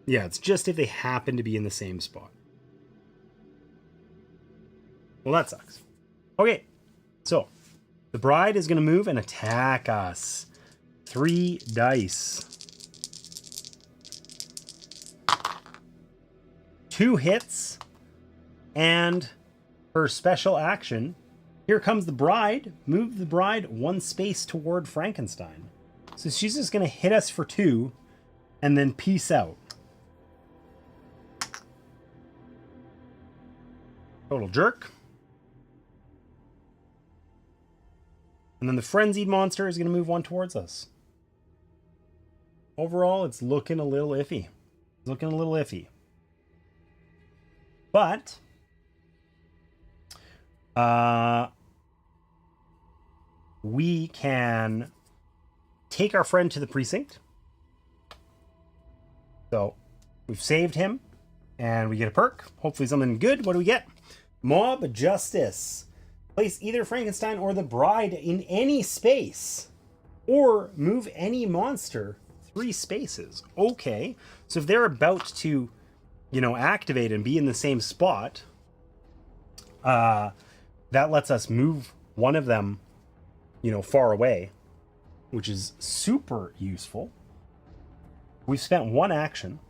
Yeah, it's just if they happen to be in the same spot. Well, that sucks. Okay, so the Bride is going to move and attack us. 3 dice. 2 hits. And her special action. Here comes the Bride. Move the Bride 1 space toward Frankenstein. So she's just going to hit us for 2 and then peace out. Total jerk. And then the Frenzied Monster is going to move 1 towards us. Overall, it's looking a little iffy. It's looking a little iffy. But we can take our friend to the precinct. So we've saved him and we get a perk. Hopefully something good. What do we get? Mob Justice. Place either Frankenstein or the Bride in any space. Or move any monster 3 spaces. Okay. So if they're about to, activate and be in the same spot, that lets us move one of them, far away, which is super useful. We've spent 1 action.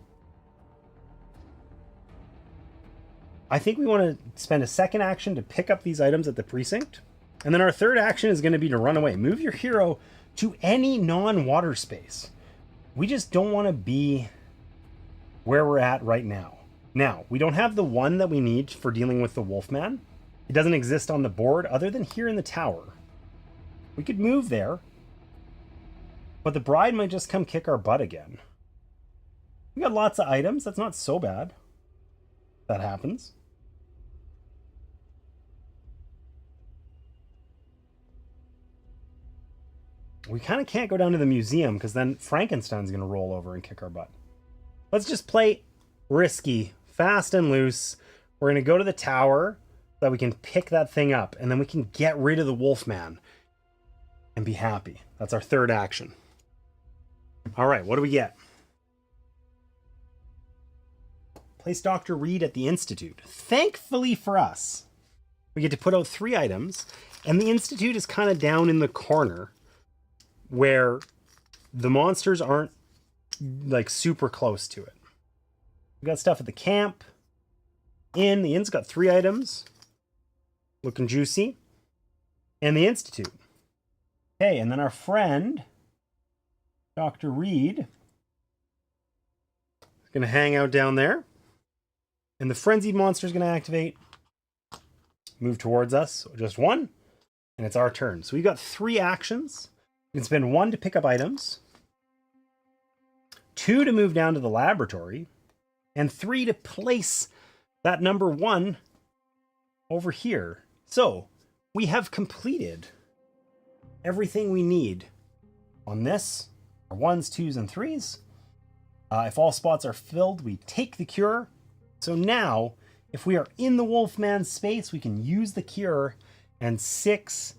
I think we want to spend a 2nd action to pick up these items at the precinct. And then our 3rd action is going to be to run away. Move your hero to any non-water space. We just don't want to be where we're at right now. Now, we don't have the 1 that we need for dealing with the Wolfman. It doesn't exist on the board other than here in the tower. We could move there. But the bride might just come kick our butt again. We got lots of items. That's not so bad. That happens. We kind of can't go down to the museum because then Frankenstein's going to roll over and kick our butt. Let's just play risky, fast and loose. We're going to go to the tower so that we can pick that thing up, and then we can get rid of the Wolfman and be happy. That's our third action. All right, what do we get? Place Dr. Reed at the Institute. Thankfully for us, we get to put out 3 items, and the Institute is kind of down in the corner where the monsters aren't like super close to it. We got stuff at the camp. The inn's got 3 items. Looking juicy. And the Institute. Okay, and then our friend, Dr. Reed, is going to hang out down there. And the frenzied monster is going to activate. Move towards us. So just 1. And it's our turn. So we've got 3 actions. You can spend 1 to pick up items. 2 to move down to the laboratory. And 3 to place that number 1 over here. So we have completed everything we need on this. Our 1s, 2s, and 3s. If all spots are filled, we take the cure. So now, if we are in the Wolfman's space, we can use the cure and 6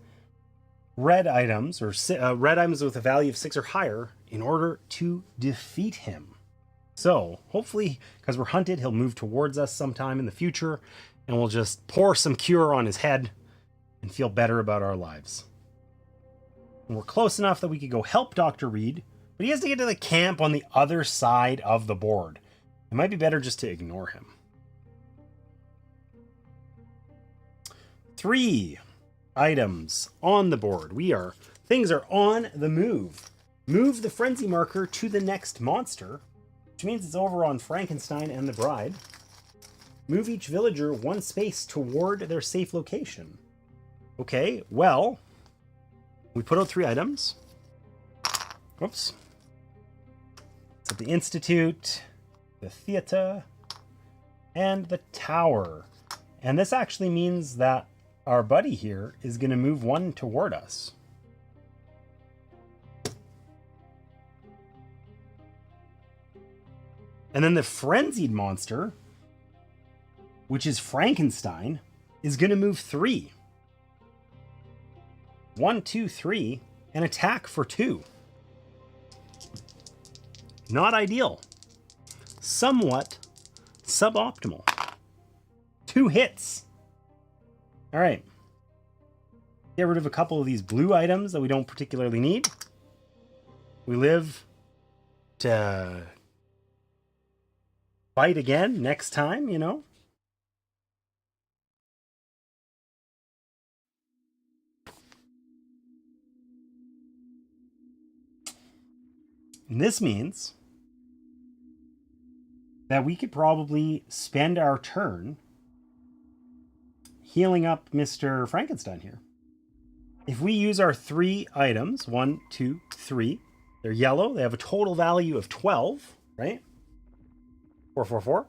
red items, or red items with a value of 6 or higher, in order to defeat him. So, hopefully, because we're hunted, he'll move towards us sometime in the future, and we'll just pour some cure on his head and feel better about our lives. And we're close enough that we could go help Dr. Reed, but he has to get to the camp on the other side of the board. It might be better just to ignore him. 3 items on the board. Things are on the move. Move the frenzy marker to the next monster, which means it's over on Frankenstein and the bride. Move each villager 1 space toward their safe location. Okay, well, we put out 3 items. Whoops. It's at the Institute, the theater, and the tower. And this actually means that our buddy here is going to move 1 toward us. And then the frenzied monster, which is Frankenstein, is going to move 3. 1, 2, 3, and attack for 2. Not ideal. Somewhat suboptimal. 2 hits. All right. Get rid of a couple of these blue items that we don't particularly need. We live to fight again next time, you know? And this means that we could probably spend our turn healing up Mr. Frankenstein here. If we use our 3 items, 1, 2, 3, they're yellow, they have a total value of 12, right? 4, 4, 4.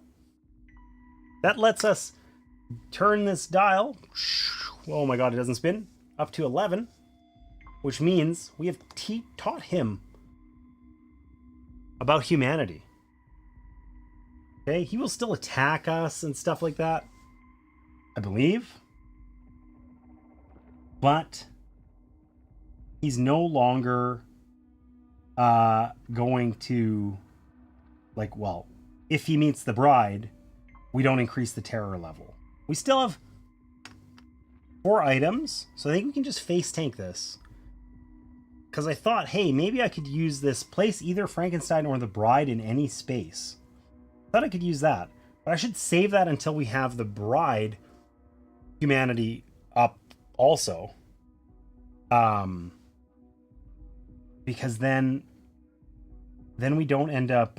That lets us turn this dial, oh my god, it doesn't spin, up to 11, which means we have taught him about humanity. Okay, he will still attack us and stuff like that, I believe. But he's no longer going to, like, well, if he meets the bride, we don't increase the terror level. We still have 4 items, so I think we can just face tank this. Because I thought, hey, maybe I could use this, place either Frankenstein or the bride in any space. I thought I could use that. But I should save that until we have the bride humanity up also. Because then we don't end up...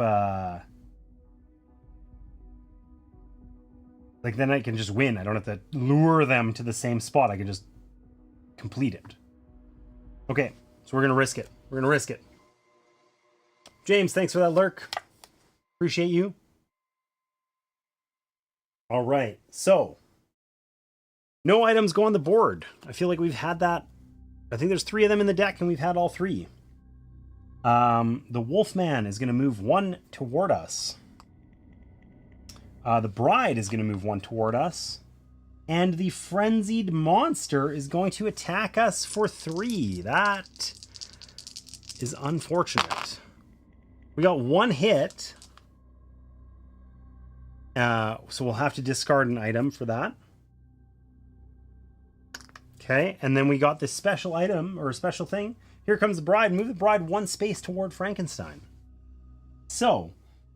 like, then I can just win. I don't have to lure them to the same spot. I can just complete it. Okay, so we're going to risk it. We're going to risk it. James, thanks for that lurk. Appreciate you. All right, so no items go on the board. I feel like we've had that. I think there's 3 of them in the deck, and we've had all 3. The Wolfman is going to move 1 toward us. The Bride is going to move 1 toward us. And the Frenzied Monster is going to attack us for 3. That is unfortunate. We got 1 hit. So we'll have to discard an item for that. Okay, and then we got this special item, or a special thing. Here comes the Bride. Move the Bride 1 space toward Frankenstein. So,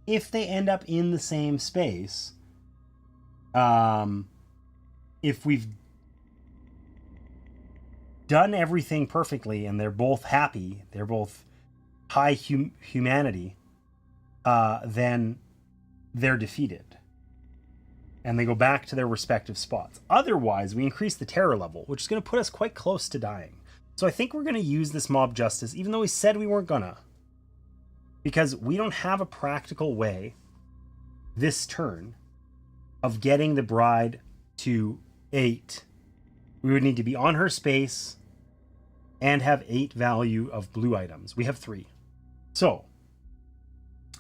if they end up in the same space, if we've done everything perfectly and they're both happy, they're both high humanity, then they're defeated. And they go back to their respective spots. Otherwise, we increase the terror level, which is going to put us quite close to dying. So I think we're going to use this mob justice, even though we said we weren't gonna. Because we don't have a practical way this turn of getting the Bride to 8. We would need to be on her space and have 8 value of blue items. We have 3. So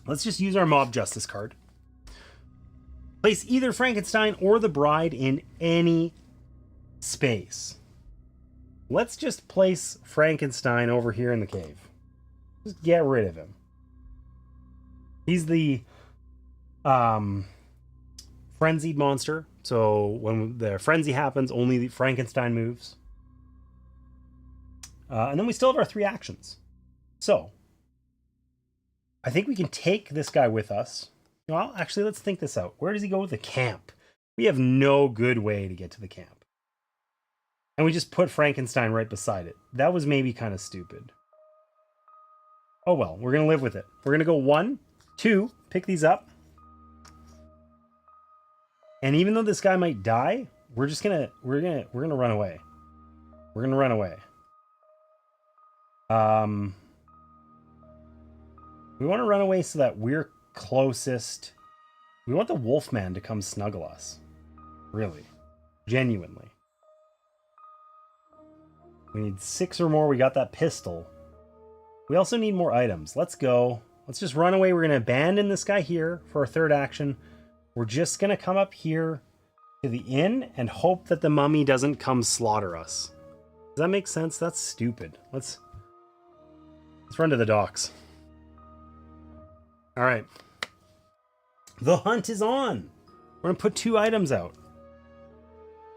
let's just use our mob justice card. Place either Frankenstein or the Bride in any space. Let's just place Frankenstein over here in the cave. Just get rid of him. He's the frenzied monster. So when the frenzy happens, only the Frankenstein moves. And then we still have our 3 actions. So I think we can take this guy with us. Well, actually, let's think this out. Where does he go with the camp? We have no good way to get to the camp. And we just put Frankenstein right beside it. That was maybe kind of stupid. Oh well, we're going to live with it. We're going to go 1, 2, pick these up. And even though this guy might die, we're going to run away. We're going to run away. We want to run away so that we're closest. We want the Wolfman to come snuggle us. Really. Genuinely. We need 6 or more. We got that pistol. We also need more items. Let's go. Let's just run away. We're going to abandon this guy here for our 3rd action. We're just going to come up here to the inn and hope that the mummy doesn't come slaughter us. Does that make sense? That's stupid. Let's run to the docks. All right. The hunt is on. We're going to put 2 items out.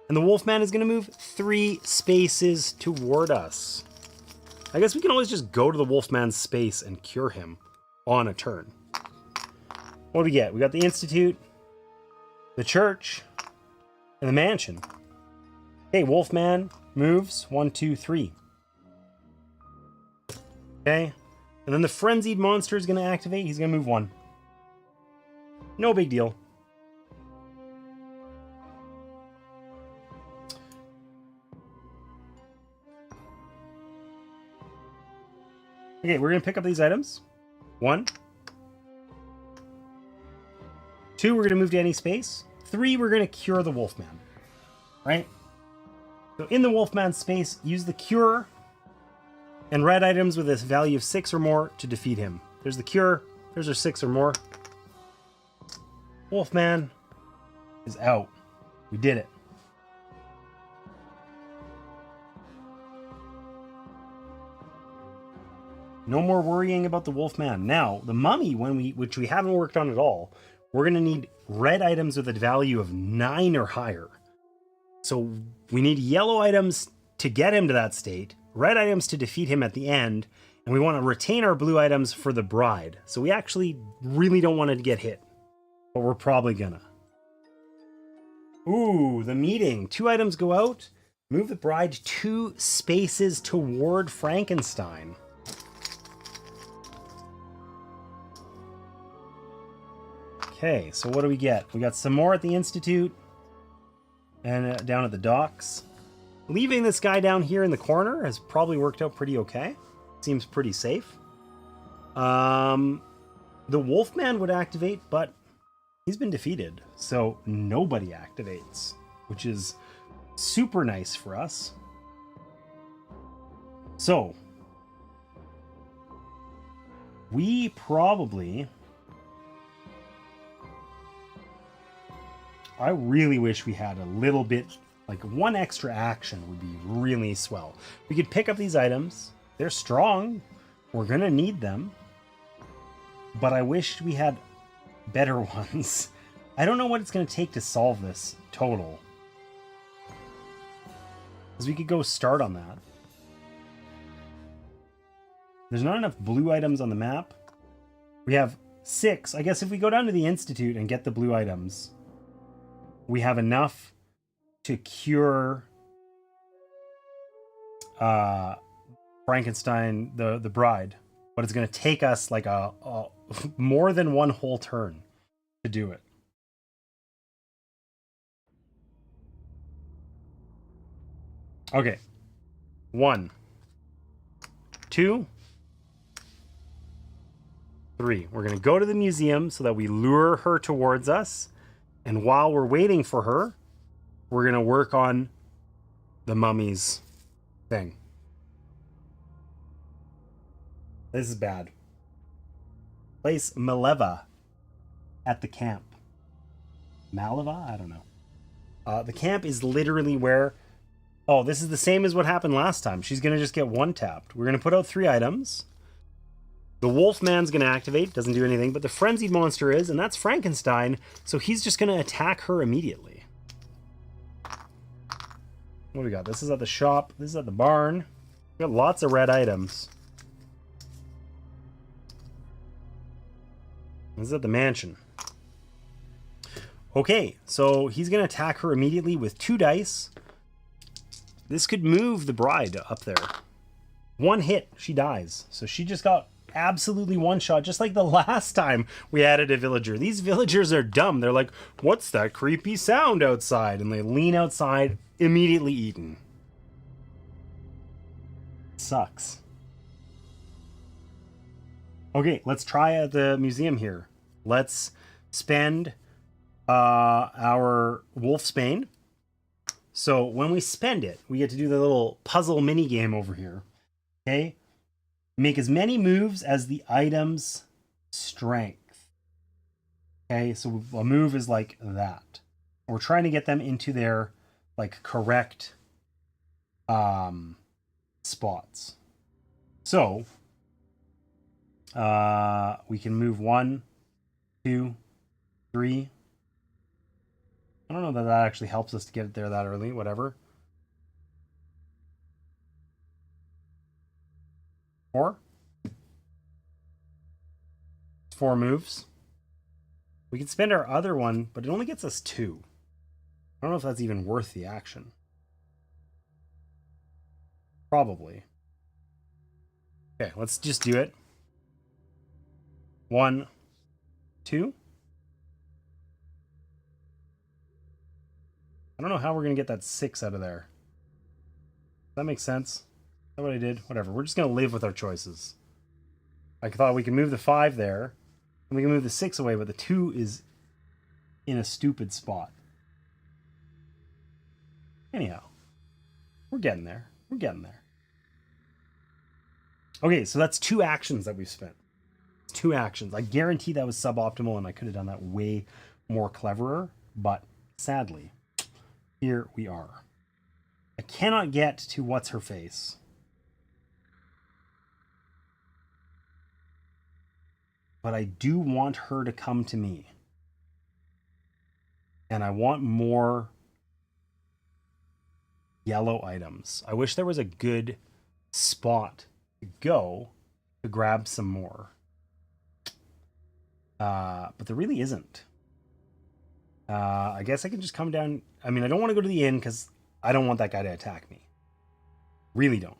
And the Wolfman is going to move 3 spaces toward us. I guess we can always just go to the Wolfman's space and cure him on a turn. What do we get? We got the Institute, the church, and the mansion. Okay, Wolfman moves 1, 2, 3. Okay. And then the frenzied monster is going to activate. He's going to move 1. No big deal. Okay, we're going to pick up these items. 1. 2, we're going to move to any space. 3, we're going to cure the Wolfman. Right? So in the Wolfman's space, use the cure and red items with a value of 6 or more to defeat him. There's the cure. There's our 6 or more. Wolfman is out. We did it. No more worrying about the Wolfman. Now, the mummy, which we haven't worked on at all, we're going to need red items with a value of 9 or higher. So we need yellow items to get him to that state, red items to defeat him at the end, and we want to retain our blue items for the Bride. So we actually really don't want it to get hit, but we're probably gonna. Ooh, the meeting. 2 items go out. Move the Bride 2 spaces toward Frankenstein. Okay, so what do we get? We got some more at the Institute and down at the docks. Leaving this guy down here in the corner has probably worked out pretty okay. Seems pretty safe. The Wolfman would activate, but he's been defeated, so nobody activates, which is super nice for us. So, we probably... I really wish we had a little bit, like one extra action would be really swell. We could pick up these items. They're strong. We're going to need them. But I wish we had better ones. I don't know what it's going to take to solve this total. Because we could go start on that. There's not enough blue items on the map. We have 6. I guess if we go down to the Institute and get the blue items, we have enough to cure Frankenstein, the bride. But it's going to take us like a more than one whole turn to do it. Okay. 1, 2, 3. We're going to go to the museum so that we lure her towards us. And while we're waiting for her, we're going to work on the mummy's thing. This is bad. Place Maleva at the camp. Maleva? I don't know. The camp is literally where... Oh, this is the same as what happened last time. She's going to just get one tapped. We're going to put out 3 items. The Wolfman's going to activate. Doesn't do anything. But the Frenzied Monster is, and that's Frankenstein. So he's just going to attack her immediately. What do we got? This is at the shop. This is at the barn. We got lots of red items. This is at the mansion. Okay, so he's going to attack her immediately with 2 dice. This could move the bride up there. 1 hit, she dies. So she just got absolutely one shot, just like the last time we added a villager. These villagers are dumb. They're like, what's that creepy sound outside? And they lean outside, immediately eaten. Sucks. Okay, let's try at the museum here. Let's spend our Wolfsbane. So when we spend it, we get to do the little puzzle mini game over here. Okay? Make as many moves as the item's strength. Okay, so a move is like that. We're trying to get them into their like correct spots. So we can move 1, 2, 3. I don't know that that actually helps us to get it there that early. Whatever. 4. 4 moves. We can spend our other one, but it only gets us 2. I don't know if that's even worth the action. Probably. Okay, let's just do it. 1, 2. I don't know how we're going to get that 6 out of there. Does that make sense? Is that what I did? Whatever. We're just going to live with our choices. I thought we could move the 5 there, and we can move the 6 away, but the 2 is in a stupid spot. Anyhow, we're getting there. We're getting there. Okay, so that's 2 actions that we've spent. It's 2 actions. I guarantee that was suboptimal, and I could have done that way more cleverer, but sadly, here we are. I cannot get to what's her face. But I do want her to come to me. And I want more yellow items. I wish there was a good spot to go to grab some more. But there really isn't. I guess I can just come down. I mean, I don't want to go to the inn because I don't want that guy to attack me. Really don't.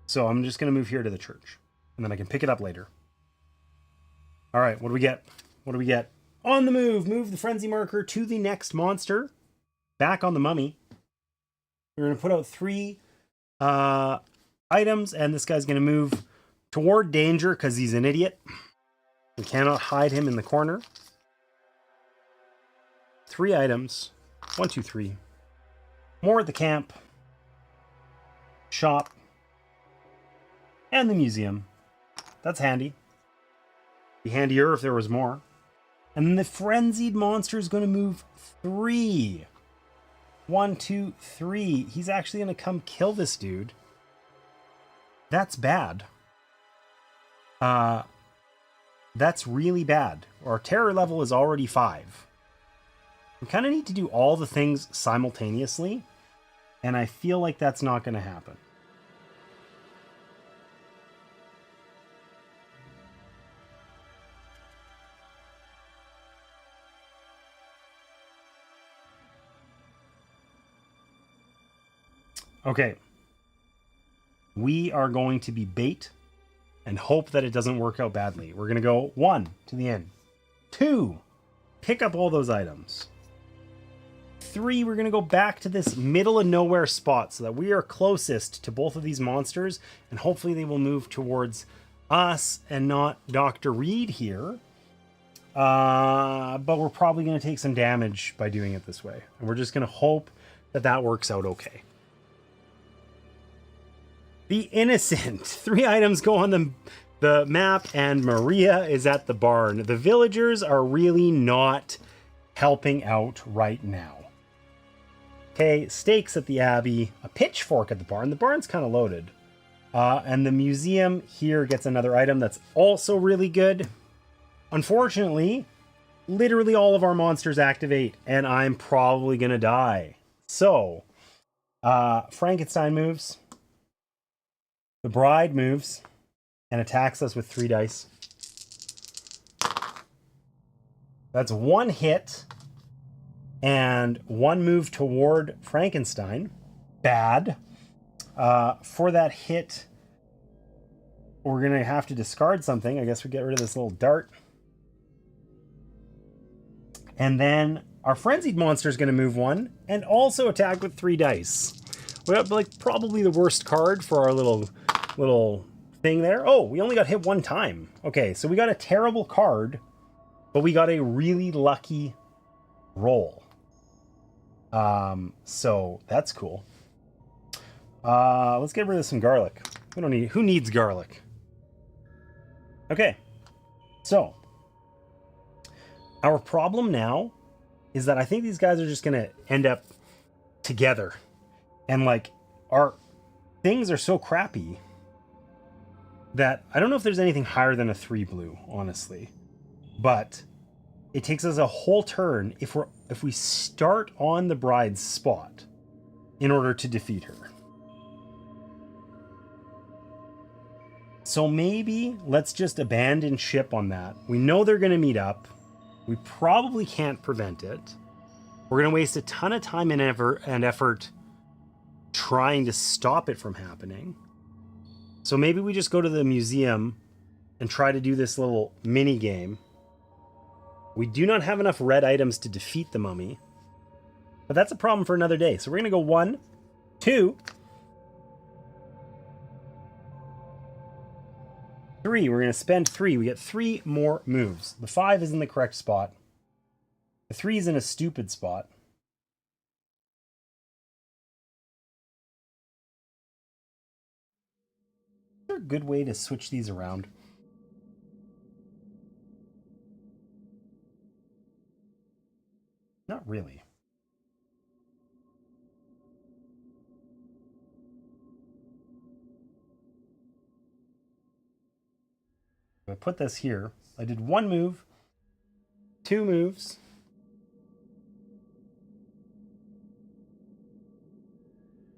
So I'm just going to move here to the church. And then I can pick it up later. All right, what do we get? What do we get? On the move. Move the frenzy marker to the next monster. Back on the mummy. We're going to put out 3 items, and this guy's going to move toward danger because he's an idiot. We cannot hide him in the corner. 3 items. 1, 2, 3. More at the camp, shop, and the museum. That's handy. Be handier if there was more. And then the frenzied monster is going to move 3. 1, 2, 3. He's actually going to come kill this dude. That's bad. That's really bad. Our terror level is already 5. We kind of need to do all the things simultaneously, and I feel like that's not going to happen. Okay. We are going to be bait and hope that it doesn't work out badly. We're going to go 1 to the end. 2, pick up all those items. 3, we're going to go back to this middle of nowhere spot so that we are closest to both of these monsters, and hopefully they will move towards us and not Dr. Reed here. But we're probably going to take some damage by doing it this way. And we're just going to hope that that works out okay. The Innocent. 3 items go on the map, and Maria is at the barn. The villagers are really not helping out right now. Okay, stakes at the Abbey, a pitchfork at the barn. The barn's kind of loaded. And the museum here gets another item that's also really good. Unfortunately, literally all of our monsters activate, and I'm probably going to die. So, Frankenstein moves. The Bride moves and attacks us with 3 dice. That's 1 hit and 1 move toward Frankenstein. Bad. For that hit, we're going to have to discard something. I guess we get rid of this little dart. And then our frenzied monster is going to move 1 and also attack with 3 dice. We have like probably the worst card for our little thing there. Oh, we only got hit 1 time. Okay, so we got a terrible card, but we got a really lucky roll. So that's cool. Let's get rid of some garlic. We don't need, who needs garlic? Okay, so our problem now is that I think these guys are just gonna end up together, and like our things are so crappy that I don't know if there's anything higher than a 3 blue, honestly. But it takes us a whole turn if we start on the bride's spot in order to defeat her. So maybe let's just abandon ship on that. We know they're going to meet up. We probably can't prevent it. We're going to waste a ton of time and effort trying to stop it from happening. So maybe we just go to the museum and try to do this little mini game. We do not have enough red items to defeat the mummy, but that's a problem for another day. So we're going to go 1, 2, 3. We're going to spend 3. We get 3 more moves. The 5 is in the correct spot. The 3 is in a stupid spot. Is there a good way to switch these around? Not really. I put this here. I did 1 move, 2 moves.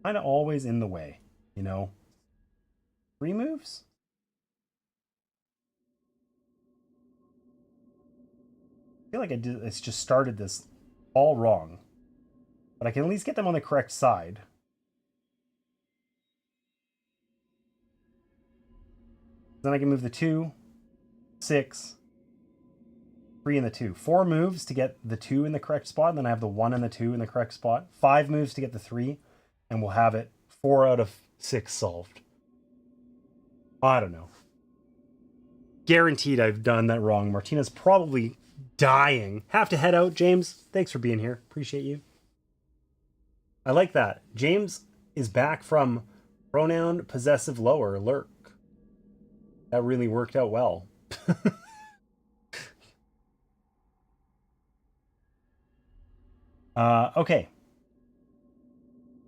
Kind of always in the way, you know. 3 moves? I feel like it's just started this all wrong. But I can at least get them on the correct side. Then I can move the 2, 6, 3 and the 2. 4 moves to get the 2 in the correct spot, and then I have the 1 and the 2 in the correct spot. 5 moves to get the 3, and we'll have it 4 out of 6 solved. I don't know. Guaranteed I've done that wrong. Martina's probably dying. Have to head out, James. Thanks for being here. Appreciate you. I like that. James is back from pronoun possessive lower lurk. That really worked out well. Okay.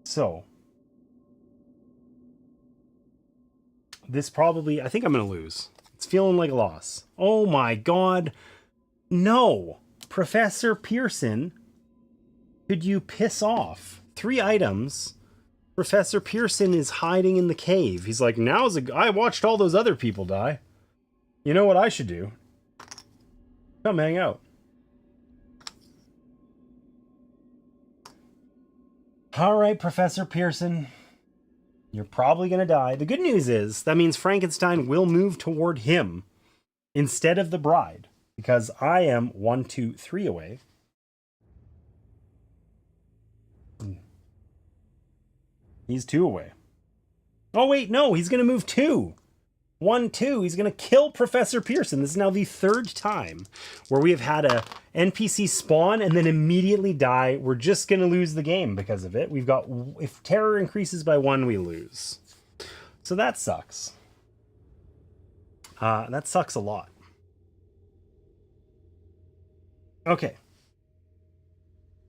So. This probably, I think I'm going to lose. It's feeling like a loss. Oh my God. No. Professor Pearson, could you piss off? 3 items. Professor Pearson is hiding in the cave. He's like, I watched all those other people die. You know what I should do? Come hang out. All right, Professor Pearson. You're probably going to die. The good news is that means Frankenstein will move toward him instead of the bride, because I am 1, 2, 3 away. He's 2 away. Oh, wait, no, he's going to move 2. 1, 2. He's going to kill Professor Pearson. This is now the 3rd time where we have had a NPC spawn and then immediately die. We're just going to lose the game because of it. We've got, if terror increases by 1, we lose. So that sucks. That sucks a lot. Okay.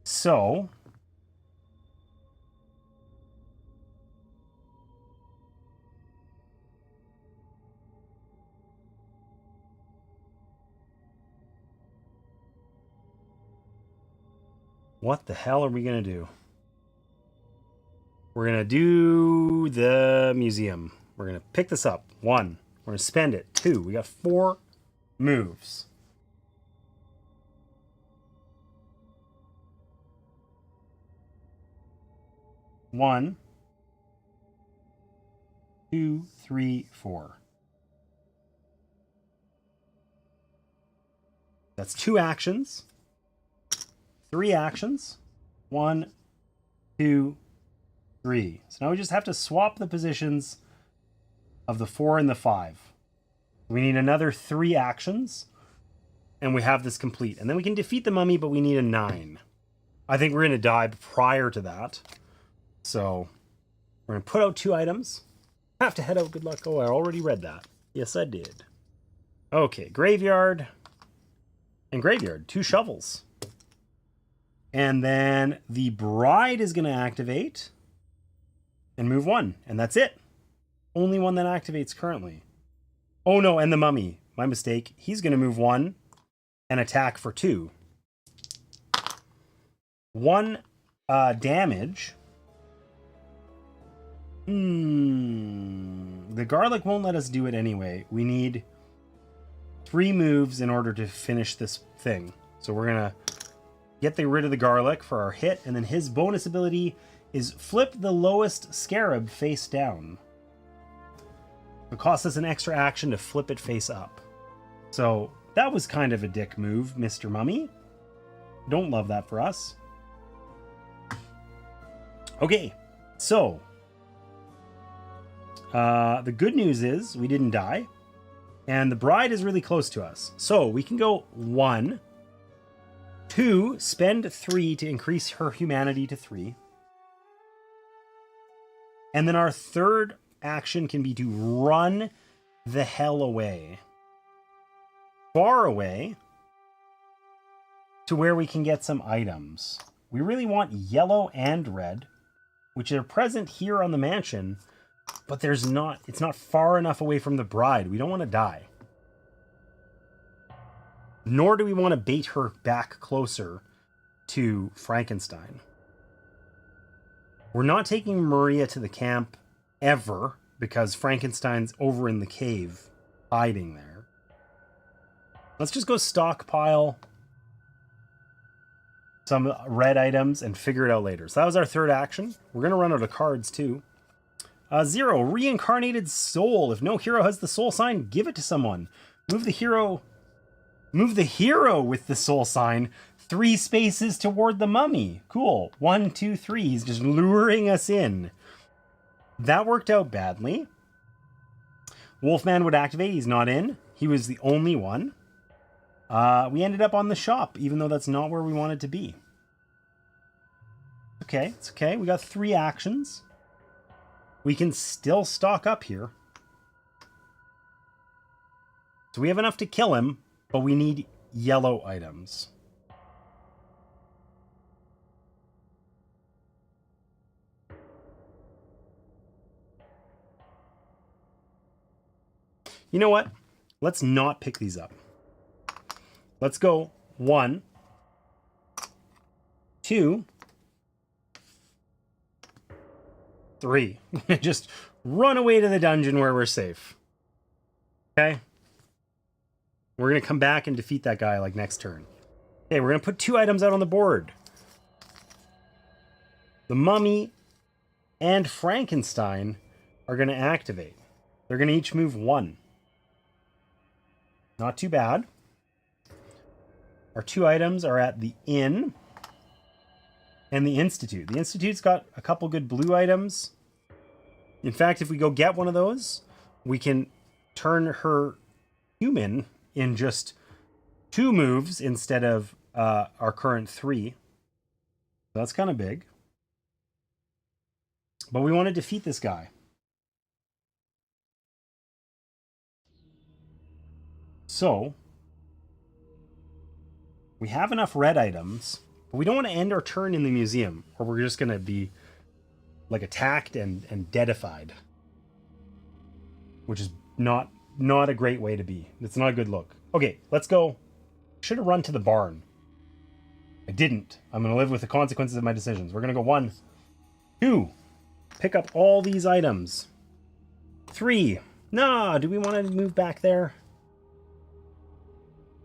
So what the hell are we going to do? We're going to do the museum. We're going to pick this up. 1. We're going to spend it. 2. We got 4 moves. One, 2, 3, 4. That's 2 actions. 3 actions. 1, 2, 3. So now we just have to swap the positions of the 4 and the 5. We need another 3 actions, and we have this complete. And then we can defeat the mummy, but we need a 9. I think we're going to die prior to that. So we're going to put out 2 items. Have to head out. Good luck. Oh, I already read that. Yes, I did. Okay, graveyard. And graveyard. 2 shovels. And then the bride is going to activate and move 1. And that's it. Only one that activates currently. Oh no, and the mummy. My mistake. He's going to move 1 and attack for 2. 1 damage. The garlic won't let us do it anyway. We need 3 moves in order to finish this thing. So we're going to get rid of the garlic for our hit, and then his bonus ability is flip the lowest scarab face down. It costs us an extra action to flip it face up. So that was kind of a dick move, Mr. Mummy. Don't love that for us. Okay, so the good news is we didn't die, and the bride is really close to us. So we can go 1, 2, spend 3 to increase her humanity to 3. And then our third action can be to run the hell away. Far away to where we can get some items. We really want yellow and red, which are present here on the mansion, but it's not far enough away from the bride. We don't want to die. Nor do we want to bait her back closer to Frankenstein. We're not taking Maria to the camp ever, because Frankenstein's over in the cave, hiding there. Let's just go stockpile some red items and figure it out later. So that was our third action. We're going to run out of cards too. 0, reincarnated soul. If no hero has the soul sign, give it to someone. Move the hero with the soul sign 3 spaces toward the mummy. Cool. 1, 2, 3. He's just luring us in. That worked out badly. Wolfman would activate. He's not in. He was the only one. We ended up on the shop, even though that's not where we wanted to be. Okay, it's okay. We got 3 actions. We can still stock up here. So we have enough to kill him, but we need yellow items. You know what? Let's not pick these up. Let's go 1, 2, 3. Just run away to the dungeon where we're safe. Okay? We're going to come back and defeat that guy like next turn. Okay, we're going to put 2 items out on the board. The mummy and Frankenstein are going to activate. They're going to each move 1. Not too bad. Our 2 items are at the inn and the Institute. The Institute's got a couple good blue items. In fact, if we go get one of those, we can turn her human in just 2 moves instead of our current 3. So that's kind of big. But we want to defeat this guy. So we have enough red items, but we don't want to end our turn in the museum, or we're just going to be like attacked and deadified, which is not a great way to be. It's not a good look. Okay, let's go. Should have run to the barn. I didn't. I'm going to live with the consequences of my decisions. We're going to go 1, 2. Pick up all these items. 3. Nah, do we want to move back there?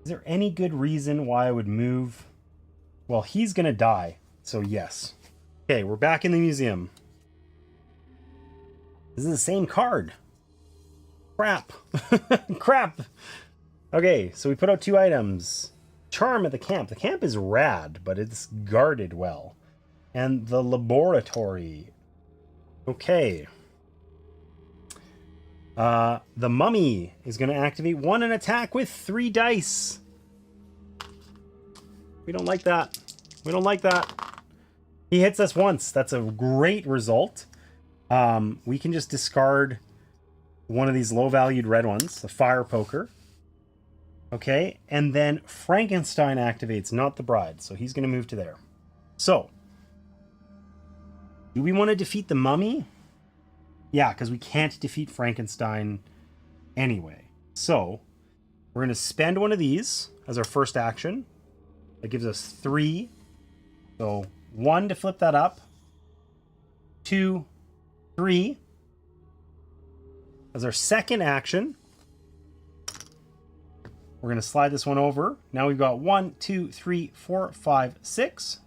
Is there any good reason why I would move? Well, he's going to die, so yes. Okay, we're back in the museum. This is the same card. Crap. Crap. Okay, so we put out 2 items. Charm at the camp. The camp is rad, but it's guarded well. And the laboratory. Okay. The mummy is going to activate 1 and attack with 3 dice. We don't like that. We don't like that. He hits us once. That's a great result. We can just discard one of these low-valued red ones, the fire poker. Okay, and then Frankenstein activates, not the bride, so he's going to move to there. So, do we want to defeat the mummy? Yeah, because we can't defeat Frankenstein anyway. So, we're going to spend one of these as our first action. That gives us 3. So, 1 to flip that up. 2, 3. As our second action, we're going to slide this one over. Now we've got 1, 2, 3, 4, 5, 6.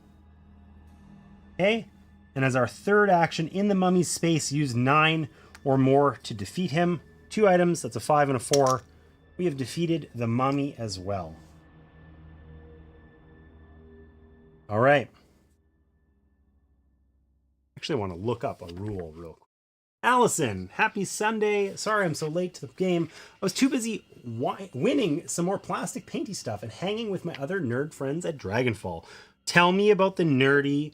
Okay. And as our third action, in the mummy's space, use 9 or more to defeat him. 2 items, that's a 5 and a 4. We have defeated the mummy as well. All right. Actually, I want to look up a rule real quick. Allison, happy Sunday. Sorry I'm so late to the game. I was too busy winning some more plastic painty stuff and hanging with my other nerd friends at Dragonfall. Tell me about the nerdy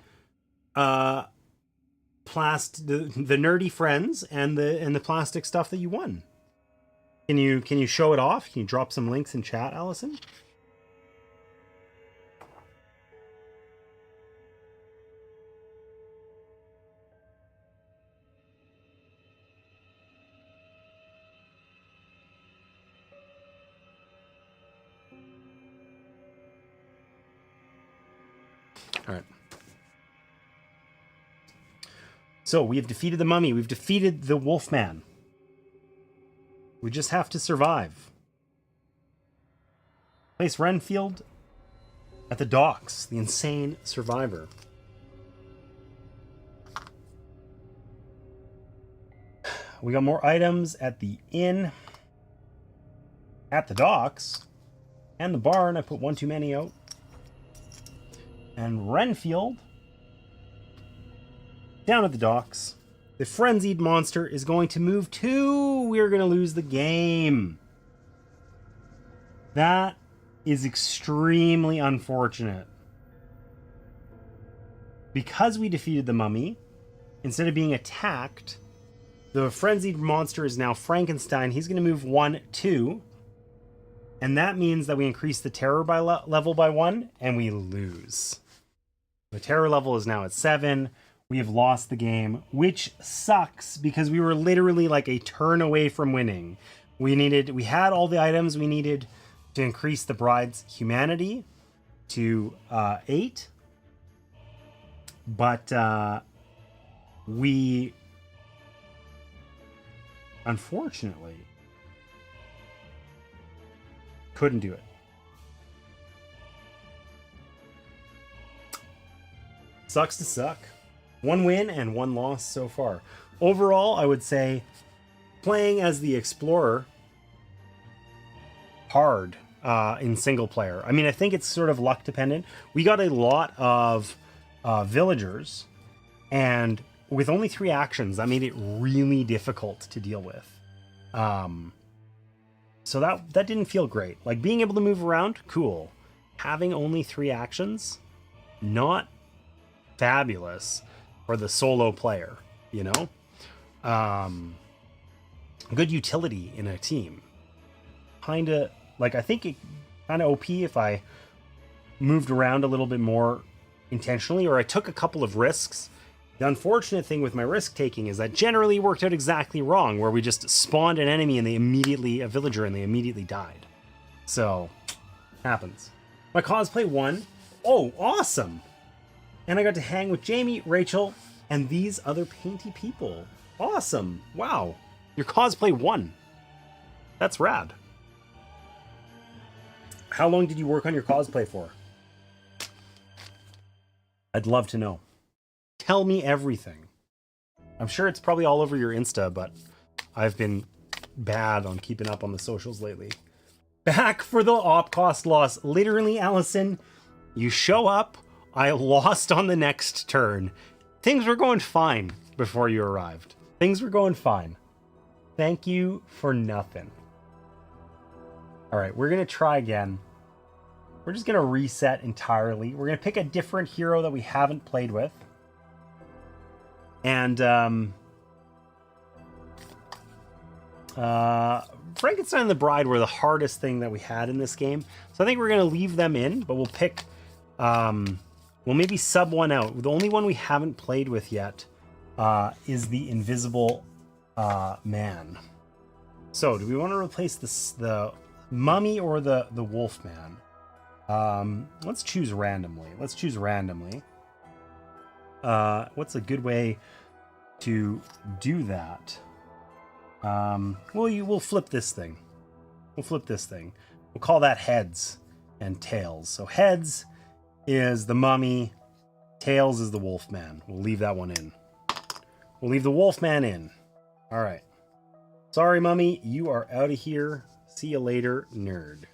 the nerdy friends and the plastic stuff that you won. Can you show it off? Can you drop some links in chat, Allison? All right. So we have defeated the mummy. We've defeated the Wolfman. We just have to survive. Place Renfield at the docks, the insane survivor. We got more items at the inn, at the docks, and the barn. I put one too many out. And Renfield, down at the docks. The frenzied monster is going to move 2. We're going to lose the game. That is extremely unfortunate. Because we defeated the mummy, instead of being attacked, the frenzied monster is now Frankenstein. He's going to move 1, 2. And that means that we increase the terror by level by 1, and we lose. The terror level is now at 7. We have lost the game, which sucks because we were literally like a turn away from winning. We had all the items we needed to increase the bride's humanity to 8. But we unfortunately couldn't do it. Sucks to suck. 1 win and 1 loss so far. Overall, I would say playing as the explorer, hard in single player. I mean, I think it's sort of luck dependent. We got a lot of villagers, and with only 3 actions, that made it really difficult to deal with. So that didn't feel great. Like, being able to move around, cool. Having only 3 actions, not fabulous for the solo player, you know? Good utility in a team. Kinda, like, I think it kinda OP if I moved around a little bit more intentionally, or I took a couple of risks. The unfortunate thing with my risk taking is that generally worked out exactly wrong, where we just spawned an enemy and a villager, and they immediately died. So, happens. My cosplay won. Oh, awesome! And I got to hang with Jamie, Rachel, and these other painty people. Awesome! Wow, your cosplay won. That's rad. How long did you work on your cosplay for? I'd love to know. Tell me everything. I'm sure it's probably all over your Insta, but I've been bad on keeping up on the socials lately. Back for the op cost loss. Literally, Allison, you show up, I lost on the next turn. Things were going fine before you arrived. Things were going fine. Thank you for nothing. All right, we're going to try again. We're just going to reset entirely. We're going to pick a different hero that we haven't played with. And Frankenstein and the Bride were the hardest thing that we had in this game. So I think we're going to leave them in, but we'll pick... we'll maybe sub one out. The only one we haven't played with yet is the Invisible Man. So do we want to replace the Mummy or the Wolf Man? Let's choose randomly. What's a good way to do that? We'll flip this thing. We'll call that heads and tails. So heads is the Mummy, tails is the Wolfman. We'll leave that one in. We'll leave the Wolfman in. All right. Sorry, Mummy, you are out of here. See you later, nerd.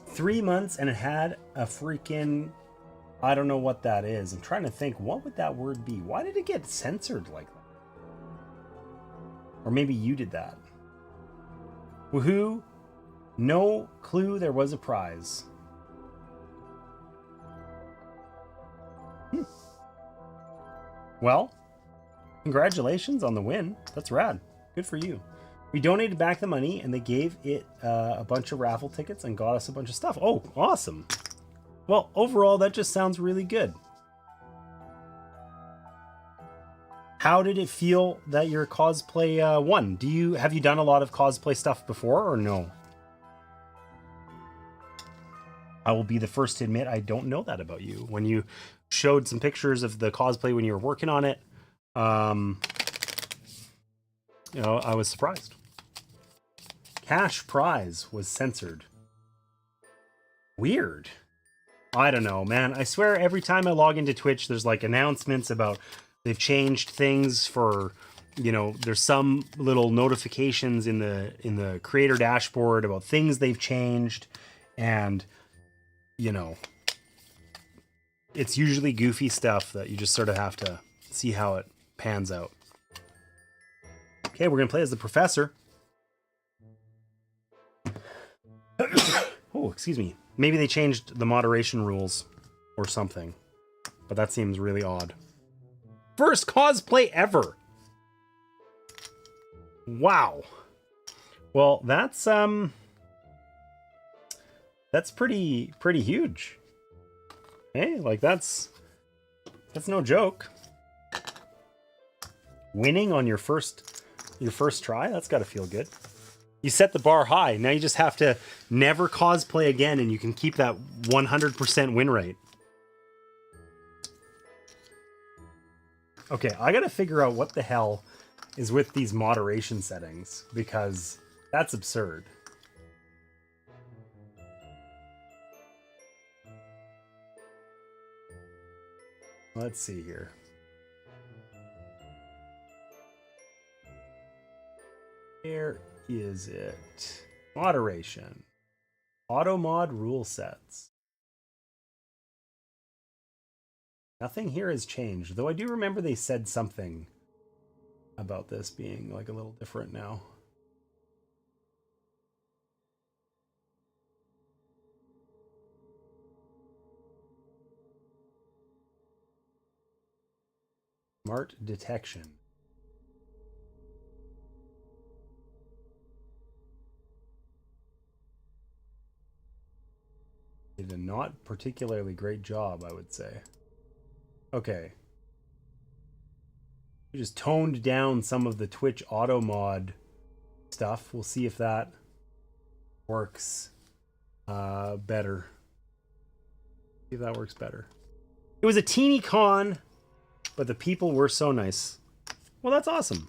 Three months and it had a freaking... I don't know what that is. I'm trying to think, what would that word be? Why did it get censored like that? Or maybe you did that. Woohoo! No clue there was a prize. Well, congratulations on the win. That's rad. Good for you. We donated back the money and they gave it a bunch of raffle tickets and got us a bunch of stuff. Oh, awesome. Well, overall, that just sounds really good. How did it feel that your cosplay won? Have you done a lot of cosplay stuff before or no? I will be the first to admit I don't know that about you. When you showed some pictures of the cosplay when you were working on it, you know, I was surprised. Cash prize was censored. Weird. I don't know, man. I swear every time I log into Twitch, there's like announcements about they've changed things for you know, there's some little notifications in the creator dashboard about things they've changed, and you know, it's usually goofy stuff that you just sort of have to see how it pans out. Okay, we're gonna play as the professor. Oh, excuse me. Maybe they changed the moderation rules or something, but that seems really odd. First cosplay ever. Wow. Well, that's pretty huge. Hey, like that's no joke. Winning on your first try, that's got to feel good. You set the bar high. Now you just have to never cosplay again, and you can keep that 100% win rate. Okay, I gotta figure out what the hell is with these moderation settings, because that's absurd. Let's see here. Where is it? Moderation. Auto mod rule sets. Nothing here has changed, though I do remember they said something about this being like a little different now. Smart detection. Did a not particularly great job, I would say. Okay. We just toned down some of the Twitch auto mod stuff. We'll see if that works better. See if that works better. It was a teeny con, but the people were so nice. Well, that's awesome.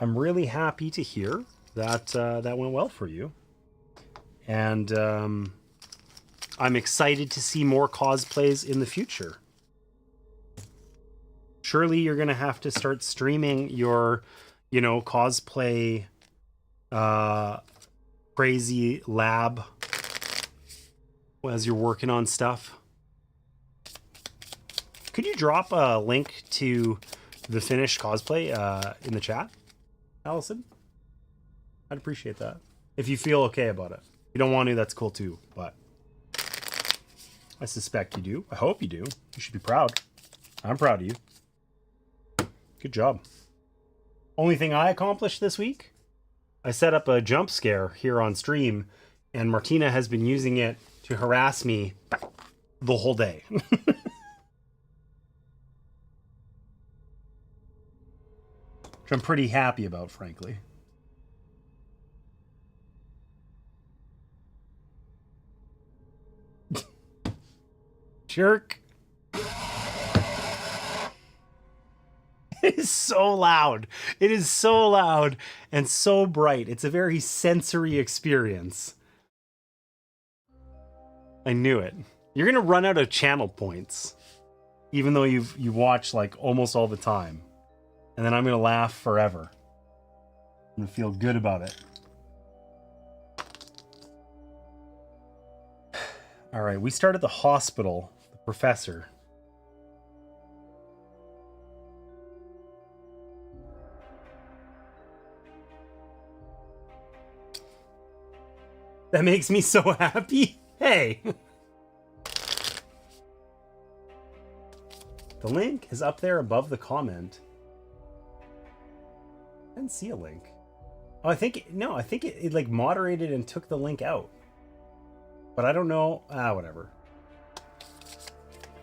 I'm really happy to hear that that went well for you. And I'm excited to see more cosplays in the future. Surely you're going to have to start streaming your, you know, cosplay crazy lab as you're working on stuff. Could you drop a link to the finished cosplay in the chat, Allison? I'd appreciate that. If you feel okay about it. If you don't want to, that's cool too, but I suspect you do. I hope you do. You should be proud. I'm proud of you. Good job. Only thing I accomplished this week, I set up a jump scare here on stream, and Martina has been using it to harass me the whole day. Which I'm pretty happy about, frankly. Jerk. It is so loud. It is so loud and so bright. It's a very sensory experience. I knew it. You're gonna run out of channel points, even though you watch like almost all the time, and then I'm gonna laugh forever. I'm gonna feel good about it. All right, we start at the hospital. The professor. That makes me so happy. Hey. The link is up there above the comment. I didn't see a link. Oh, I think it like moderated and took the link out. But I don't know. Whatever.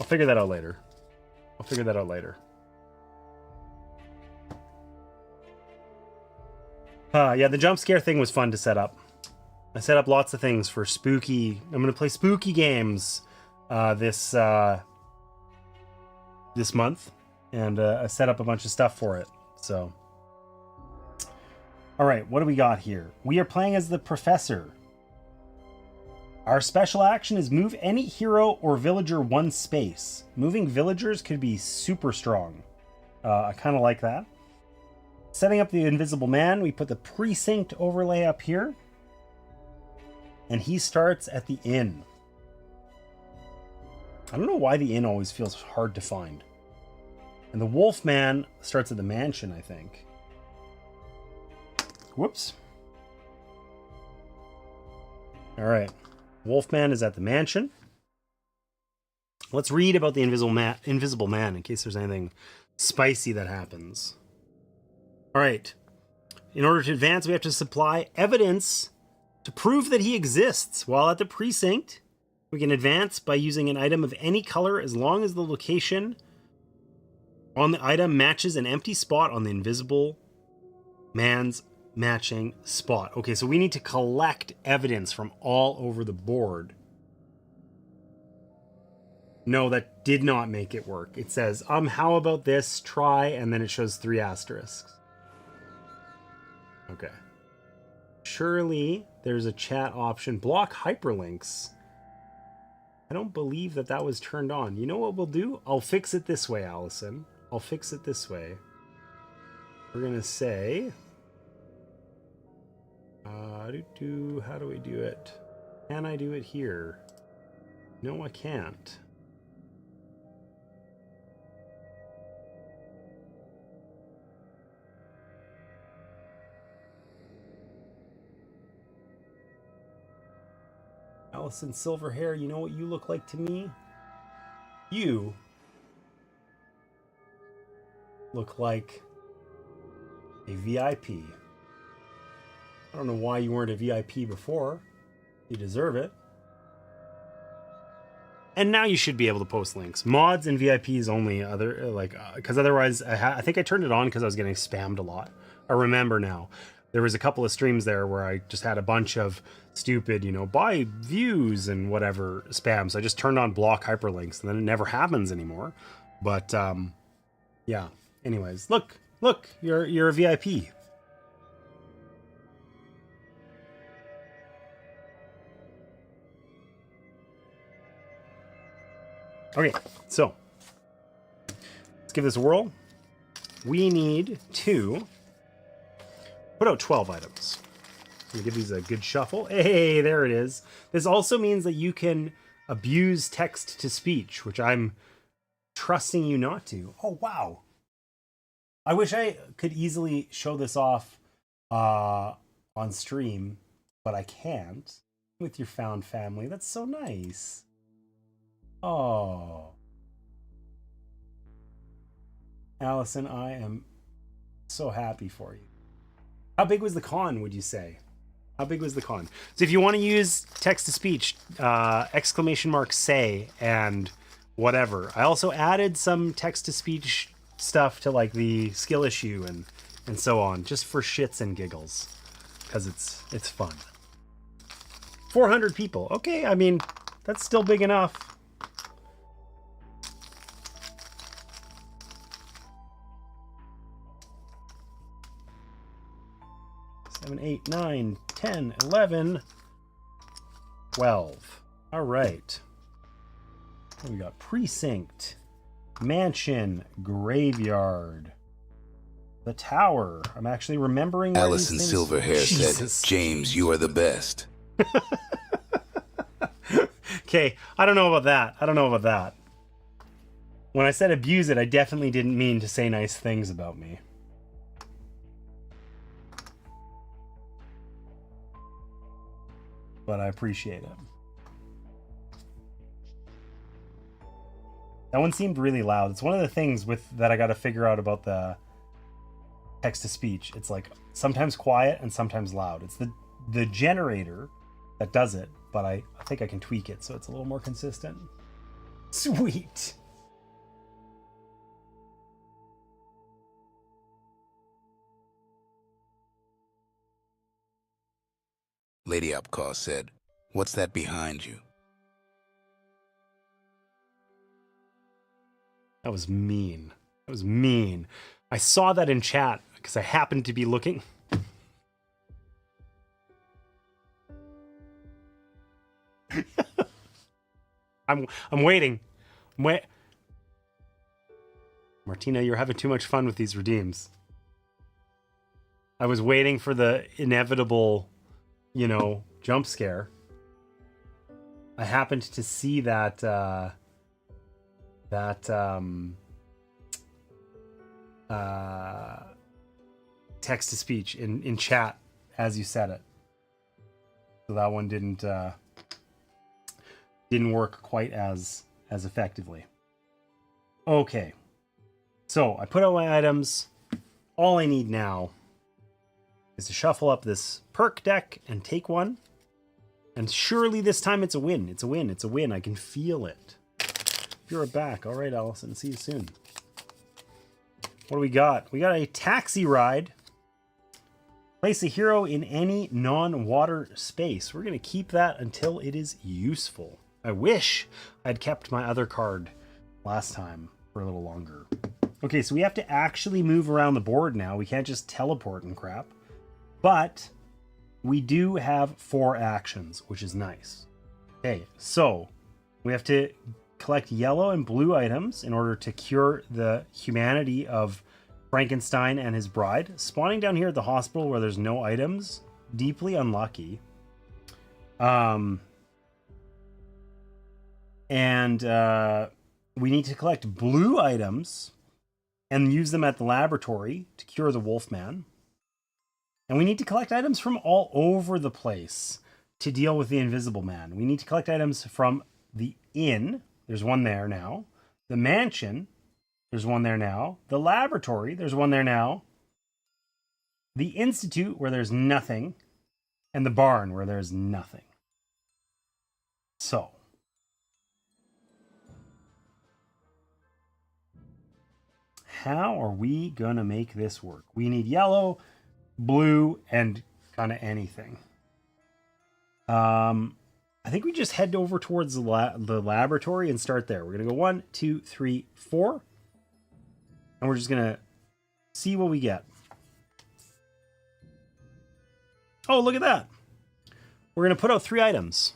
I'll figure that out later. Yeah, the jump scare thing was fun to set up. I set up lots of things for spooky. I'm gonna play spooky games this month, and I set up a bunch of stuff for it. So, all right, what do we got here? We are playing as the professor. Our special action is move any hero or villager one space. Moving villagers could be super strong. I kind of like that. Setting up the Invisible Man, we put the precinct overlay up here. And he starts at the inn. I don't know why the inn always feels hard to find. And the Wolfman starts at the mansion, I think. Whoops. All right. Wolfman is at the mansion. Let's read about the Invisible Man in case there's anything spicy that happens. All right. In order to advance, we have to supply evidence to prove that he exists. While at the precinct, we can advance by using an item of any color as long as the location on the item matches an empty spot on the Invisible Man's matching spot. Okay, so we need to collect evidence from all over the board. No, that did not make it work. It says, how about this? Try, and then it shows 3 asterisks. Okay. Surely there's a chat option. Block hyperlinks. I don't believe that was turned on. You know what we'll do? I'll fix it this way, Allison. I'll fix it this way. We're going to say... how do we do it? Can I do it here? No, I can't. Allison Silverhair, you know what you look like to me? You look like a VIP. I don't know why you weren't a VIP before. You deserve it. And now you should be able to post links. Mods and VIPs only, because otherwise, I think I turned it on because I was getting spammed a lot. I remember now. There was a couple of streams there where I just had a bunch of stupid, buy views and whatever spam. So I just turned on block hyperlinks, and then it never happens anymore. But yeah. Anyways, look, you're a VIP. Okay, so let's give this a whirl. We need to put out 12 items. I'm gonna give these a good shuffle. Hey, there it is. This also means that you can abuse text to speech, which I'm trusting you not to. Oh, wow. I wish I could easily show this off on stream, but I can't with your found family. That's so nice. Oh. Allison, I am so happy for you. How big was the con, would you say? How big was the con? So if you want to use text-to-speech, !say and whatever. I also added some text-to-speech stuff to like the skill issue and so on, just for shits and giggles, because it's fun. 400 people. Okay, I mean, that's still big enough. 7, 8, 9, 10, 11, 12. All right. We got precinct, mansion, graveyard, the tower. I'm actually remembering where Allison these things... Silverhair Jesus. said, James, you are the best. Okay, I don't know about that. When I said abuse it, I definitely didn't mean to say nice things about me. But I appreciate it. That one seemed really loud. It's one of the things that I got to figure out about the text-to-speech. It's like sometimes quiet and sometimes loud. It's the generator that does it, but I think I can tweak it so it's a little more consistent. Sweet. Lady Upcaw said, what's that behind you? That was mean. That was mean. I saw that in chat because I happened to be looking. I'm waiting. Martina, you're having too much fun with these redeems. I was waiting for the inevitable, jump scare. I happened to see that text to speech in chat as you said it. So that one didn't work quite as effectively. Okay. So I put out my items. All I need now is to shuffle up this perk deck and take one. And surely this time it's a win. It's a win. It's a win. I can feel it. You're back. All right, Allison. See you soon. What do we got? We got a taxi ride. Place a hero in any non-water space. We're going to keep that until it is useful. I wish I'd kept my other card last time for a little longer. Okay, so we have to actually move around the board now. We can't just teleport and crap. But we do have 4 actions, which is nice. Okay, so we have to collect yellow and blue items in order to cure the humanity of Frankenstein and his bride. Spawning down here at the hospital where there's no items, deeply unlucky. We need to collect blue items and use them at the laboratory to cure the Wolfman. And we need to collect items from all over the place to deal with the Invisible Man. We need to collect items from the inn. There's one there now. The mansion. There's one there now. The laboratory. There's one there now. The institute, where there's nothing. And the barn, where there's nothing. So. How are we going to make this work? We need yellow, blue, and kind of anything. I think we just head over towards the laboratory and start there. We're going to go 1, 2, 3, 4. And we're just going to see what we get. Oh, look at that. We're going to put out 3 items.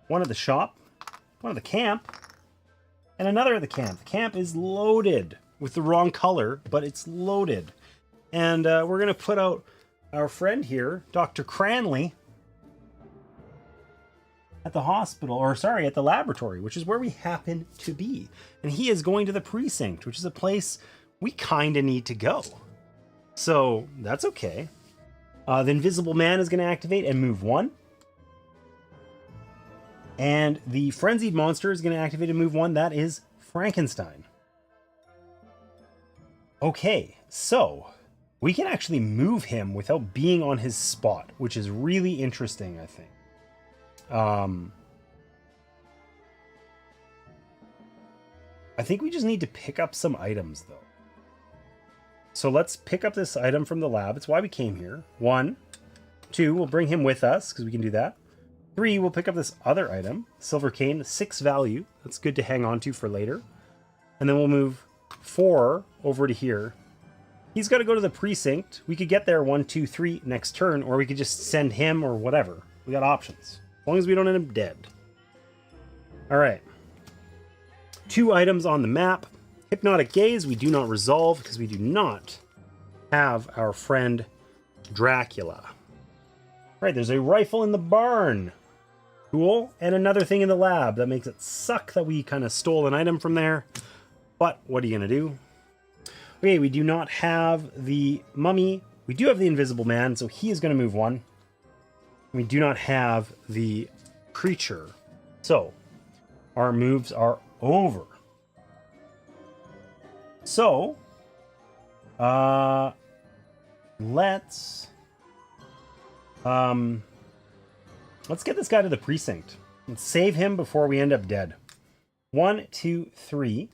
One at the shop, one at the camp, and another at the camp. The camp is loaded with the wrong color, but it's loaded. And we're going to put out our friend here, Dr. Cranley, at the hospital, or sorry, at the laboratory, which is where we happen to be. And he is going to the precinct, which is a place we kind of need to go. So that's okay. The Invisible Man is going to activate and move 1. And the Frenzied Monster is going to activate and move 1. That is Frankenstein. Okay, so we can actually move him without being on his spot, which is really interesting, I think. I think we just need to pick up some items, though. So let's pick up this item from the lab. It's why we came here. 1, 2, we'll bring him with us, because we can do that. 3, we'll pick up this other item, Silver Cane, 6 value. That's good to hang on to for later. And then we'll move 4 over to here. He's got to go to the precinct. We could get there 1, 2, 3 next turn, or we could just send him or whatever. We got options. As long as we don't end up dead. All right. 2 items on the map. Hypnotic Gaze, we do not resolve because we do not have our friend Dracula. All right, there's a rifle in the barn. Cool. And another thing in the lab. That makes it suck that we kind of stole an item from there. But what are you going to do? Okay, we do not have the mummy. We do have the Invisible Man, so he is going to move 1. We do not have the creature. So, our moves are over. So, let's get this guy to the precinct. Let's save him before we end up dead. 1, 2, 3.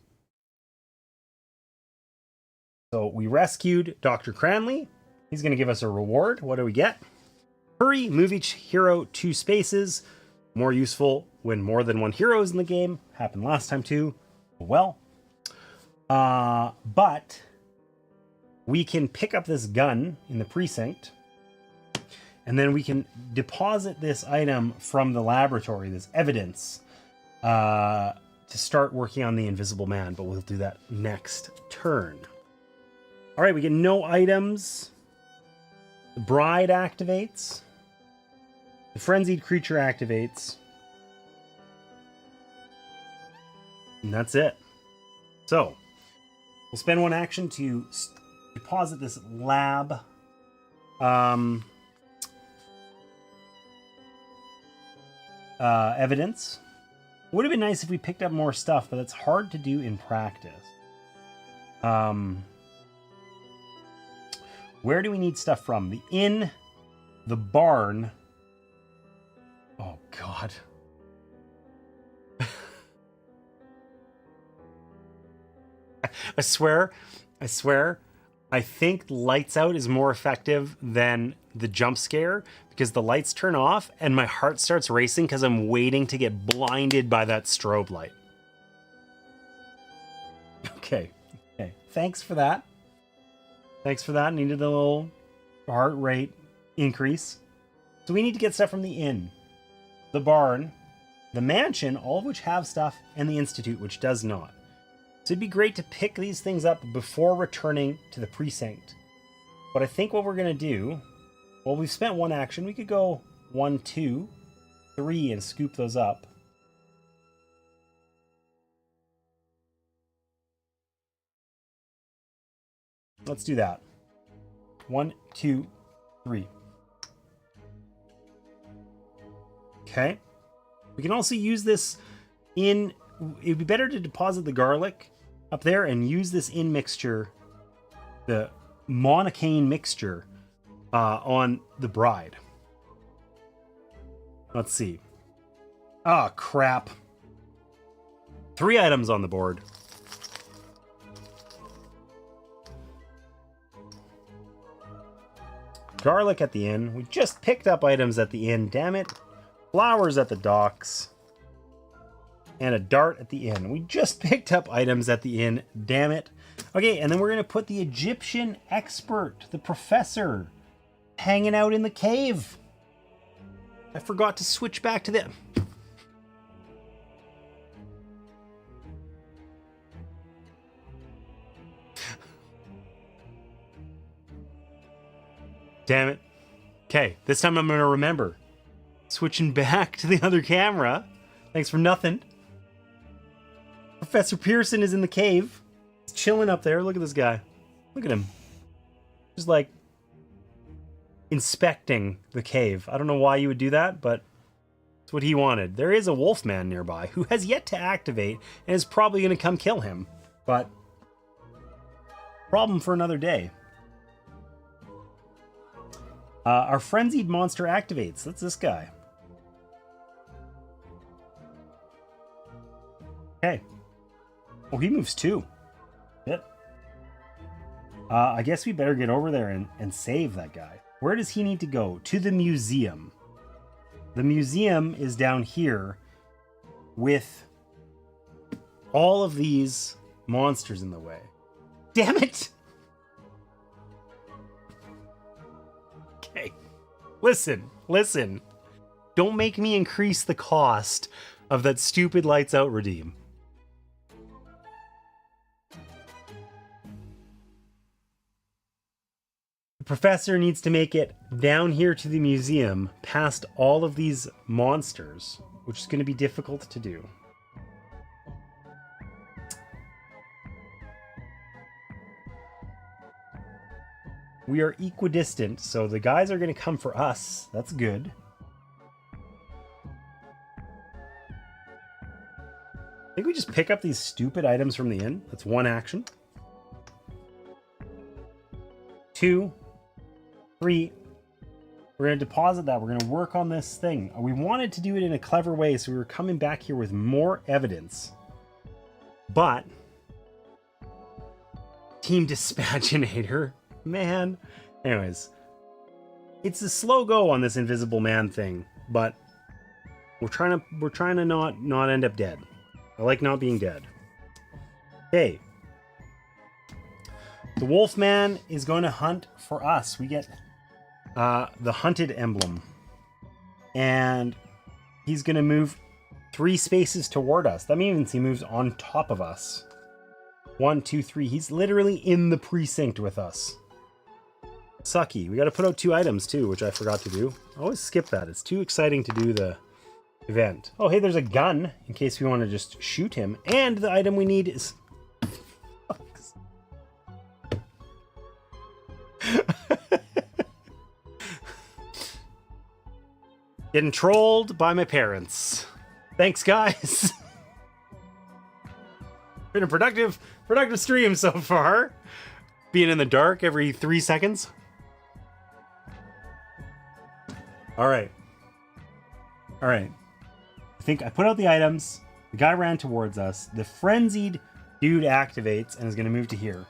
So we rescued Dr. Cranley. He's going to give us a reward. What do we get? Hurry, move each hero 2 spaces. More useful when more than 1 hero is in the game. Happened last time too. Well. But we can pick up this gun in the precinct And then we can deposit this item from the laboratory, this evidence, to start working on the Invisible Man, but we'll do that next turn. All right, we get no items. The Bride activates. The Frenzied Creature activates. And that's it. So, we'll spend one action to deposit this lab. Evidence. Would have been nice if we picked up more stuff, but it's hard to do in practice. Where do we need stuff from? The inn, the barn. Oh, God. I swear, I think lights out is more effective than the jump scare because the lights turn off and my heart starts racing because I'm waiting to get blinded by that strobe light. Okay. Thanks for that. Needed a little heart rate increase. So we need to get stuff from the inn, the barn, the mansion, all of which have stuff, and the institute, which does not. So it'd be great to pick these things up before returning to the precinct. But I think what we're going to do, well, we've spent one action. We could go 1, 2, 3 and scoop those up. Let's do that. 1, 2, 3. Okay. We can also use this in... It'd be better to deposit the garlic up there and use this in mixture, the monocane mixture, on the bride. Let's see. Ah, crap. 3 items on the board. Garlic at the inn. We just picked up items at the inn, damn it. Flowers at the docks. And a dart at the inn. We just picked up items at the inn, damn it. Okay, and then we're going to put the Egyptian expert, the professor, hanging out in the cave. I forgot to switch back to them. Damn it. Okay, this time I'm going to remember. Switching back to the other camera. Thanks for nothing. Professor Pearson is in the cave. He's chilling up there. Look at this guy. Look at him. Just like inspecting the cave. I don't know why you would do that, but it's what he wanted. There is a wolfman nearby who has yet to activate and is probably going to come kill him. But problem for another day. Our frenzied monster activates. That's this guy. Okay. Oh, he moves too. Yep. I guess we better get over there and save that guy. Where does he need to go? To the museum. The museum is down here with all of these monsters in the way. Damn it! Okay. Listen. Don't make me increase the cost of that stupid lights out redeem. The professor needs to make it down here to the museum past all of these monsters, which is going to be difficult to do. We are equidistant, so the guys are going to come for us. That's good. I think we just pick up these stupid items from the inn. That's one action. 2, 3. We're going to deposit that. We're going to work on this thing. We wanted to do it in a clever way, so we were coming back here with more evidence. But Team Dispatchinator, man. Anyways, it's a slow go on this Invisible Man thing, but we're trying to not end up dead. I like not being dead. Okay. The Wolfman is going to hunt for us. We get the hunted emblem. And he's going to move 3 spaces toward us. That means he moves on top of us. 1, 2, 3. He's literally in the precinct with us. Sucky. We got to put out 2 items too, which I forgot to do. I always skip that. It's too exciting to do the event. Oh, hey, there's a gun in case we want to just shoot him. And the item we need is... Getting trolled by my parents. Thanks, guys. Been a productive stream so far. Being in the dark every 3 seconds. All right. I think I put out the items. The guy ran towards us. The frenzied dude activates and is going to move to here.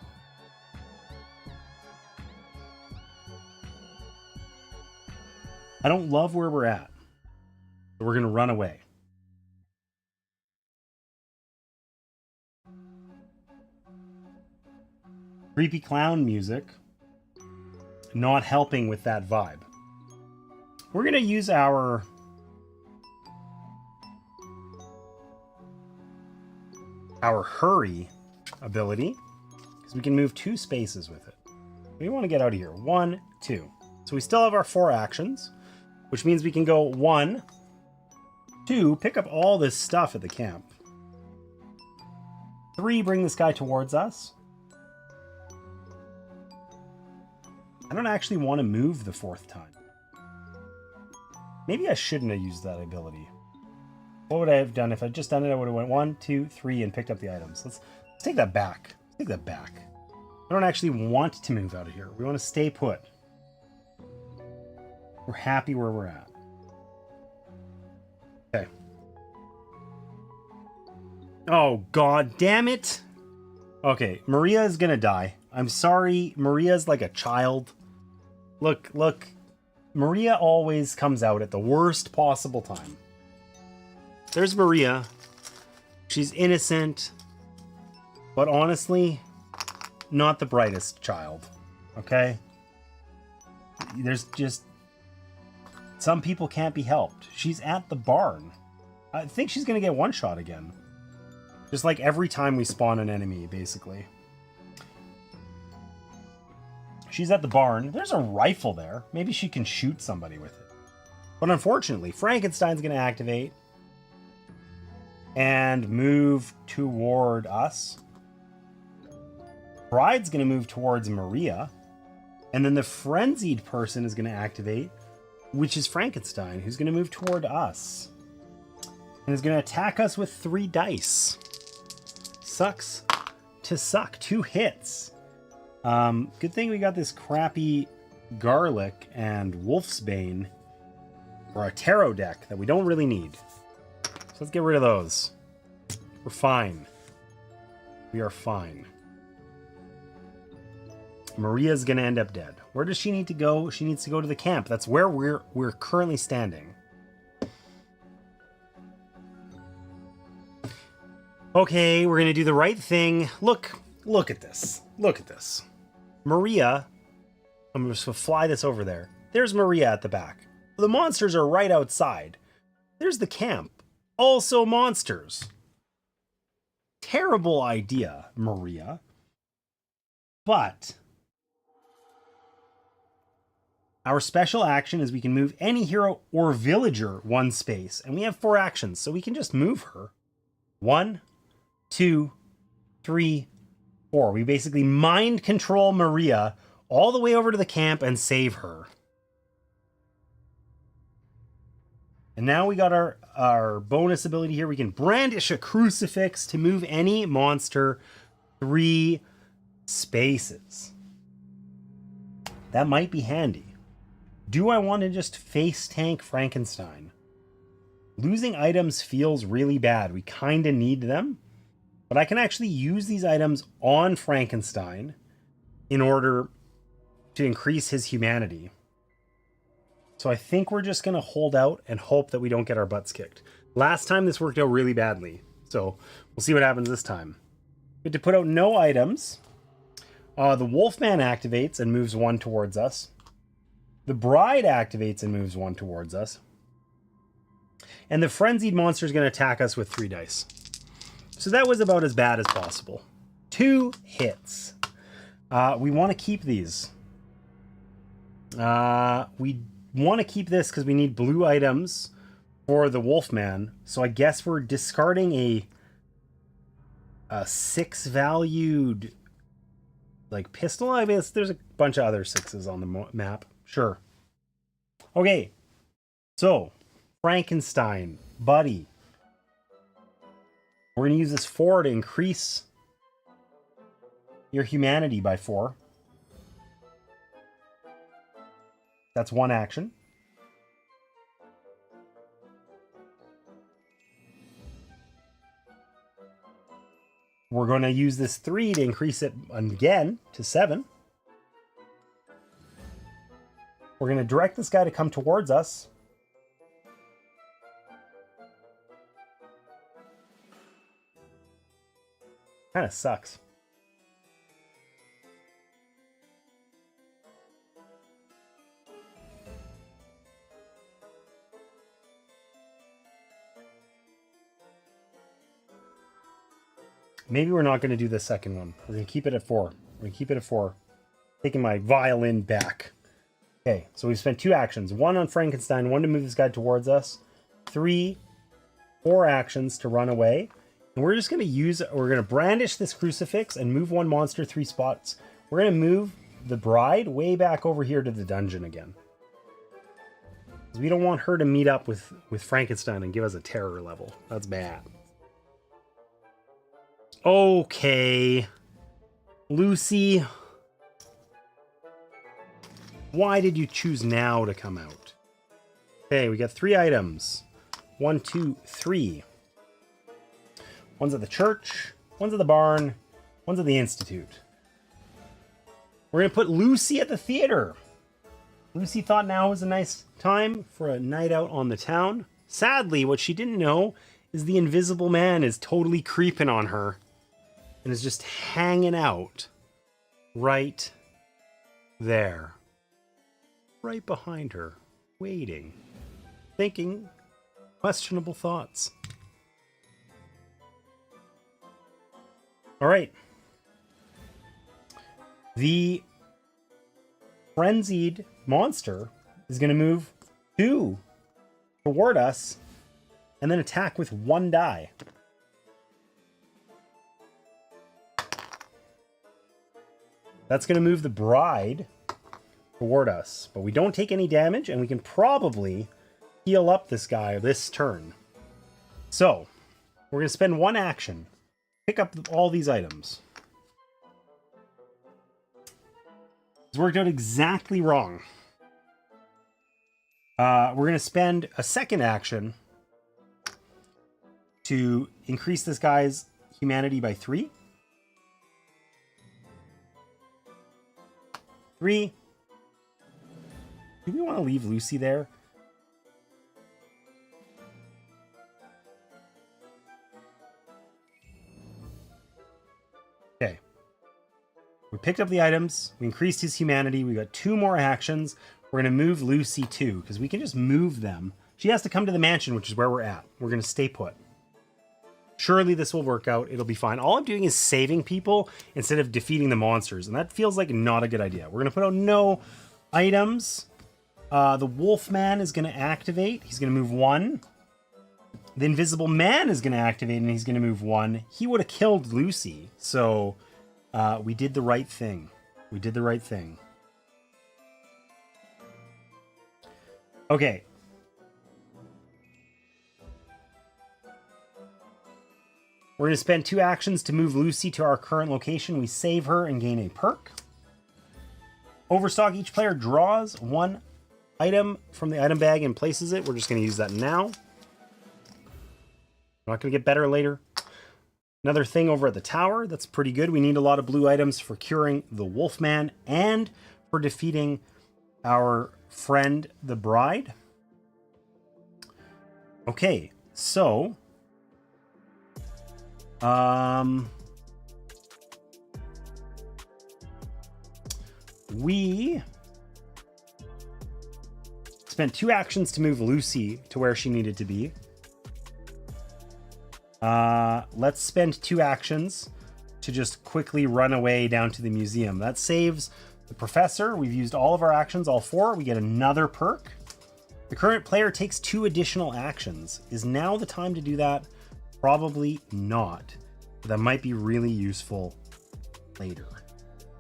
I don't love where we're at. So we're going to run away. Creepy clown music. Not helping with that vibe. We're going to use our... hurry ability. Because we can move 2 spaces with it. We want to get out of here. 1, 2. So we still have our 4 actions. Which means we can go 1, 2, pick up all this stuff at the camp. 3, bring this guy towards us. I don't actually want to move the 4th time. Maybe I shouldn't have used that ability. What would I have done? If I'd just done it, I would have went 1, 2, 3 and picked up the items. Let's take that back. Take that back. I don't actually want to move out of here. We want to stay put. We're happy where we're at. Okay. Oh, god damn it. Okay, Maria is gonna die. I'm sorry. Maria's like a child. Look. Maria always comes out at the worst possible time. There's Maria. She's innocent. But honestly, not the brightest child. Okay? There's just... some people can't be helped. She's at the barn. I think she's going to get one shot again. Just like every time we spawn an enemy, basically. She's at the barn. There's a rifle there. Maybe she can shoot somebody with it. But unfortunately, Frankenstein's going to activate. And move toward us. Bride's going to move towards Maria. And then the frenzied person is going to activate. Which is Frankenstein, who's going to move toward us. And is going to attack us with 3 dice. Sucks to suck. 2 hits. Good thing we got this crappy garlic and wolf's bane. Or a tarot deck that we don't really need. So let's get rid of those. We're fine. We are fine. Maria's gonna end up dead. Where does she need to go? She needs to go to the camp. That's where we're currently standing. Okay, we're gonna do the right thing. Look at this. Look at this. Maria, I'm just gonna fly this over there. There's Maria at the back. The monsters are right outside. There's the camp. Also monsters. Terrible idea, Maria. But our special action is we can move any hero or villager 1 space. And we have 4 actions, so we can just move her. 1, 2, 3, 4. We basically mind control Maria all the way over to the camp and save her. And now we got our bonus ability here. We can brandish a crucifix to move any monster 3 spaces. That might be handy. Do I want to just face tank Frankenstein? Losing items feels really bad. We kind of need them. But I can actually use these items on Frankenstein in order to increase his humanity. So I think we're just going to hold out and hope that we don't get our butts kicked. Last time this worked out really badly. So we'll see what happens this time. We get to put out no items. The Wolfman activates and moves 1 towards us. The bride activates and moves 1 towards us. And the frenzied monster is going to attack us with 3 dice. So that was about as bad as possible. 2 hits. We want to keep these. We want to keep this because we need blue items for the Wolfman. So I guess we're discarding a 6 valued like pistol. I guess there's a bunch of other 6s on the map. Sure. Okay. So Frankenstein, buddy. We're going to use this 4 to increase your humanity by 4. That's 1 action. We're going to use this 3 to increase it again to 7. We're going to direct this guy to come towards us. Kind of sucks. Maybe we're not going to do the second one. We're going to keep it at 4. We're going to keep it at 4. Taking my violin back. Okay, so we've spent 2 actions. 1 on Frankenstein, 1 to move this guy towards us. 3, 4 actions to run away. And we're just going to we're going to brandish this crucifix and move 1 monster 3 spots. We're going to move the bride way back over here to the dungeon again. We don't want her to meet up with Frankenstein and give us a terror level. That's bad. Okay. Lucy. Why did you choose now to come out? Okay, we got 3 items. 1, 2, 3. One's at the church, one's at the barn, one's at the institute. We're going to put Lucy at the theater. Lucy thought now was a nice time for a night out on the town. Sadly, what she didn't know is the invisible man is totally creeping on her and is just hanging out right there. Right behind her, waiting, thinking questionable thoughts. All right. The frenzied monster is going to move 2 toward us and then attack with 1 die. That's going to move the bride toward us, but we don't take any damage and we can probably heal up this guy this turn. So we're going to spend 1 action, pick up all these items. It's worked out exactly wrong. We're going to spend a 2nd action to increase this guy's humanity by 3. 3. Do we want to leave Lucy there? Okay. We picked up the items. We increased his humanity. We got 2 more actions. We're going to move Lucy too, because we can just move them. She has to come to the mansion, which is where we're at. We're going to stay put. Surely this will work out. It'll be fine. All I'm doing is saving people instead of defeating the monsters, and that feels like not a good idea. We're going to put out no items. The Wolfman is going to activate. He's going to move 1. The Invisible Man is going to activate, and he's going to move 1. He would have killed Lucy, so we did the right thing. We did the right thing. Okay. We're going to spend 2 actions to move Lucy to our current location. We save her and gain a perk. Overstock, each player draws 1 item from the item bag and places it. We're just going to use that now. Not going to get better later. Another thing over at the tower. That's pretty good. We need a lot of blue items for curing the Wolfman and for defeating our friend, the bride. Okay, so we spent 2 actions to move Lucy to where she needed to be. Let's spend 2 actions to just quickly run away down to the museum. That saves the professor. We've used all of our actions, all 4. We get another perk. The current player takes 2 additional actions. Is now the time to do that? Probably not. But that might be really useful later.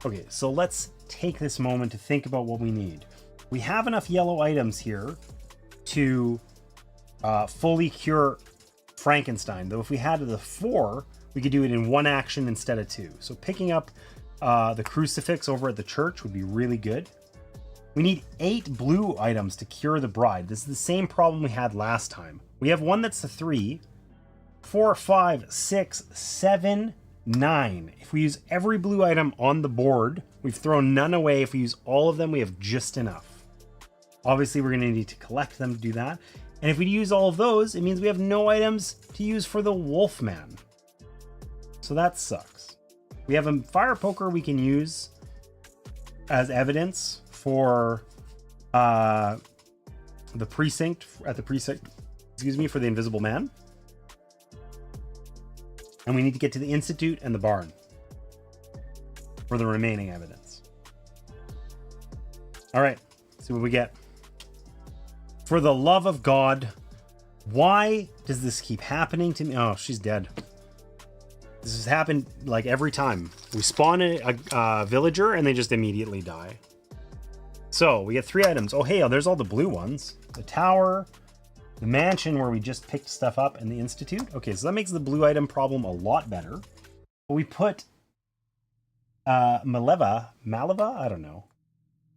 Okay, so let's take this moment to think about what we need. We have enough yellow items here to fully cure Frankenstein, though if we had the 4, we could do it in 1 action instead of 2. So picking up the crucifix over at the church would be really good. We need 8 blue items to cure the bride. This is the same problem we had last time. We have one that's a 3, 4, 5, 6, 7, 9. If we use every blue item on the board, we've thrown none away. If we use all of them, we have just enough. Obviously, we're going to need to collect them to do that. And if we use all of those, it means we have no items to use for the Wolfman. So that sucks. We have a fire poker we can use as evidence for the precinct, excuse me, for the Invisible Man. And we need to get to the Institute and the barn for the remaining evidence. All right, see what we get. For the love of God, why does this keep happening to me? Oh, she's dead. This has happened like every time. We spawn a villager and they just immediately die. So we get 3 items. Oh, hey, there's all the blue ones. The tower, the mansion where we just picked stuff up, and the institute. Okay, so that makes the blue item problem a lot better. But we put Maleva, I don't know.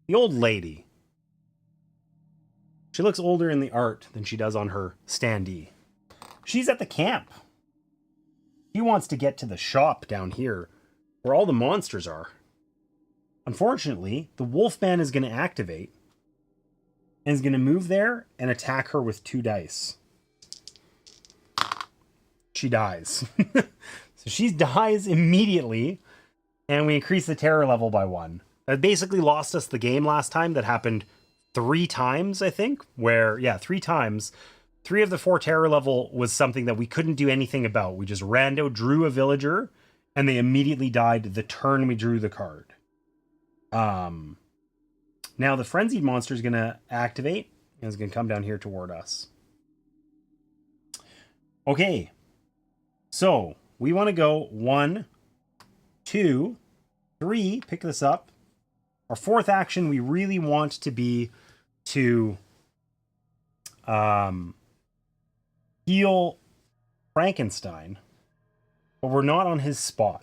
The old lady. She looks older in the art than she does on her standee. She's at the camp. She wants to get to the shop down here where all the monsters are. Unfortunately, the Wolfman is going to activate and is going to move there and attack her with 2 dice. She dies. So she dies immediately, and we increase the terror level by 1. That basically lost us the game last time. That happened 3 times, I think, where, yeah, 3 times. 3 of the 4 terror level was something that we couldn't do anything about. We just rando drew a villager, and they immediately died the turn we drew the card. Now the frenzied monster is going to activate and is going to come down here toward us. Okay. So we want to go 1, 2, 3, pick this up. Our 4th action, we really want to be to, heal Frankenstein, but we're not on his spot.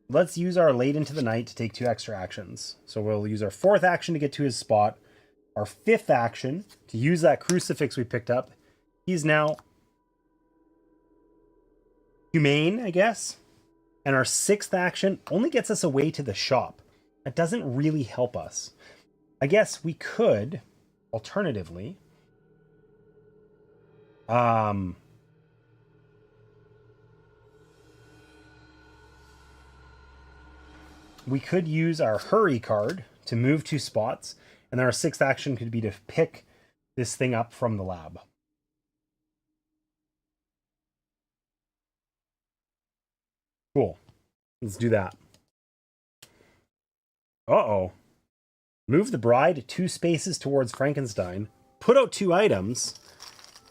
Let's use our late into the night to take 2 extra actions. So we'll use our 4th action to get to his spot. Our 5th action to use that crucifix we picked up. He's now humane, I guess. And our 6th action only gets us away to the shop. That doesn't really help us. I guess we could, alternatively, we could use our hurry card to move 2 spots, and then our 6th action could be to pick this thing up from the lab. Cool. Let's do that. Uh-oh. Move the bride 2 spaces towards Frankenstein, put out 2 items,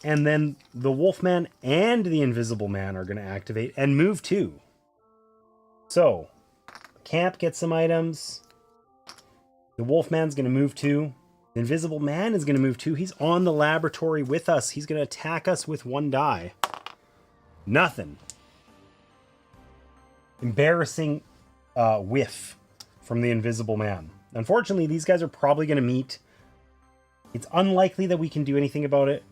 and then the Wolfman and the Invisible Man are going to activate and move 2. So, camp gets some items. The Wolfman's going to move 2. The Invisible Man is going to move 2. He's on the laboratory with us. He's going to attack us with 1 die. Nothing. Embarrassing whiff from the Invisible Man. Unfortunately, these guys are probably going to meet. It's unlikely that we can do anything about it.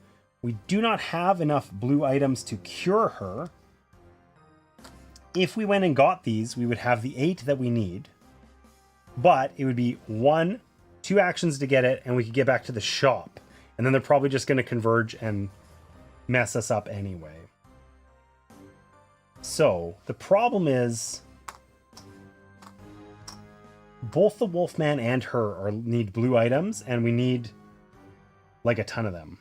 We do not have enough blue items to cure her. If we went and got these, we would have the 8 that we need. But it would be 1, 2 actions to get it, and we could get back to the shop. And then they're probably just going to converge and mess us up anyway. So the problem is both the Wolfman and her need blue items, and we need like a ton of them.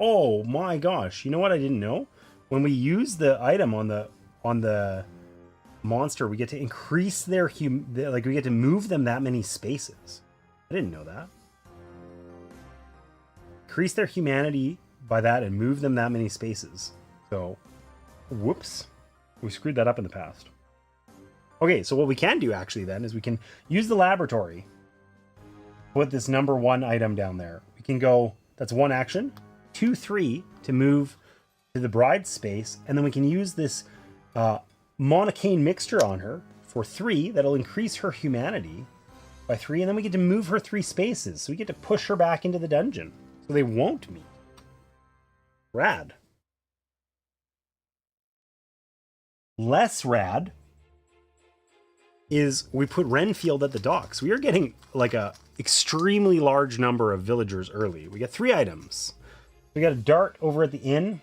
Oh my gosh, you know what I didn't know? When we use the item on the monster, we get to increase their like we get to move them that many spaces. I didn't know that. Increase their humanity by that and move them that many spaces. So, whoops. We screwed that up in the past. Okay, so what we can do actually then is we can use the laboratory. Put this number 1 item down there. We can go, that's 1 action. 2, 3 to move to the bride space, and then we can use this monocane mixture on her for 3. That'll increase her humanity by 3, and then we get to move her 3 spaces. So we get to push her back into the dungeon, so they won't meet. Rad. Less rad is we put Renfield at the docks. We are getting like a extremely large number of villagers early. We get 3 items. We got a dart over at the inn.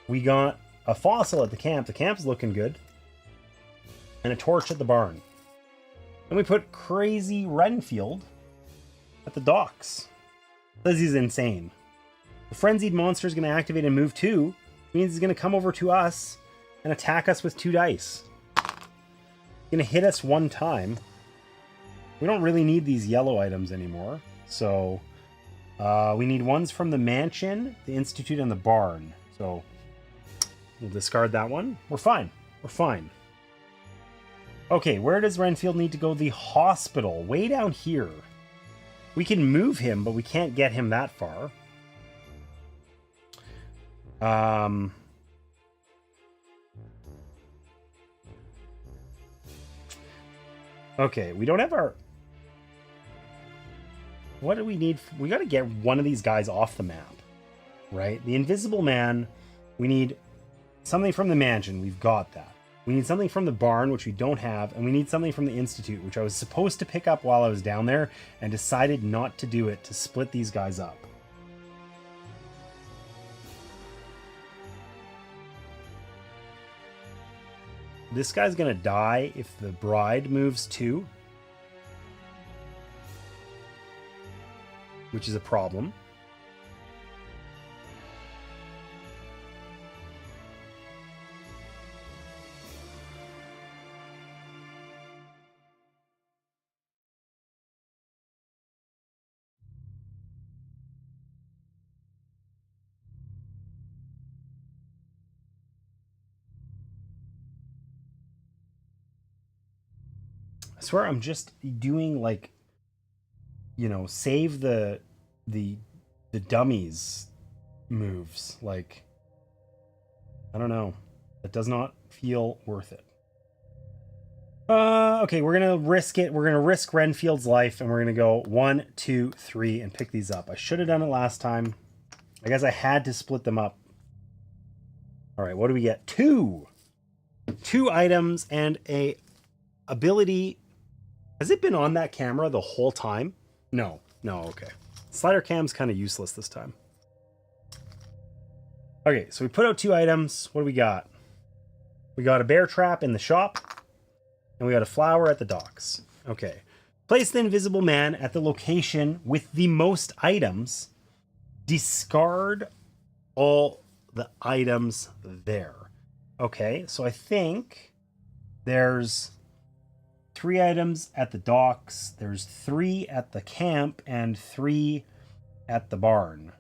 We got a fossil at the camp. The camp's looking good. And a torch at the barn. And we put crazy Renfield at the docks. Says he's insane. The frenzied monster is going to activate and move 2. Which means he's going to come over to us and attack us with 2 dice. He's going to hit us 1 time. We don't really need these yellow items anymore. So we need ones from the mansion, the institute, and the barn. So we'll discard that one. We're fine. We're fine. Okay, where does Renfield need to go? The hospital. Way down here. We can move him, but we can't get him that far. Okay, we don't have our... What do we need? We got to get one of these guys off the map, right? The Invisible Man, we need something from the mansion. We've got that. We need something from the barn, which we don't have, and we need something from the Institute, which I was supposed to pick up while I was down there and decided not to do it to split these guys up. This guy's going to die if the bride moves 2. Which is a problem. I swear I'm just doing like, you know, save the dummies moves. Like, I don't know. It does not feel worth it. Okay, we're gonna risk it. We're gonna risk Renfield's life, and we're gonna go 1, 2, 3 and pick these up. I should have done it last time. I guess I had to split them up. All right, what do we get? 2 items and a ability. Has it been on that camera the whole time? No, okay. Slider cam's kind of useless this time. Okay, so we put out 2 items. What do we got? We got a bear trap in the shop, and we got a flower at the docks. Okay. Place the Invisible Man at the location with the most items. Discard all the items there. Okay, so I think there's 3 items at the docks, there's 3 at the camp, and 3 at the barn.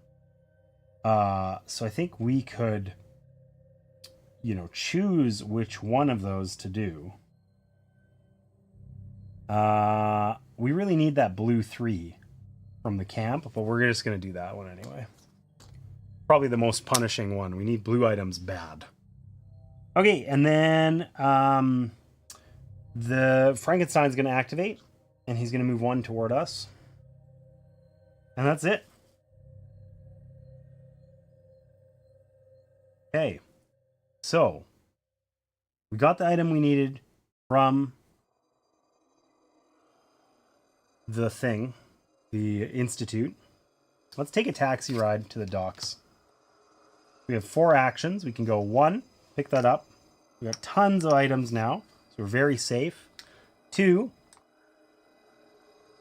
So I think we could, you know, choose which one of those to do. We really need that blue 3 from the camp, but we're just going to do that one anyway. Probably the most punishing one. We need blue items bad. Okay, and then the Frankenstein's going to activate, and he's going to move 1 toward us. And that's it. Okay. So we got the item we needed from the thing, the Institute. Let's take a taxi ride to the docks. We have 4 actions. We can go 1, pick that up. We got tons of items now, so we're very safe. 2,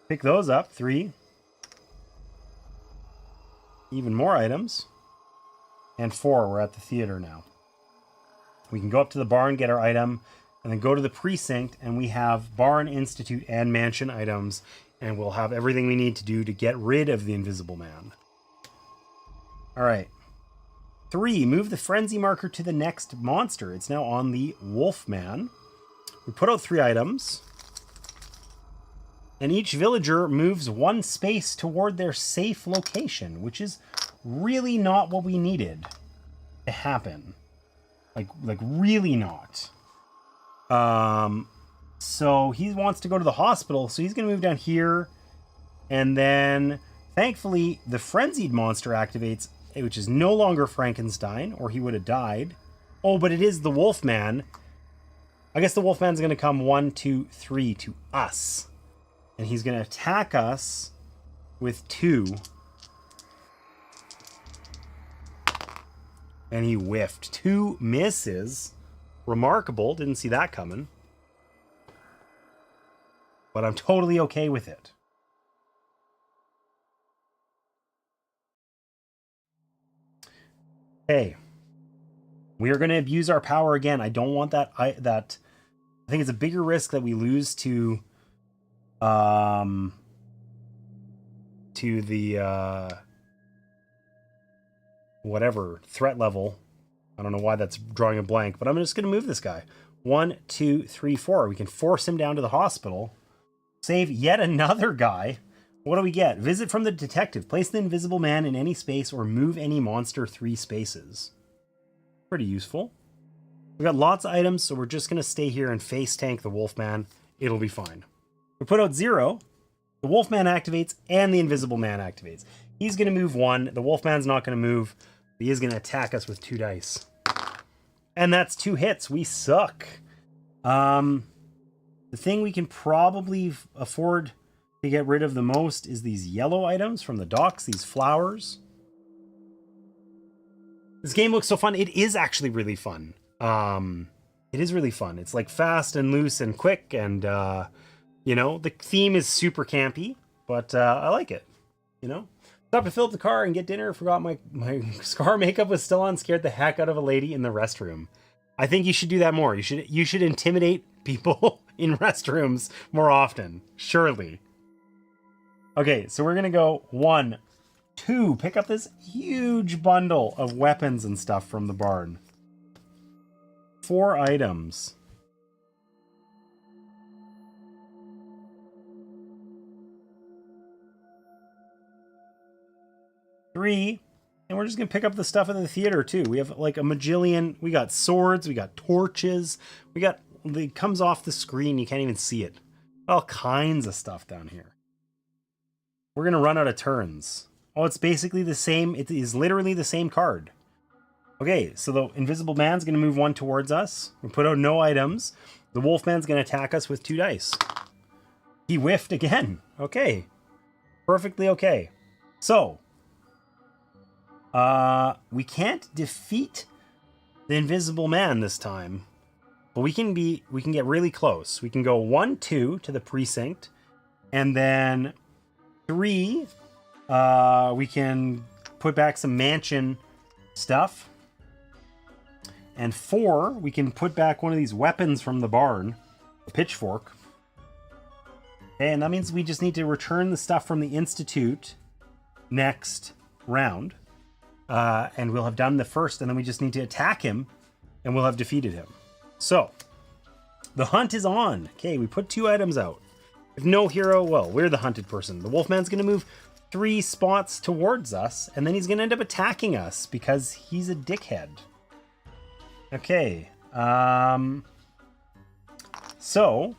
pick those up. 3, even more items. And 4, we're at the theater now. We can go up to the barn, get our item, and then go to the precinct, and we have barn, institute, and mansion items, and we'll have everything we need to do to get rid of the Invisible Man. All right. 3, move the frenzy marker to the next monster. It's now on the Wolfman. We put out 3 items, and each villager moves 1 space toward their safe location, which is really not what we needed to happen. Like really not. So he wants to go to the hospital, so he's going to move down here, and then thankfully the frenzied monster activates, which is no longer Frankenstein, or he would have died. Oh, but it is the Wolfman. I guess the Wolfman's going to come 1, 2, 3 to us, and he's going to attack us with 2. And he whiffed. 2 misses. Remarkable. Didn't see that coming. But I'm totally okay with it. Okay. We are going to abuse our power again. I don't want that. I think it's a bigger risk that we lose to the whatever threat level. I don't know why that's drawing a blank, but I'm just going to move this guy. 1, 2, 3, 4. We can force him down to the hospital. Save yet another guy. What do we get? Visit from the detective. Place the Invisible Man in any space or move any monster 3 spaces. Pretty useful. We've got lots of items, so we're just going to stay here and face tank the Wolfman. It'll be fine. We put out 0. The Wolfman activates and the Invisible Man activates. He's going to move 1. The Wolfman's not going to move. He is going to attack us with 2 dice. And that's 2 hits. We suck. The thing we can probably afford to get rid of the most is these yellow items from the docks, these flowers. This game looks so fun. It is actually really fun. It is really fun. It's like fast and loose and quick, and you know, the theme is super campy, but I like it. You know, stopped to fill up the car and get dinner. Forgot my scar makeup was still on. Scared the heck out of a lady in the restroom. I think you should do that more. You should intimidate people in restrooms more often. Surely. Okay, so we're gonna go 1, 2. Pick up this huge bundle of weapons and stuff from the barn. 4 items. Three, and we're just gonna pick up the stuff in the theater too. We have like a majillion. We got swords, we got torches, we got, it comes off the screen, you can't even see it. All kinds of stuff down here. We're gonna run out of turns. Oh, it's basically the same. It is literally the same card. Okay, so the Invisible Man's gonna move 1 towards us. We put out no items. The Wolfman's gonna attack us with 2 dice. He whiffed again. Okay, perfectly okay. So we can't defeat the Invisible Man this time, but we can get really close. We can go 1, 2 to the precinct, and then 3, we can put back some mansion stuff, and 4, we can put back one of these weapons from the barn, a pitchfork. And that means we just need to return the stuff from the Institute next round. And we'll have done the first, and then we just need to attack him, and we'll have defeated him. So, the hunt is on. Okay, we put 2 items out. If no hero, well, we're the hunted person. The Wolfman's going to move 3 spots towards us, and then he's going to end up attacking us because he's a dickhead. Okay, so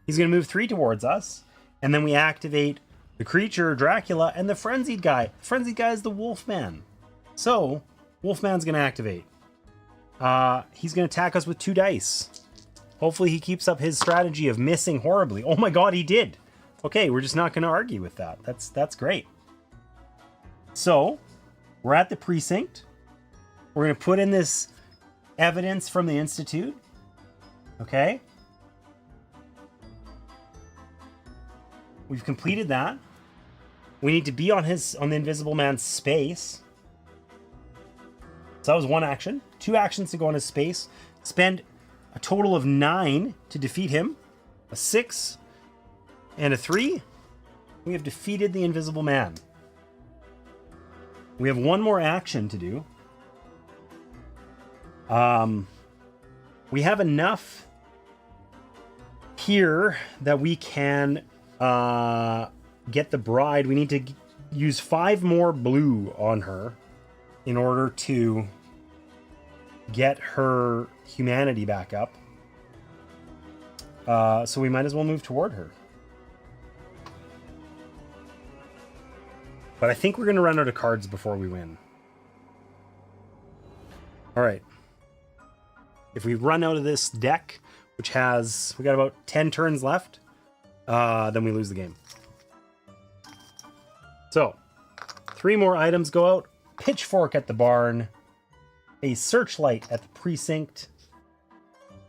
he's going to move 3 towards us, and then we activate the creature, Dracula, and the frenzied guy. The frenzied guy is the Wolfman. So, Wolfman's going to activate. he's going to attack us with 2 dice. Hopefully he keeps up his strategy of missing horribly. Oh my god, he did. Okay, we're just not going to argue with that. That's great. So, we're at the precinct. We're going to put in this evidence from the Institute. Okay? We've completed that. We need to be on the Invisible Man's space. So that was 1 action. 2 actions to go on his space. Spend a total of 9 to defeat him. A 6 and a 3. We have defeated the Invisible Man. We have 1 more action to do. We have enough here that we can get the bride. We need to use 5 more blue on her in order to get her humanity back up. So we might as well move toward her. But I think we're going to run out of cards before we win. All right. If we run out of this deck, which has, we got about 10 turns left, then we lose the game. So, 3 more items go out. Pitchfork at the barn, a searchlight at the precinct,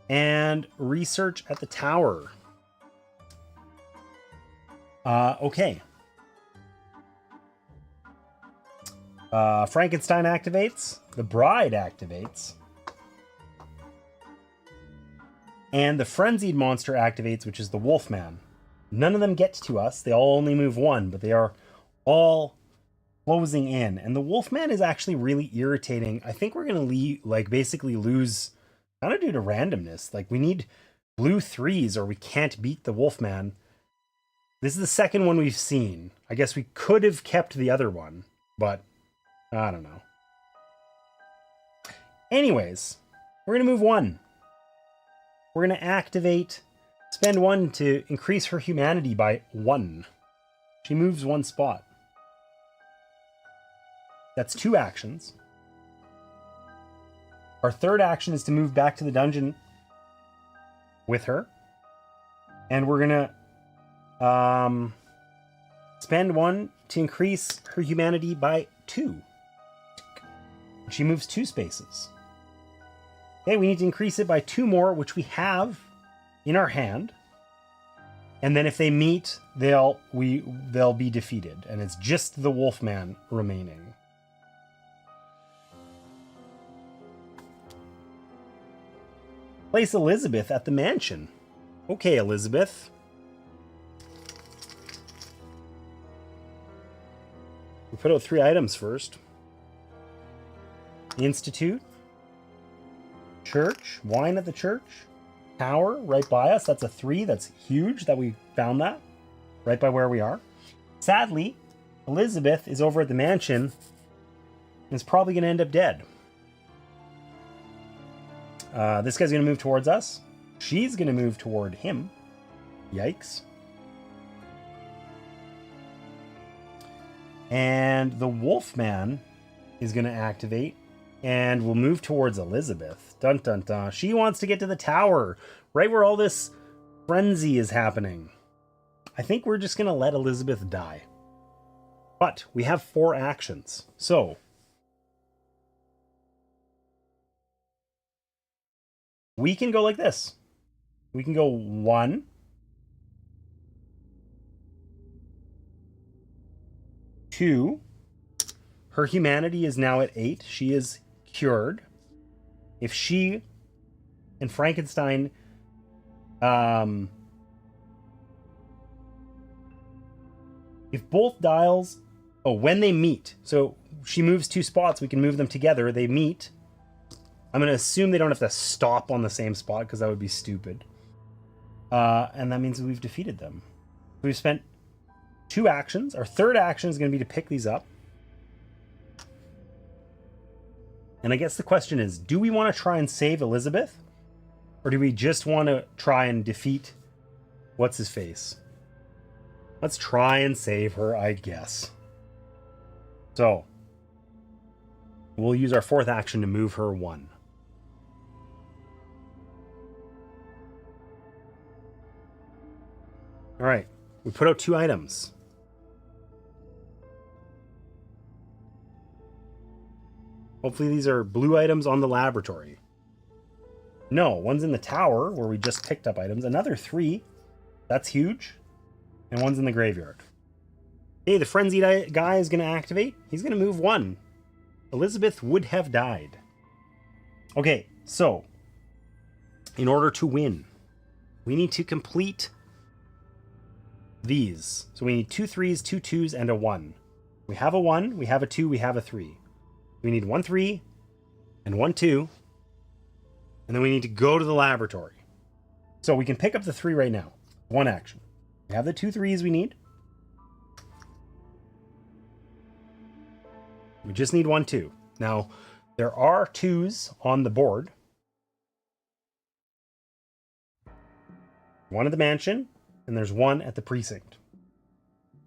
and research at the tower. Okay. Frankenstein activates. The bride activates. And the frenzied monster activates, which is the Wolfman. None of them get to us. They all only move 1, but they are all closing in. And the Wolfman is actually really irritating. I think we're going to basically lose kind of due to randomness. Like, we need blue 3s or we can't beat the Wolfman. This is the second one we've seen. I guess we could have kept the other one, but I don't know. Anyways, we're going to move 1. We're going to activate, spend 1 to increase her humanity by 1. She moves 1 spot. That's 2 actions. Our third action is to move back to the dungeon with her. And we're going to spend 1 to increase her humanity by 2. She moves 2 spaces. Okay, we need to increase it by 2 more, which we have in our hand. And then if they meet, they'll be defeated. And it's just the Wolfman remaining. Place Elizabeth at the mansion. Okay, Elizabeth. We put out 3 items first. Institute. Church. Wine at the church. Tower right by us. That's a 3. That's huge that we found that. Right by where we are. Sadly, Elizabeth is over at the mansion and is probably going to end up dead. This guy's going to move towards us. She's going to move toward him. Yikes. And the Wolfman is going to activate and will move towards Elizabeth. Dun dun dun. She wants to get to the tower, right where all this frenzy is happening. I think we're just going to let Elizabeth die. But we have 4 actions. So we can go like this. We can go 1, 2. Her humanity is now at 8. She is cured. If she and Frankenstein if both dials, when they meet, so she moves 2 spots, we can move them together. They meet. I'm going to assume they don't have to stop on the same spot because that would be stupid. And that means we've defeated them. We've spent 2 actions. Our third action is going to be to pick these up. And I guess the question is, do we want to try and save Elizabeth? Or do we just want to try and defeat what's-his-face? Let's try and save her, I guess. So, we'll use our 4th action to move her 1. All right. We put out 2 items. Hopefully these are blue items on the laboratory. No, one's in the tower where we just picked up items. Another 3. That's huge. And one's in the graveyard. Okay, the frenzied guy is going to activate. He's going to move 1. Elizabeth would have died. Okay, so in order to win, we need to complete these. So we need 2 3s, 2 2s, and a 1. We have a 1, we have a 2, we have a 3. We need 1 3 and 1 2. And then we need to go to the laboratory. So we can pick up the 3 right now. 1 action. We have the 2 3s we need. We just need 1 2. Now, there are 2s on the board. 1 at the mansion, and there's 1 at the precinct.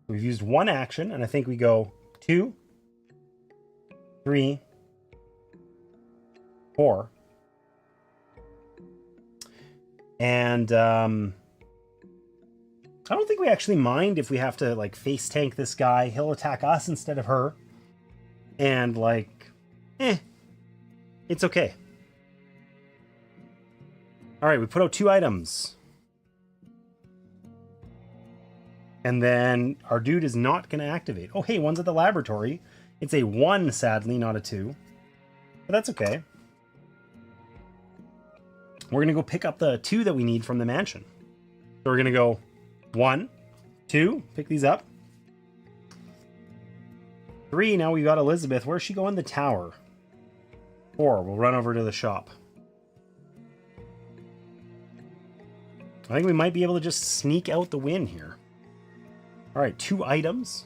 We've used 1 action, and I think we go 2, 3, 4. And I don't think we actually mind if we have to like face tank this guy. He'll attack us instead of her. And like, it's okay. All right, we put out 2 items. And then our dude is not going to activate. Oh, hey, one's at the laboratory. It's a 1, sadly, not a 2. But that's okay. We're going to go pick up the 2 that we need from the mansion. So we're going to go 1, 2, pick these up. 3, now we've got Elizabeth. Where's she going? The tower. 4, we'll run over to the shop. I think we might be able to just sneak out the win here. All right, 2 items.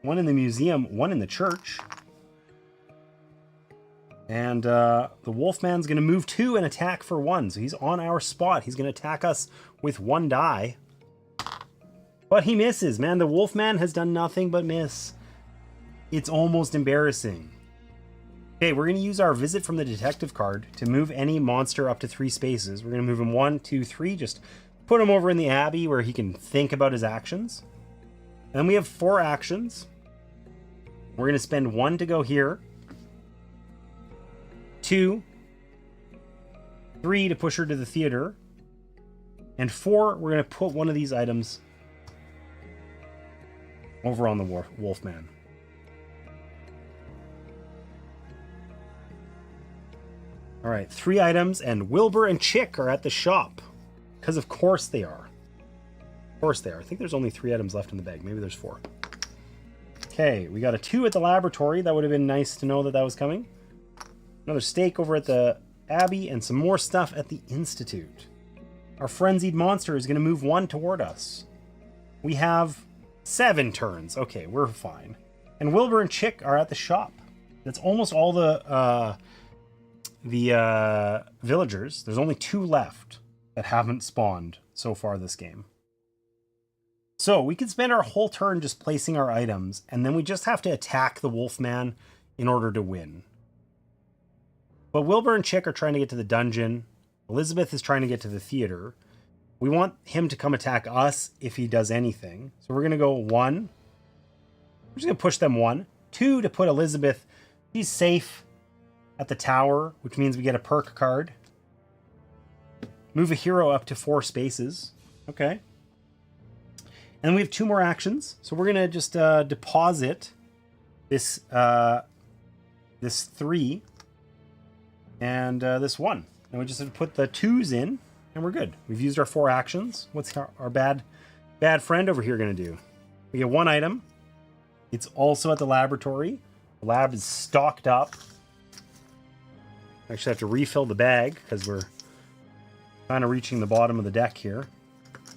1 in the museum, 1 in the church. And the Wolfman's going to move 2 and attack for 1. So he's on our spot. He's going to attack us with 1 die. But he misses, man. The Wolfman has done nothing but miss. It's almost embarrassing. Okay, we're going to use our visit from the detective card to move any monster up to 3 spaces. We're going to move him 1, 2, 3. Just put him over in the Abbey where he can think about his actions. And then we have 4 actions. We're going to spend 1 to go here. 2, 3 to push her to the theater. And 4, we're going to put one of these items over on the Wolfman. All right, 3 items, and Wilbur and Chick are at the shop. Because of course they are. Of course they are. I think there's only 3 items left in the bag. Maybe there's 4. Okay, we got a 2 at the laboratory. That would have been nice to know that that was coming. Another steak over at the Abbey, and some more stuff at the Institute. Our frenzied monster is going to move 1 toward us. We have 7 turns. Okay, we're fine. And Wilbur and Chick are at the shop. That's almost all the villagers. There's only 2 left that haven't spawned so far this game. So we could spend our whole turn just placing our items, and then we just have to attack the Wolfman in order to win. But Wilbur and Chick are trying to get to the dungeon. Elizabeth is trying to get to the theater. We want him to come attack us if he does anything. So we're going to go 1. We're just going to push them 1. 2 to put Elizabeth. She's safe at the tower, which means we get a perk card. Move a hero up to 4 spaces. Okay. And then we have 2 more actions. So we're going to just deposit this, this 3 and this 1. And we just have to put the 2s in, and we're good. We've used our 4 actions. What's our bad friend over here going to do? We get 1 item. It's also at the laboratory. The lab is stocked up. I actually have to refill the bag because we're kind of reaching the bottom of the deck here.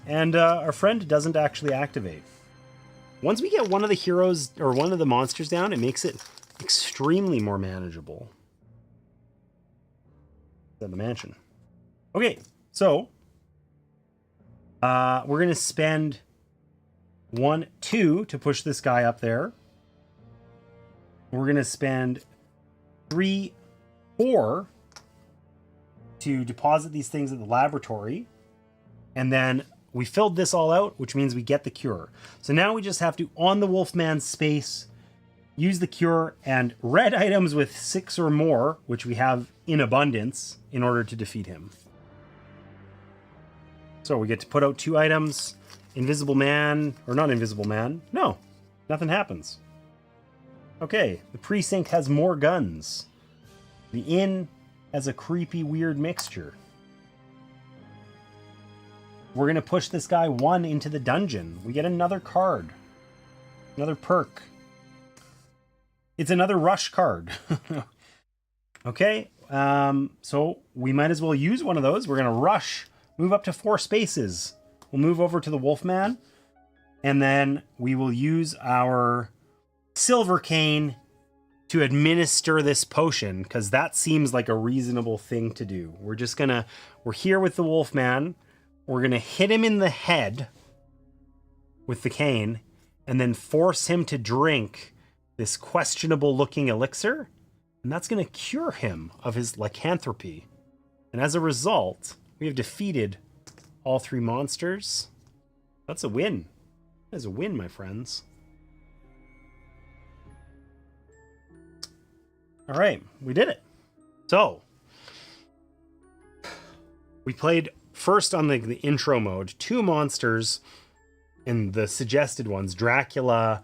And our friend doesn't actually activate. Once we get one of the heroes or one of the monsters down, it makes it extremely more manageable. At the mansion. Okay, so we're going to spend 1, 2 to push this guy up there. We're going to spend 3, 4 to deposit these things at the laboratory. And then we filled this all out, which means we get the cure. So now we just have to, on the Wolfman's space, use the cure and red items with 6 or more, which we have in abundance, in order to defeat him. So we get to put out 2 items. Invisible Man, or not Invisible Man. No, nothing happens. Okay, the precinct has more guns. The inn has a creepy, weird mixture. We're going to push this guy 1 into the dungeon. We get another card. Another perk. It's another rush card. Okay, so we might as well use one of those. We're going to rush, move up to 4 spaces. We'll move over to the Wolfman, and then we will use our silver cane to administer this potion, because that seems like a reasonable thing to do. We're here with the Wolfman. We're going to hit him in the head with the cane and then force him to drink this questionable looking elixir. And that's going to cure him of his lycanthropy. And as a result, we have defeated all 3 monsters. That's a win. That is a win, my friends. All right, we did it. So, we played first on the intro mode, 2 monsters and the suggested ones, Dracula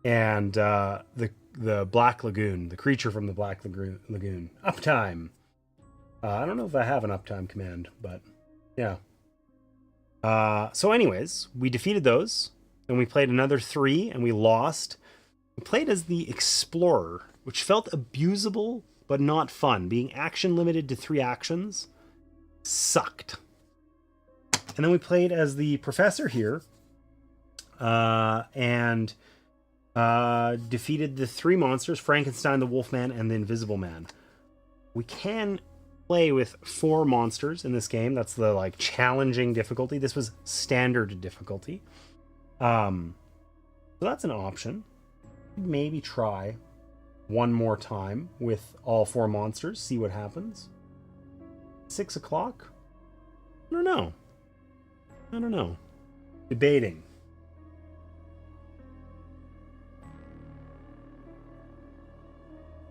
and the Black Lagoon, the creature from the Black Lagoon. Uptime. I don't know if I have an uptime command, but yeah. So anyways, we defeated those. Then we played another 3 and we lost. We played as the Explorer, which felt abusable but not fun. Being action limited to 3 actions sucked. And then we played as the Professor here and defeated the 3 monsters, Frankenstein, the Wolfman, and the Invisible Man. We can play with 4 monsters in this game. That's the challenging difficulty. This was standard difficulty. So that's an option. Maybe try one more time with all 4 monsters, see what happens. 6 o'clock? I don't know. Debating.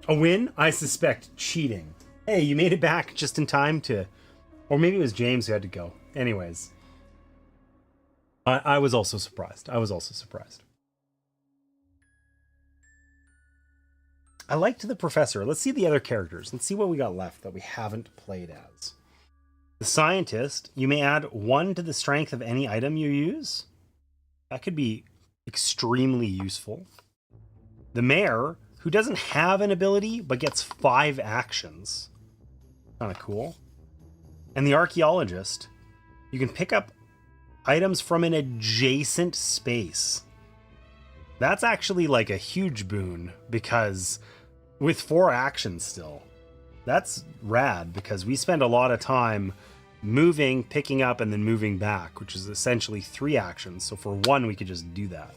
A win? I suspect cheating. Hey, you made it back just in time to... Or maybe it was James who had to go. Anyways. I was also surprised. I liked the Professor. Let's see the other characters. Let's see what we got left that we haven't played as. The Scientist. You may add 1 to the strength of any item you use. That could be extremely useful. The Mayor, who doesn't have an ability, but gets 5 actions. Kind of cool. And the Archaeologist. You can pick up items from an adjacent space. That's actually a huge boon, because with 4 actions still, that's rad, because we spend a lot of time moving, picking up, and then moving back, which is essentially 3 actions. So for 1, we could just do that.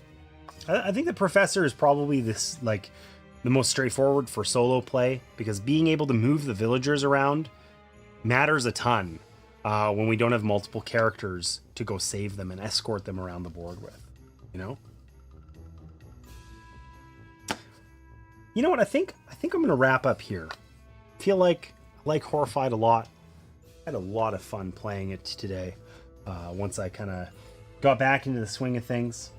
I think the Professor is probably the most straightforward for solo play, because being able to move the villagers around matters a ton when we don't have multiple characters to go save them and escort them around the board with, you know? You know what? I think I'm going to wrap up here. I feel like I like Horrified a lot. I had a lot of fun playing it today once I kind of got back into the swing of things.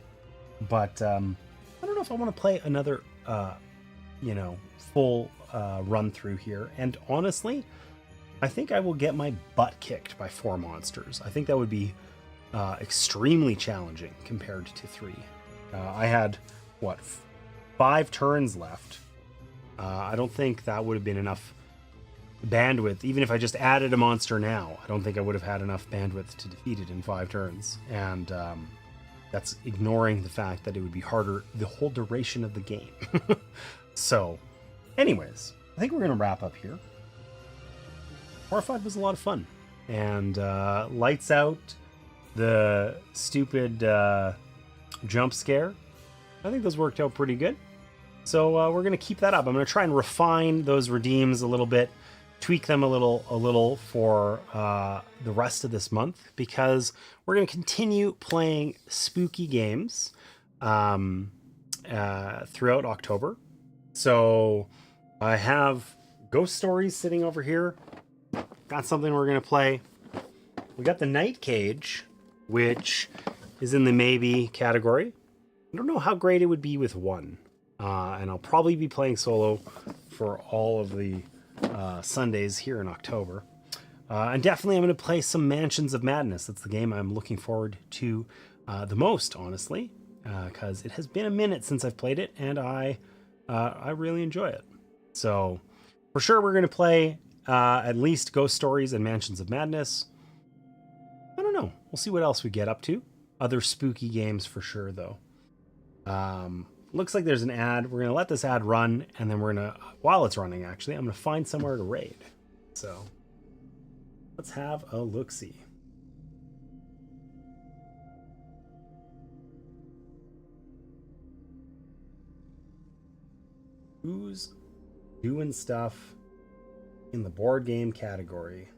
But I don't know if I want to play another, full run through here. And honestly, I think I will get my butt kicked by 4 monsters. I think that would be extremely challenging compared to 3. I had, 5 turns left. I don't think that would have been enough bandwidth. Even if I just added a monster now, I don't think I would have had enough bandwidth to defeat it in 5 turns. And that's ignoring the fact that it would be harder the whole duration of the game. So, anyways, I think we're going to wrap up here. Horrified was a lot of fun. And lights out the stupid jump scare. I think those worked out pretty good. So we're going to keep that up. I'm going to try and refine those redeems a little bit tweak them a little for the rest of this month, because we're going to continue playing spooky games throughout October. So I have Ghost Stories sitting over here. Got something we're going to play. We got the Night Cage, which is in the maybe category. I don't know how great it would be with one. And I'll probably be playing solo for all of the Sundays here in October. And definitely I'm going to play some Mansions of Madness. That's the game I'm looking forward to the most, honestly, because it has been a minute since I've played it, and I really enjoy it. So for sure we're going to play at least Ghost Stories and Mansions of Madness. I don't know. We'll see what else we get up to. Other spooky games for sure, though. Looks like there's an ad. We're going to let this ad run, and then we're going to, while it's running, actually, I'm going to find somewhere to raid. So let's have a look-see. Who's doing stuff in the board game category?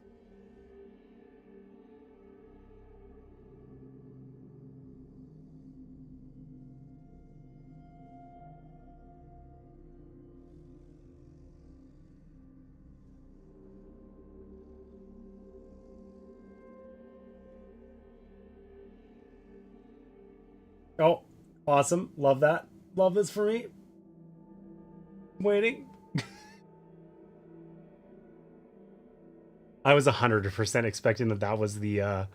Oh, awesome. Love that. Love this for me. Waiting. I was 100% expecting that was the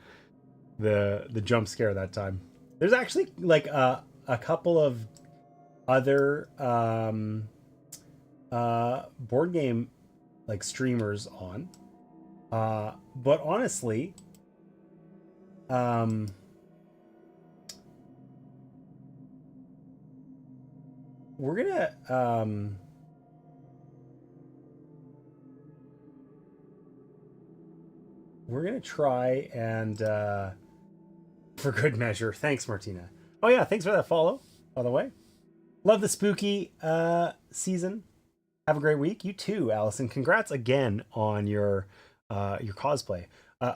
jump scare that time. There's actually like a couple of other board game like streamers on. But honestly, we're gonna try and for good measure. Thanks, Martina. Oh yeah, thanks for that follow, by the way. Love the spooky season. Have a great week. You too, Allison. Congrats again on your cosplay.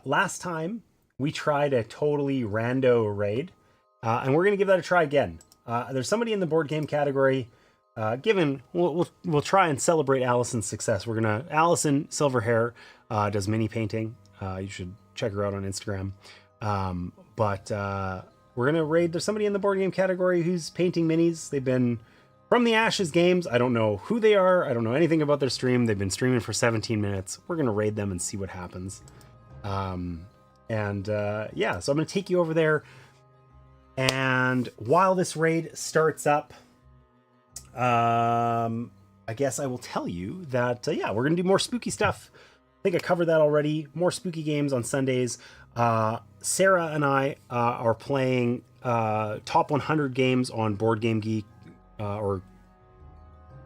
Last time we tried a totally rando raid, and we're gonna give that a try again. There's somebody in the board game category. We'll try and celebrate Allison's success. Allison Silverhair does mini painting. You should check her out on Instagram. But we're gonna raid. There's somebody in the board game category who's painting minis. They've been from the Ashes Games. I don't know who they are. I don't know anything about their stream. They've been streaming for 17 minutes. We're gonna raid them and see what happens. Yeah, so I'm gonna take you over there. And while this raid starts up, I guess I will tell you that, yeah, we're going to do more spooky stuff. I think I covered that already. More spooky games on Sundays. Sarah and I are playing top 100 games on Board Game Geek, or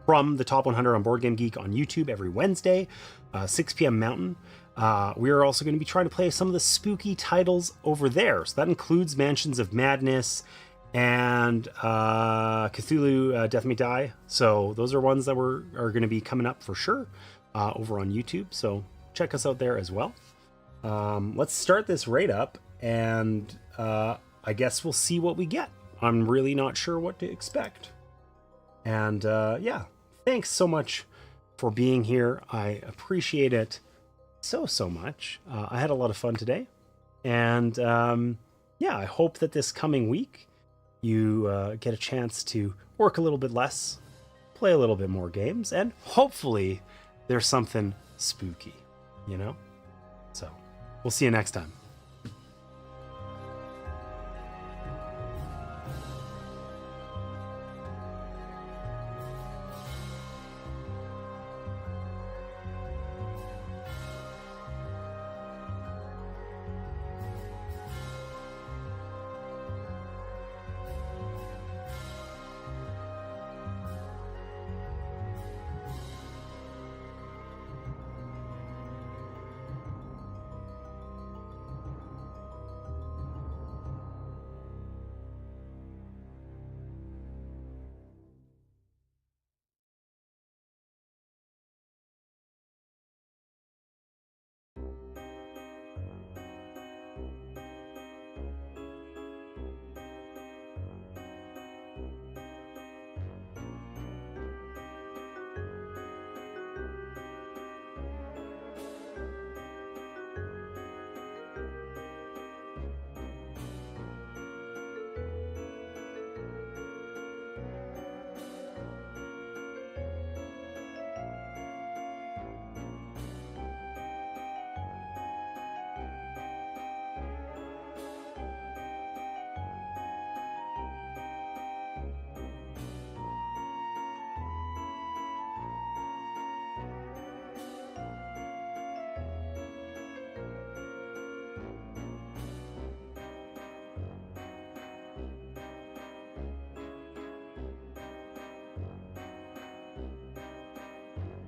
from the top 100 on Board Game Geek on YouTube every Wednesday, 6 p.m. Mountain. We are also going to be trying to play some of the spooky titles over there. So that includes Mansions of Madness and Cthulhu Death May Die. So those are ones that are going to be coming up for sure over on YouTube. So check us out there as well. Let's start this raid up, and I guess we'll see what we get. I'm really not sure what to expect. And yeah, thanks so much for being here. I appreciate it so much. I had a lot of fun today, and yeah, I hope that this coming week you get a chance to work a little bit less, play a little bit more games, and hopefully there's something spooky, you know? So we'll see you next time.